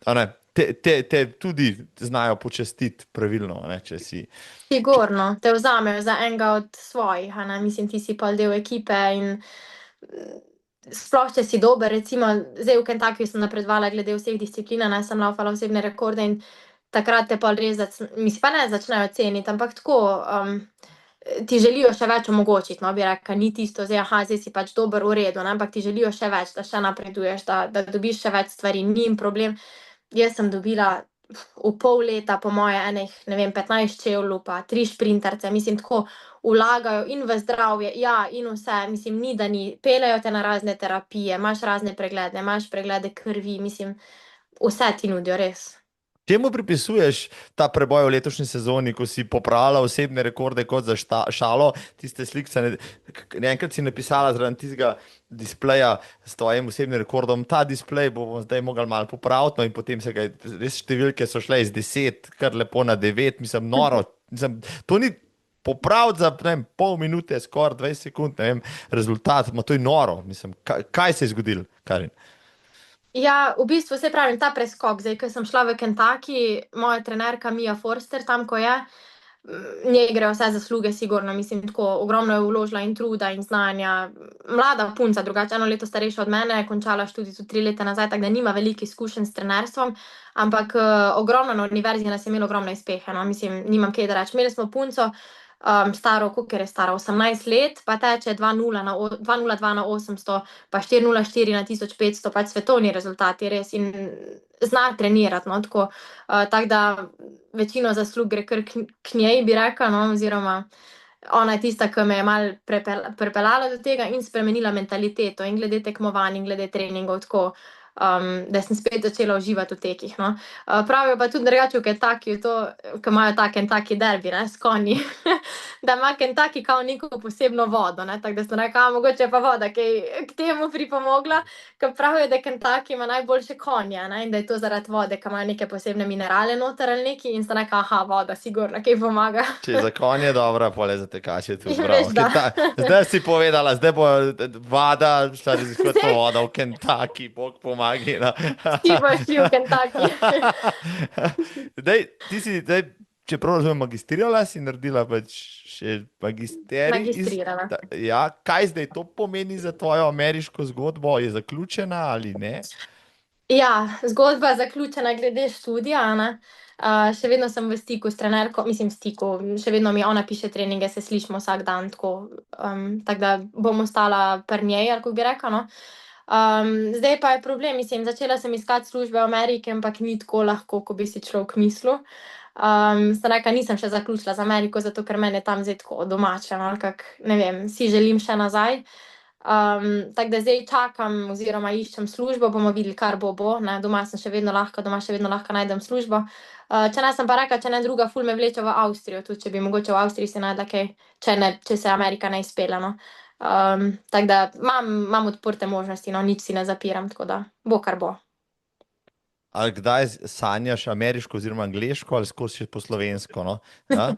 a ne, te tudi znajo počastiti pravilno, a ne, če si. Sigurno, te vzamejo za enega od svojih, a ne, mislim, ti si pol del ekipe in sploh, če si dober, recimo, zdaj v Kentuckyju sem napredovala glede vseh disciplin, ne, sem laufala osebne rekorde in takrat te pol res mislim, pa ne začnejo ceniti, ampak tako, ti želijo še več omogočiti, no, bi rekla, ni tisto zdaj, zdaj si pač dober, v redu, ne, ampak ti želijo še več, da še napreduješ, da dobiš še več stvari, ni jim problem. Jaz sem dobila v pol leta, po moje, ne vem, 15 čevljev, pa 3 šprinterce, mislim, tako vlagajo in v zdravje, ja, in vse, mislim, ni, da ni, peljejo te na razne terapije, imaš razne preglede, imaš preglede krvi, mislim, vse ti nudijo, res. Čemu pripisuješ ta preboj v letošnji sezoni, ko si popravila osebne rekorde kot za šalo, tiste slikce? Enkrat si napisala zraven tistega displeja s tvojim osebnim rekordom, ta displej bomo zdaj mogli malo popraviti, no, in potem res številke so šle iz 10, kar lepo na 9, mislim, noro. Mislim, to ni popraviti za, ne vem, pol minute, skoraj 20 sekund, ne vem, rezultat, to je noro. Mislim, kaj se je zgodilo, Karin? Ja, v bistvu, saj pravim, ta preskok, zdaj, ko sem šla v Kentucky, moja trenerka Mia Forster, tam, ko je, njej grejo vse zasluge, sigurno, mislim, tako, ogromno je vložila in truda in znanja. Mlada punca, drugače 1 leto starejša od mene, končala študij tudi 3 leta nazaj, tako da nima veliko izkušenj s trenerstvom, ampak ogromno na univerzi nas je imelo ogromno uspehe, no, mislim, nimam kaj da reči. Imeli smo punco, staro, koliko je stara, 18 let, pa teče 2:02 na 800, pa 4:04 na 1500, pač svetovni rezultati, res, in zna trenirati, no, tako, tako da večino zaslug gre kar k njej, bi rekla, no, oziroma ona je tista, ki me je malo pripeljala do tega in spremenila mentaliteto in glede tekmovanj in glede treningov, tako. da sem spet začela uživati v tekih. No. Pravijo pa tudi drugače v Kentuckyju, ki imajo ta Kentucky derbi, ne, s konji, da ima Kentucky kao neko posebno vodo, ne, tako da sem rekla, mogoče pa voda, ki je k temu pripomogla, ker pravijo, da Kentucky ima najboljše konje, ne, in da je to zaradi vode, ki imajo neke posebne minerale noter ali neki, in sem rekla, aha, voda, sigurno, kaj pomaga. Če je za konje dobra, pole za tekače tudi. Ja, Bravo. veš, da. Zdaj si povedala, zdaj bo voda šla raziskovati to vodo v Kentucky, Bog pomagi. No. Ti boš šli v Kentucky. Zdaj, ti si, zdaj, če prav razumem, magistrirala, si naredila pač še magisterij. Magistrirala. Ja, kaj zdaj to pomeni za tvojo ameriško zgodbo? Je zaključena ali ne? Ja, zgodba je zaključena glede študija, ne. Še vedno sem v stiku s trenerko, mislim v stiku, še vedno mi ona piše treninge, se slišimo vsak dan, tako da bom ostala pri njej, ali kako bi rekla, no. Zdaj pa je problem, mislim, začela sem iskati službe v Ameriki, ampak ni tako lahko, kot bi si človek mislil. Sem rekla, nisem še zaključila z Ameriko, zato ker meni je tam zdaj tako domače, no, ali ne vem, si želim še nazaj. Tako da zdaj čakam oziroma iščem službo, bomo videli, kar bo, ne, doma še vedno lahko najdem službo. Če ne, sem pa rekla, če ne druga, ful me vleče v Avstrijo, tudi če bi mogoče v Avstriji si najdla kaj, če se Amerika ne izpelje, no. Tako da imam odprte možnosti, no, nič si ne zapiram, tako da bo, kar bo. Ali kdaj sanjaš ameriško oziroma angleško ali skozi še po slovensko, no? Ja?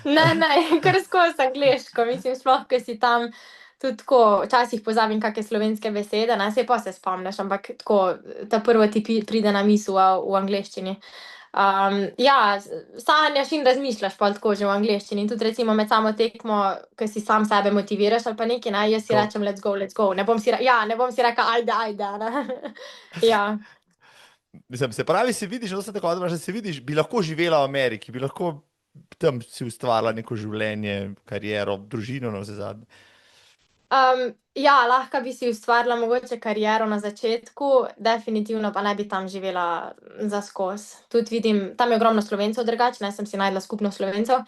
Ne, kar skozi angleško, mislim, sploh, ko si tam, tudi tako, včasih pozabim kakšne slovenske besede, ne, saj pa se spomniš, ampak tako, ta prvo ti pride na misel v angleščini. Ja, sanjaš in razmišljaš pol tako že v angleščini, tudi recimo med samo tekmo, ko si sam sebe motiviraš ali pa nekaj, ne, jaz si rečem let's go, ne bom si rekla ajde, ne. Ja. Mislim, se pravi, si vidiš, da se tako odmah, da se vidiš, bi lahko živela v Ameriki, bi lahko tam si ustvarila neko življenje, kariero, družino na vse zadnje. Ja, lahko bi si ustvarila mogoče kariero na začetku, definitivno pa ne bi tam živela za skozi. Tudi vidim, tam je ogromno Slovencev drugače, ne, sem si našla skupnost Slovencev.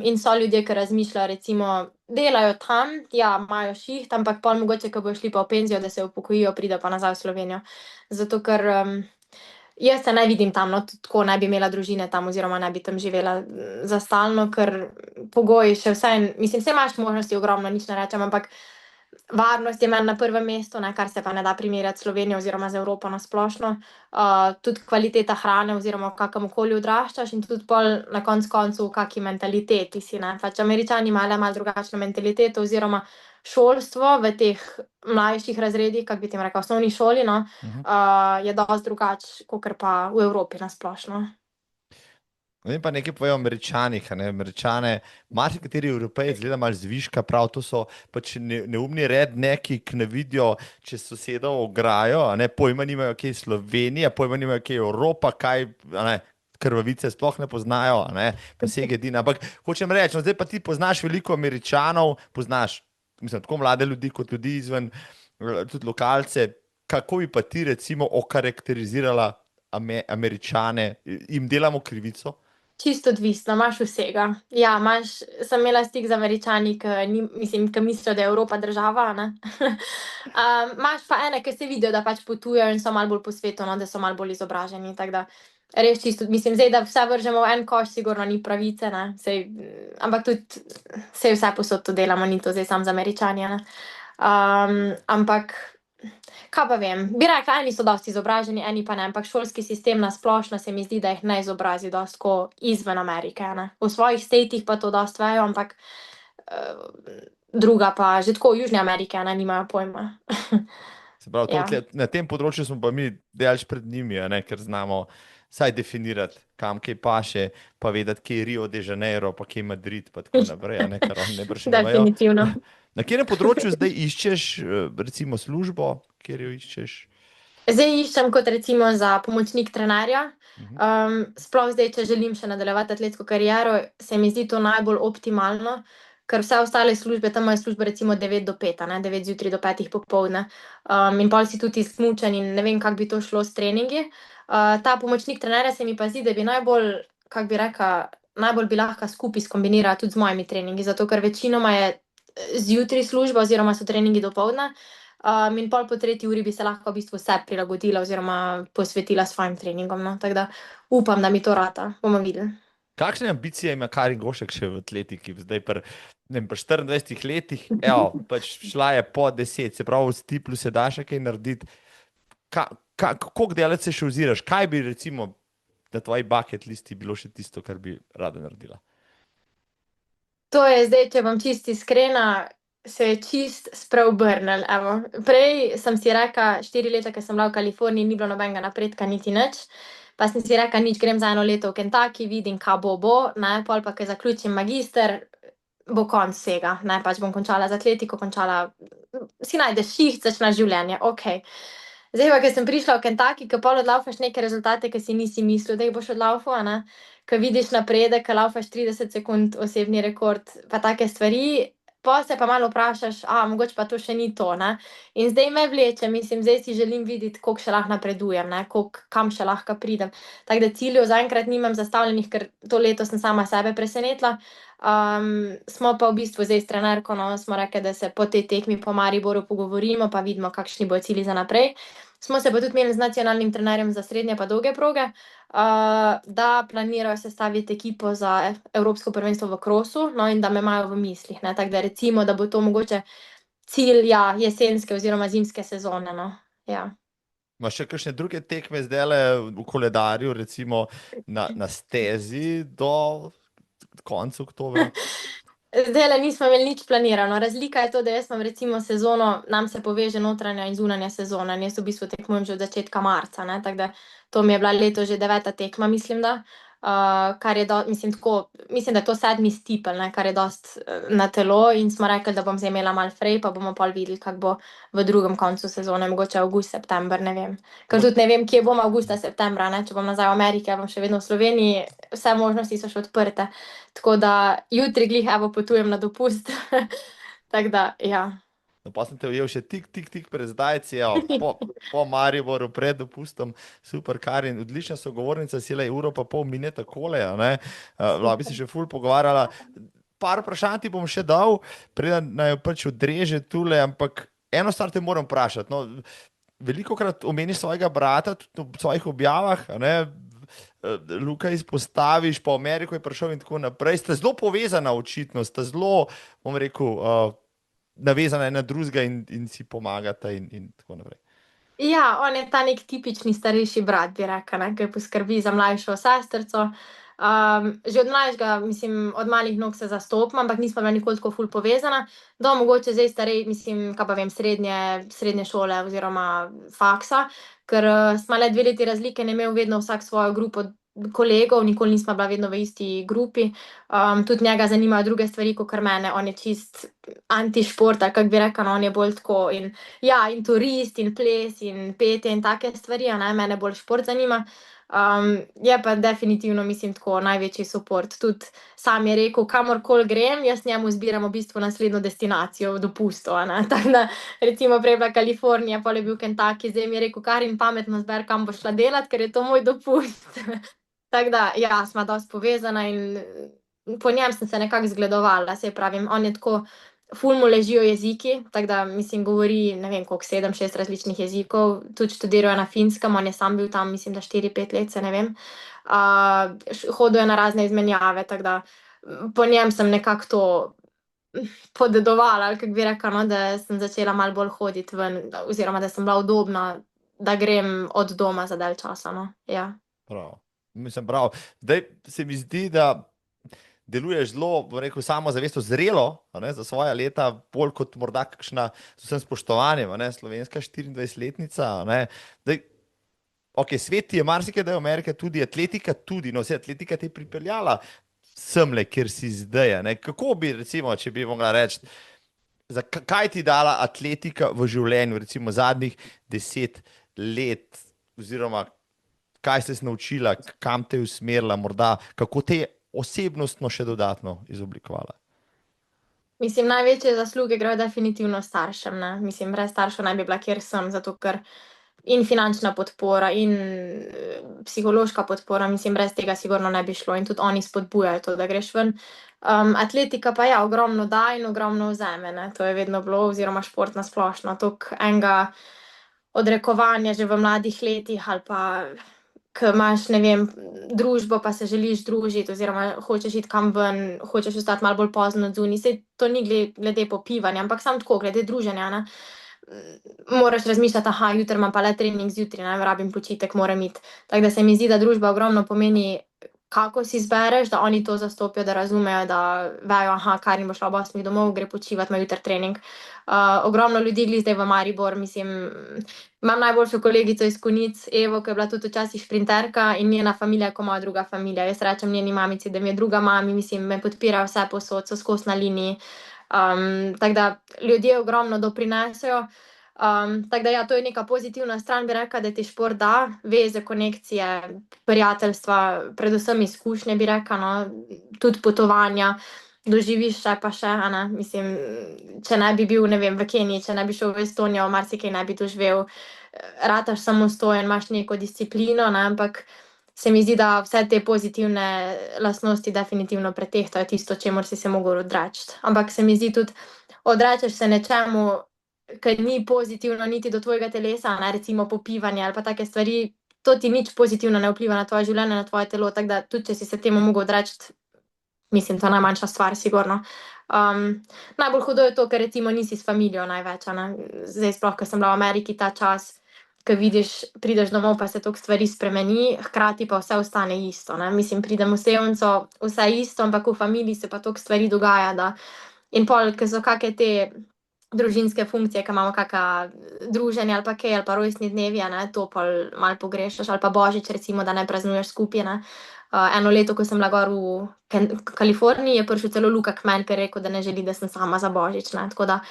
In so ljudje, ki razmišljajo, recimo, delajo tam, ja, imajo šiht, ampak pol mogoče, ko bojo šli pa v penzijo, da se upokojijo, pridejo pa nazaj v Slovenijo. Zato ker jaz se ne vidim tam, no, tudi tako ne bi imela družine tam oziroma ne bi tam živela za stalno, ker pogoji še vseeno, mislim, saj imaš možnosti ogromno, nič ne rečem, ampak varnost je meni na prvem mestu, ne, kar se pa ne da primerjati s Slovenijo oziroma z Evropo na splošno. Tudi kvaliteta hrane oziroma v kakem okolju odraščaš in tudi pol na koncu v kaki mentaliteti si, ne. Pač Američani imajo malo drugačno mentaliteto oziroma šolstvo v teh mlajših razredih, kako bi tem rekla, osnovni šoli, no, je dosti drugače, kakor pa v Evropi na splošno. Vem pa nekaj povejo o Američanih, ne, Američane, marsikateri Evropejec gleda malo zviška, prav to so pač neumni redneki, ki ne vidijo čez sosedov ograjo, ne, pojma nimajo, kje je Slovenija, pojma nimajo, kje je Evropa, kaj, ne, krvavice sploh ne poznajo, ne, pa vsega edina, ampak hočem reči, no, zdaj pa ti poznaš veliko Američanov, poznaš, mislim, tako mlade ljudi, kot ljudi izven, tudi lokalce, kako bi pa ti recimo okarakterizirala Američane, jim delamo krivico? Čisto odvisno, imaš vsega. Ja, sem imela stik z Američani, ki mislijo, da je Evropa država, ne. Imaš pa ene, ki se vidijo, da pač potujejo in so malo bolj po svetu, no, da so malo bolj izobraženi, tako da res čisto, mislim, zdaj, da vse vržemo v en koš, sigurno ni pravice, ne, ampak tudi saj vse posod to delamo, ni to zdaj samo z Američani, ne. Ampak kaj pa vem, bi rekla, eni so dosti izobraženi, eni pa ne, ampak šolski sistem na splošno se mi zdi, da jih ne izobrazi dosti ko izven Amerike, ne. V svojih statih pa to dosti vejo, ampak druga pa, že tako v Južni Ameriki, ne, nimajo pojma. Se pravi, Ja. na tem področju smo pa mi daleč pred njimi, ne, ker znamo vsaj definirati, kam kaj paše, pa vedeti, kje je Rio de Janeiro, pa kje je Madrid, pa tako naprej, ne, kar oni najbrž ne vejo. Definitivno. Na katerem področju zdaj iščeš, recimo, službo, kjer jo iščeš? Zdaj iščem kot recimo za pomočnik trenerja. Sploh zdaj, če želim še nadaljevati atletsko kariero, se mi zdi to najbolj optimalno, ker vse ostale službe, tam imajo službo recimo 9 do 5, ne, 9 zjutraj do 5 popoldne. In pol si tudi izmučen in ne vem, kako bi to šlo s treningi. Ta pomočnik trenerja se mi pa zdi, da bi najbolj, kako bi rekla, najbolj bi lahko skupaj skombinirala tudi z mojimi treningi, zato ker večinoma je zjutraj služba oziroma so treningi dopoldne. In pol po 3 uri bi se lahko v bistvu vse prilagodila oziroma posvetila svojim treningom. No? Tako da upam, da mi to rata. Bomo videli. Kakšne ambicije ima Karin Gošek še v atletiki? Zdaj ne vem, pri 24 letih, evo, pač šla je po 10, se pravi, v stiplu se da še kaj narediti. Koliko delec se še oziraš? Kaj bi recimo na tvoji bucket listi bilo še tisto, kar bi rada naredila? To je zdaj, če bom čist iskrena, se je čist spreobrnil. Evo. Prej sem si rekla, 4 leta, ko sem bila v Kaliforniji, ni bilo nobenega napredka, niti nič. Pa sem si rekla, nič, grem za 1 leto v Kentucky, vidim, kaj bo. Ne? Pol pa, ko zaključim magister, bo konc vsega. Ne? Pač bom končala z atletiko, si najdeš šiht, začneš življenje, ok. Zdaj pa, ko sem prišla v Kentucky, ko pol odlaufaš neke rezultate, ki si nisi mislil, da jih boš odlaufal, ne? Ko vidiš napredek, ko laufaš 30 sekund osebni rekord, pa take stvari, pa se pa malo vprašaš, mogoče pa to še ni to, ne. In zdaj me vleče, mislim, zdaj si želim videti, koliko še lahko napredujem, ne, kam še lahko pridem. Tako da ciljev zaenkrat nimam zastavljenih, ker to leto sem sama sebe presenetila. Smo pa v bistvu zdaj s trenerko, no, smo rekli, da se po tej tekmi po Mariboru pogovorimo, pa vidimo, kakšni bodo cilji za naprej. Smo se pa tudi imeli z nacionalnim trenerjem za srednje pa dolge proge, da planirajo sestaviti ekipo za Evropsko prvenstvo v krosu, no, in da me imajo v mislih, ne, tako da recimo, da bo to mogoče cilj, jesenske oziroma zimske sezone, no, ja. Imaš še kakšne druge tekme zdajle v koledarju, recimo na stezi do konca oktobra? Zdajle nismo imeli nič planirano. Razlika je to, da jaz imam recimo sezono, nam se poveže notranja in zunanja sezona in jaz v bistvu tekmujem že od začetka marca, ne, tako da to mi je bila letos že 9. tekma, mislim, da. Kar je mislim, da je to 7. stipel, ne, kar je dosti na telo in smo rekli, da bom zdaj imela malo frej, pa bomo pol videli, kako bo v drugem koncu sezone, mogoče avgust, september, ne vem. Ker tudi ne vem, kje bom avgusta, septembra, ne, če bom nazaj v Ameriki, ali bom še vedno v Sloveniji, vse možnosti so še odprte. Tako da jutri glih, evo, potujem na dopust. Tako da, ja. No, pa sem te ujel še tik pred zdajci, po Mariboru, pred dopustom. Super, Karin, odlična sogovornica, si le uro pa pol mine takole, ne? Lahko bi se še ful pogovarjala. Par vprašanj ti bom še dal, preden naj pač odreže tule, ampak eno stvar te moram vprašati. No, velikokrat omeniš svojega brata tudi v svojih objavah, ne? Luka izpostaviš, pa v Ameriko je prišel in tako naprej. Sta zelo povezana očitno, sta zelo, bom rekel, navezana ena drugega in si pomagata in tako naprej. Ja, on je ta nek tipični starejši brat, bi rekla, ne, ki poskrbi za mlajšo sestrico. Že od mlajšega, mislim, od malih nog se zastopimo, ampak nismo bila nikoli tako ful povezana. Do mogoče zdaj mislim, kaj pa vem, srednje šole oziroma faksa, ker smo le 2 leti razlike in je imel vedno vsak svojo grupo kolegov, nikoli nismo bila vedno v isti grupi. Tudi njega zanimajo druge stvari kakor mene, on je čist antišport, ali kako bi rekla, no, on je bolj tako in turist in ples in petje in take stvari, a ne, mene bolj šport zanima. Je pa definitivno, mislim, tako največji suport. Tudi sam je rekel, kamorkoli grem, jaz njemu izbiram v bistvu naslednjo destinacijo dopustov, a ne. Tako da recimo prej je bila Kalifornija, pol je bil Kentucky, zdaj mi je rekel, Karin, pametno izberi, kam boš šla delat, ker je to moj dopust. Tako da, ja, sva dosti povezana in po njem sem se nekako zgledovala, saj pravim, on je tako, ful mu ležijo jeziki, tako da, mislim, govori, ne vem koliko, 7, 6 različnih jezikov, tudi študiral je na Finskem, on je sam bil tam, mislim, da 4, 5 let, saj ne vem. Hodil je na razne izmenjave, tako da po njem sem nekako to podedovala, ali kako bi rekla, no, da sem začela malo bolj hoditi ven, oziroma da sem bila udobna, da grem od doma za dalj časa, no, ja. Prav. Mislim, prav. Zdaj se mi zdi, da deluješ zelo, bom rekel, samozavestno zrelo, ne, za svoja leta, bolj kot morda kakšna, z vsem spoštovanjem, ne, slovenska 24-letnica, ne. Zdaj, ok, svet je marsikaj, da je Amerika tudi, atletika tudi, no, vse atletika te je pripeljala semle, kjer si zdaj, ne. Kako bi, recimo, če bi mogla reči, kaj ti dala atletika v življenju, recimo zadnjih 10 let, oziroma kaj ste se naučila, kam te je usmerila, morda, kako te je osebnostno še dodatno izoblikovala? Mislim, največje zasluge grejo definitivno staršem, ne. Mislim, brez staršev ne bi bila, kjer sem, zato ker in finančna podpora, in psihološka podpora, mislim, brez tega sigurno ne bi šlo in tudi oni spodbujajo to, da greš ven. Atletika pa ja, ogromno da in ogromno vzame, ne. To je vedno bilo, oziroma šport na splošno, toliko enega odrekovanja že v mladih letih ali pa ko imaš, ne vem, družbo, pa se želiš družiti oziroma hočeš iti kam ven, hočeš ostati malo bolj pozno odzunaj. Saj to ni glede popivanja, ampak samo tako, glede druženja, ne. Moraš razmišljati, jutri imam pa le trening zjutraj, ne, rabim počitek, moram iti. Tako da se mi zdi, da družba ogromno pomeni, kako si izbereš, da oni to zastopijo, da razumejo, da vejo, Karin bo šla ob 8 domov, gre počivat, ima jutri trening. Ogromno ljudi glih zdaj v Maribor, mislim, imam najboljšo kolegico iz Konjic, Evo, ki je bila tudi včasih šprinterka in njena familija je ko moja druga familija. Jaz rečem njeni mamici, da mi je druga mami, mislim, me podpirajo vse povsod, so skozi na liniji. Tako da ljudje ogromno doprinesejo. Tako da ja, to je neka pozitivna stran, bi rekla, da ti šport da, veze, konekcije, prijateljstva, predvsem izkušnje, bi rekla, no, tudi potovanja, doživiš še pa še, a ne, mislim, če ne bi bil, ne vem, v Keniji, če ne bi šel v Estonijo, marsikaj ne bi doživel, rataš samostojen, imaš neko disciplino, ne, ampak se mi zdi, da vse te pozitivne lastnosti definitivno pretehtajo tisto, čemur si se mogel odreči. Ampak se mi zdi tudi, odrečeš se nečemu, ker ni pozitivno niti do tvojega telesa, ne, recimo popivanje ali pa take stvari, to ti nič pozitivno ne vpliva na tvoje življenje, na tvoje telo, tako da tudi, če si se temu mogel odreči, mislim, to je najmanjša stvar, sigurno. Najbolj hudo je to, ker recimo nisi s familijo največ, a ne. Zdaj sploh, ko sem bila v Ameriki ta čas, ko vidiš, prideš domov, pa se toliko stvari spremeni, hkrati pa vse ostane isto, ne. Mislim, pridem v Sevnico, vse isto, ampak v familiji se pa toliko stvari dogaja, da in pol, ko so kake te družinske funkcije, ko imamo kaka druženja ali pa kaj, ali pa rojstni dnevi, a ne, to pol malo pogrešaš, ali pa božič recimo, da ne praznuješ skupaj, ne. Eno leto, ko sem bila gor v Kaliforniji, je prišel celo Luka k meni, ker je rekel, da ne želi, da sem sama za božič, ne, tako da,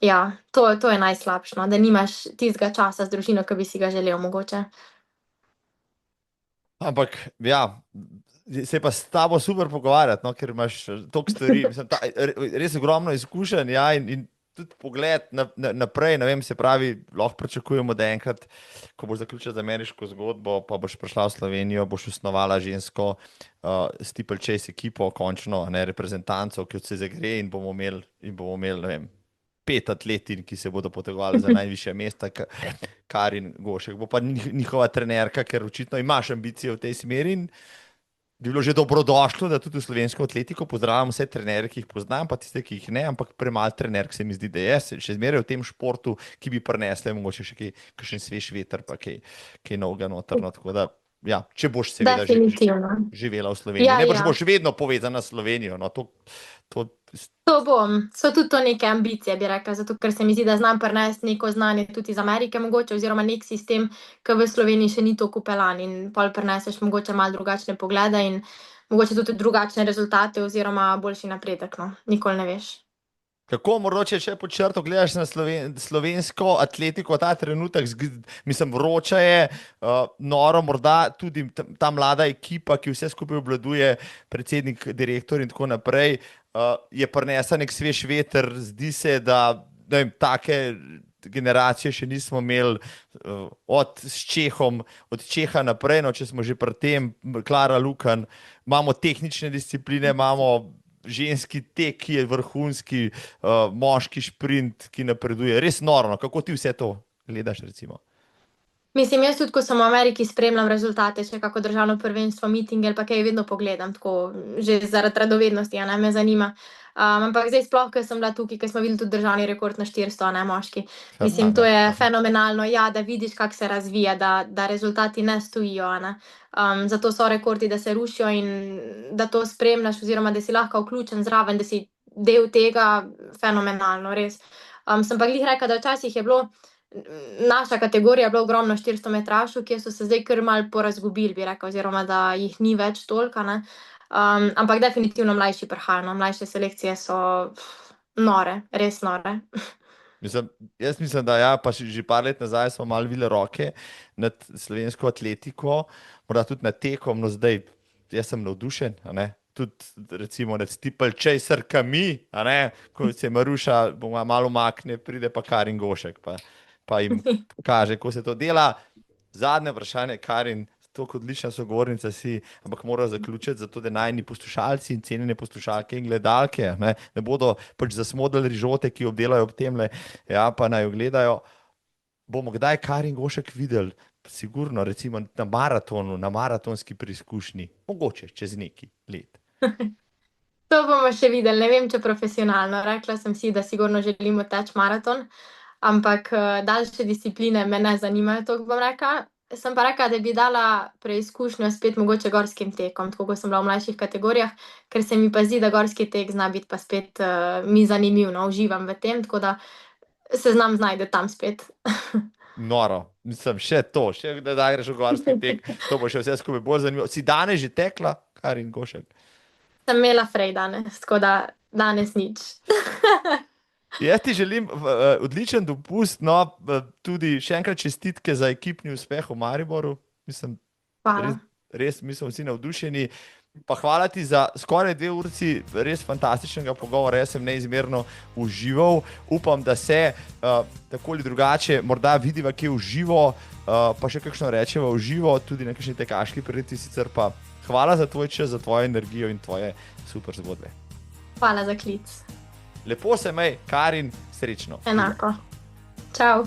ja, to je najslabše, no, da nimaš tistega časa z družino, ki bi si ga želel mogoče. Ampak, ja, se je pa s tabo super pogovarjati, no, ker imaš toliko stvari, mislim, res ogromno izkušenj, ja, in tudi pogled naprej, ne vem, se pravi, lahko pričakujemo, da enkrat, ko boš zaključila z ameriško zgodbo, pa boš prišla v Slovenijo, boš osnovala žensko steeplechase ekipo, končno, ne, reprezentanco, ki se zagre in bomo imeli, ne vem, 5 atletin, ki se bodo potegovali za najvišja mesta, Karin Gošek bo pa njihova trenerka, ker očitno imaš ambicije v tej smeri in bi bilo že dobrodošlo, da tudi v slovensko atletiko pozdravljam vse trenerje, ki jih poznam, pa tiste, ki jih ne, ampak premalo trenerk se mi zdi, da je še zmeraj v tem športu, ki bi prinesle mogoče še kakšen svež veter, pa kaj novega notrno, tako da, ja, če boš seveda živela v Sloveniji, Ja, ne ja. boš vedno povezana s Slovenijo, no, to To bom, so tudi to neke ambicije, bi rekla, zato ker se mi zdi, da znam prinesti neko znanje tudi iz Amerike mogoče, oziroma nek sistem, ki v Sloveniji še ni toliko vpeljan in pol prineseš mogoče malo drugačne poglede in mogoče tudi drugačne rezultate oziroma boljši napredek, no, nikoli ne veš. Kako mogoče, če pod črto gledaš na slovensko atletiko ta trenutek, mislim, vroča je, noro, morda tudi ta mlada ekipa, ki vse skupaj obvladuje, predsednik, direktor in tako naprej, je prinesla nek svež veter, zdi se, da, ne vem, take generacije še nismo imeli od Čeha naprej, no, če smo že pri tem, Klara Lukan, imamo tehnične discipline, imamo ženski tek, ki je vrhunski, moški šprint, ki napreduje. Res noro, kako ti vse to gledaš, recimo? Mislim, jaz tudi, ko sem v Ameriki, spremljam rezultate, če kako državno prvenstvo, mitinge ali pa kaj, vedno pogledam, tako, že zaradi radovednosti, a ne, me zanima. Ampak zdaj sploh, ko sem bila tukaj, ko smo videli tudi državni rekord na 400, a ne, moški. Mislim, to je fenomenalno, ja, da vidiš, kako se razvija, da rezultati ne stojijo, a ne. Zato so rekordi, da se rušijo in da to spremljaš oziroma da si lahko vključen zraven, da si del tega, fenomenalno, res. Sem pa glih rekla, da včasih je bilo, naša kategorija je bila ogromno 400-metrašev, kjer so se zdaj kar malo porazgubili, bi rekla, oziroma da jih ni več toliko, a ne. Ampak definitivno mlajši prihajajo, no, mlajše selekcije so nore, res nore. Jaz mislim, da ja, pa že par let nazaj smo malo vile roke nad slovensko atletiko, morda tudi nad tekom, no zdaj, jaz sem navdušen, a ne, tudi recimo nad steeplechaserkami, a ne, ko se Maruša malo umakne, pride pa Karin Gošek, pa pa jim kaže, kako se to dela. Zadnje vprašanje, Karin, tako odlična sogovornica si, ampak mora zaključiti, zato da najni poslušalci in cenjene poslušalke in gledalke ne bodo pač zasmodili rižote, ki obdelajo ob temle, ja, pa naj jo gledajo. Bomo kdaj Karin Gošek videli? Sigurno, recimo na maratonu, na maratonski preizkušnji, mogoče čez neki let. To bomo še videli, ne vem, če profesionalno. Rekla sem si, da sigurno želimo teči maraton, ampak daljše discipline me ne zanimajo, to bom rekla. Sem pa rekla, da bi dala preizkušnjo spet mogoče gorskim tekom, tako kot sem bila v mlajših kategorijah, ker se mi pa zdi, da gorski tek zna biti pa spet mi zanimiv, no, uživam v tem, tako da se znam znajti tam spet. Noro, mislim, še da greš v gorski tek, to bo še vse skupaj bolj zanimivo. Si danes že tekla, Karin Gošek? Sem imela frej danes, tako da danes nič. Jaz ti želim odličen dopust, no, tudi še enkrat čestitke za ekipni uspeh v Mariboru. Mislim, Hvala. res mislim, vsi navdušeni. Pa hvala ti za skoraj 2 urci res fantastičnega pogovora, jaz sem neizmerno užival. Upam, da se tako ali drugače morda vidiva kje v živo, pa še kakšno rečeva v živo, tudi na kakšni tekaški prireditvi, sicer pa hvala za tvoj čas, za tvojo energijo in tvoje super zgodbe. Hvala za klic. Lepo se imej, Karin, srečno. Enako. Čau.